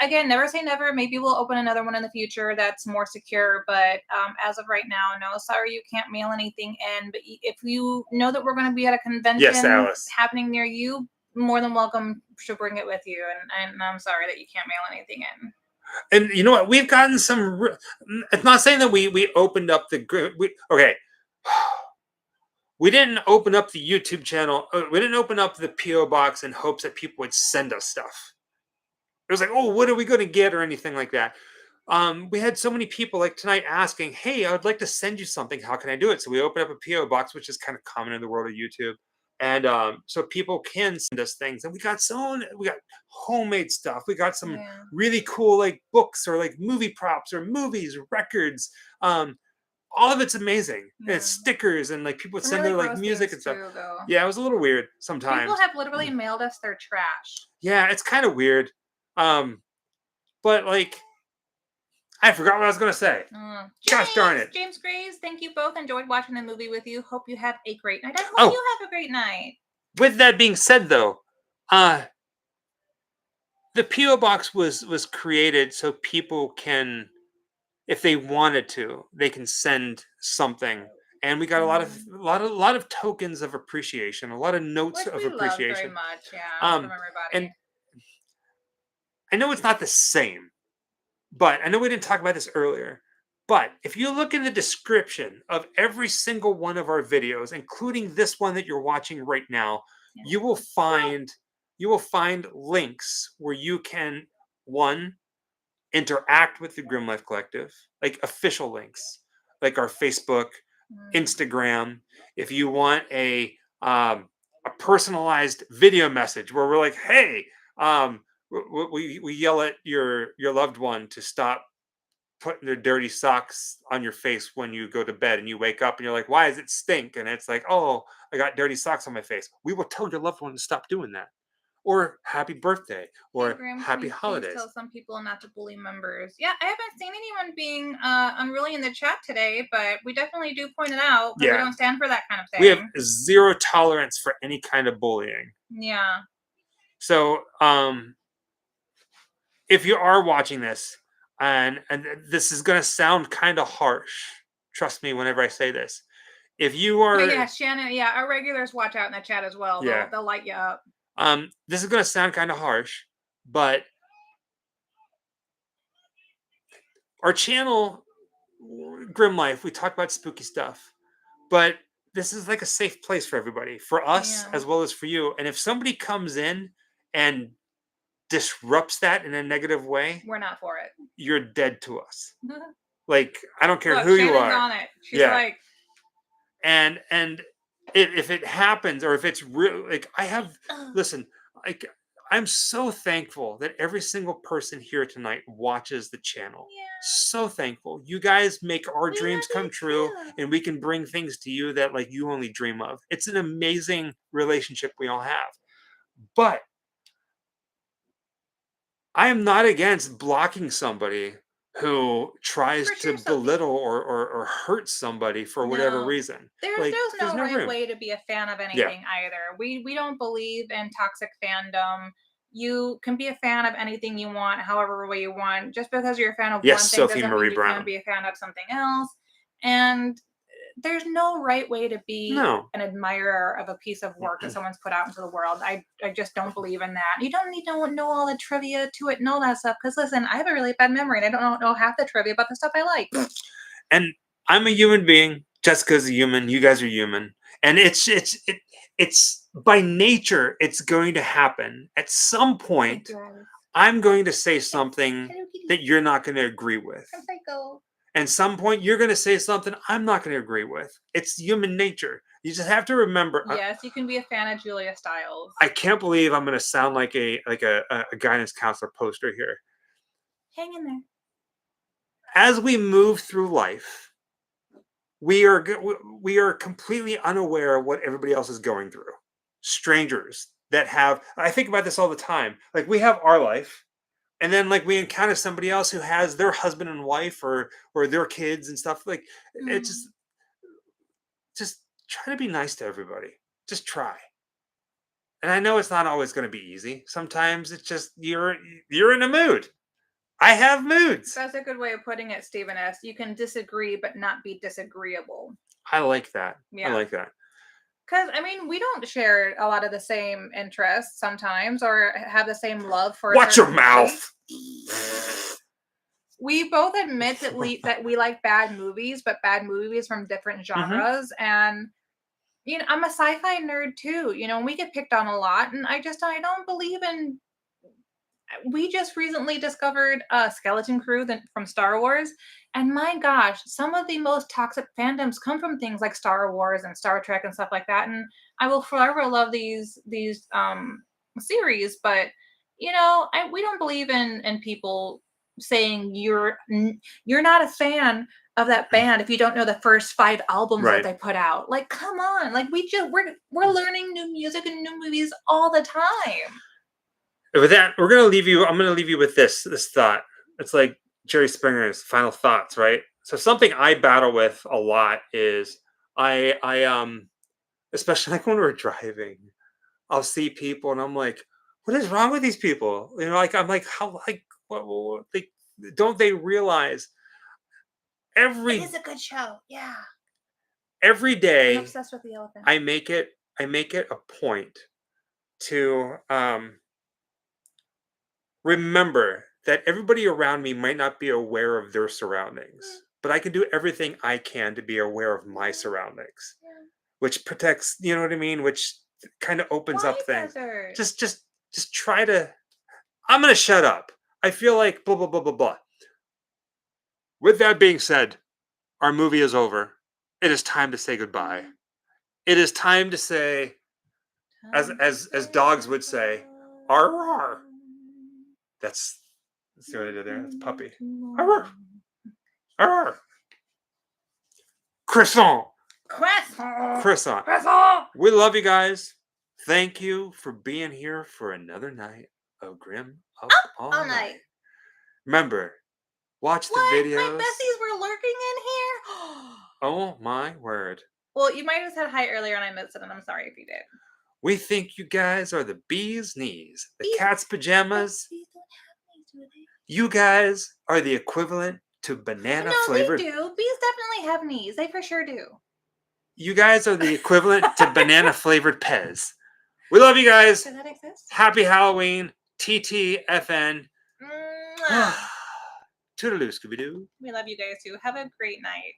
say never. Maybe we'll open another one in the future that's more secure. But as of right now, no, sorry, you can't mail anything in. But if you know that we're going to be at a convention happening near you, more than welcome to bring it with you. And I'm sorry that you can't mail anything in. And you know what? We've gotten some. It's not saying that we opened up okay. We didn't open up the YouTube channel. We didn't open up the PO box in hopes that people would send us stuff. It was like, oh, what are we going to get or anything like that. We had so many people like tonight asking, hey, I would like to send you something. How can I do it? So we opened up a PO box, which is kind of common in the world of YouTube. And so people can send us things. And we got homemade stuff. We got some really cool like books or like movie props or movies, records. All of it's amazing. And it's stickers and like people would send their like music and stuff. Yeah, it was a little weird sometimes. People have literally mailed us their trash. Yeah, it's kind of weird. But like, I forgot what I was going to say. Gosh darn it. James Graves, thank you both. Enjoyed watching the movie with you. Hope you have a great night. I hope you have a great night. With that being said, though, the PO box was created so people can, if they wanted to, they can send something. And we got a lot of tokens of appreciation, a lot of notes of appreciation. Love very much, from everybody. And I know it's not the same, but I know we didn't talk about this earlier. But if you look in the description of every single one of our videos, including this one that you're watching right now, you will find links where you can, one, interact with the Grim Life Collective, like official links, like our Facebook, Instagram. If you want a personalized video message where we're like, hey, we yell at your loved one to stop putting their dirty socks on your face when you go to bed and you wake up and you're like, why does it stink? And it's like, oh, I got dirty socks on my face. We will tell your loved one to stop doing that. Or happy birthday, or happy holidays. Tell some people not to bully members. Yeah, I haven't seen anyone being unruly in the chat today, but we definitely do point it out. But we don't stand for that kind of thing. We have zero tolerance for any kind of bullying. Yeah. So, if you are watching this, and this is going to sound kind of harsh, trust me whenever I say this. If you are, Shannon, our regulars watch out in the chat as well. They'll light you up. This is going to sound kind of harsh, but our channel, Grim Life, we talk about spooky stuff, but this is like a safe place for everybody, for us as well as for you. And if somebody comes in and disrupts that in a negative way, we're not for it. You're dead to us. Like, I don't care who you are. On it. She's like, and if it happens, or if it's real, like listen, like I'm so thankful that every single person here tonight watches the channel. So thankful. You guys make our dreams come true, and we can bring things to you that like you only dream of. It's an amazing relationship we all have. But I am not against blocking somebody who tries to belittle or hurt somebody for whatever reason. There's no right way to be a fan of anything either. We don't believe in toxic fandom. You can be a fan of anything you want, however way you want. Just because you're a fan of one thing doesn't mean you can't be a fan of something else. And there's no right way to be an admirer of a piece of work that someone's put out into the world. I just don't believe in that. You don't need to know all the trivia to it and all that stuff. Because listen, I have a really bad memory and I don't know half the trivia about the stuff I like. And I'm a human being. Jessica's a human. You guys are human. And it's by nature, it's going to happen. At some point, I'm going to say something that you're not going to agree with. I'm psycho. And some point you're going to say something I'm not going to agree with. It's human nature. You just have to remember. Yes, you can be a fan of Julia Stiles. I can't believe I'm going to sound like a guidance counselor poster here. Hang in there. As we move through life, we are completely unaware of what everybody else is going through. Strangers that have, I think about this all the time. Like, we have our life. And then, like, we encounter somebody else who has their husband and wife or their kids and stuff. Like, it just try to be nice to everybody. Just try. And I know it's not always going to be easy. Sometimes it's just you're in a mood. I have moods. That's a good way of putting it, Stephen S. You can disagree, but not be disagreeable. I like that. Yeah. I like that. Because, I mean, we don't share a lot of the same interests sometimes or have the same love for... Watch your mouth! we both admit that we like bad movies, but bad movies from different genres. And I'm a sci-fi nerd too. And we get picked on a lot, and I don't believe in. We just recently discovered a Skeleton Crew from Star Wars, and my gosh, some of the most toxic fandoms come from things like Star Wars and Star Trek and stuff like that. And I will forever love these series, but we don't believe in people saying you're not a fan of that band if you don't know the first 5 albums that they put out. Like, come on, like we're learning new music and new movies all the time. With that, I'm gonna leave you with this thought. It's like Jerry Springer's final thoughts, right? So something I battle with a lot is I especially like when we're driving, I'll see people and I'm like, what is wrong with these people? Like I'm like, how like what don't they realize It is a good show, yeah. Every day I'm obsessed with the elephant. I make it a point to remember that everybody around me might not be aware of their surroundings, but I can do everything I can to be aware of my surroundings, which protects, you know what I mean? Which kind of opens up things. Just try to. I'm gonna shut up. I feel like blah blah blah blah blah. With that being said, our movie is over. It is time to say goodbye. It is time to say, as dogs would say, "Arr arr." That's what I did there. That's puppy. Arr arr. Croissant. We love you guys. Thank you for being here for another night of Grim Up All Night. Remember, watch the videos. My besties were lurking in here? Oh my word. Well, you might have said hi earlier and I missed it, and I'm sorry if you did. We think you guys are the bee's knees, the cat's pajamas. Bees don't have knees, do they? You guys are the equivalent to banana flavored. No, they do. Bees definitely have knees. They for sure do. You guys are the equivalent to banana flavored Pez. We love you guys. Does that exist? Happy Halloween. TTFN. Toodaloo, Scooby-Doo. We love you guys too. Have a great night.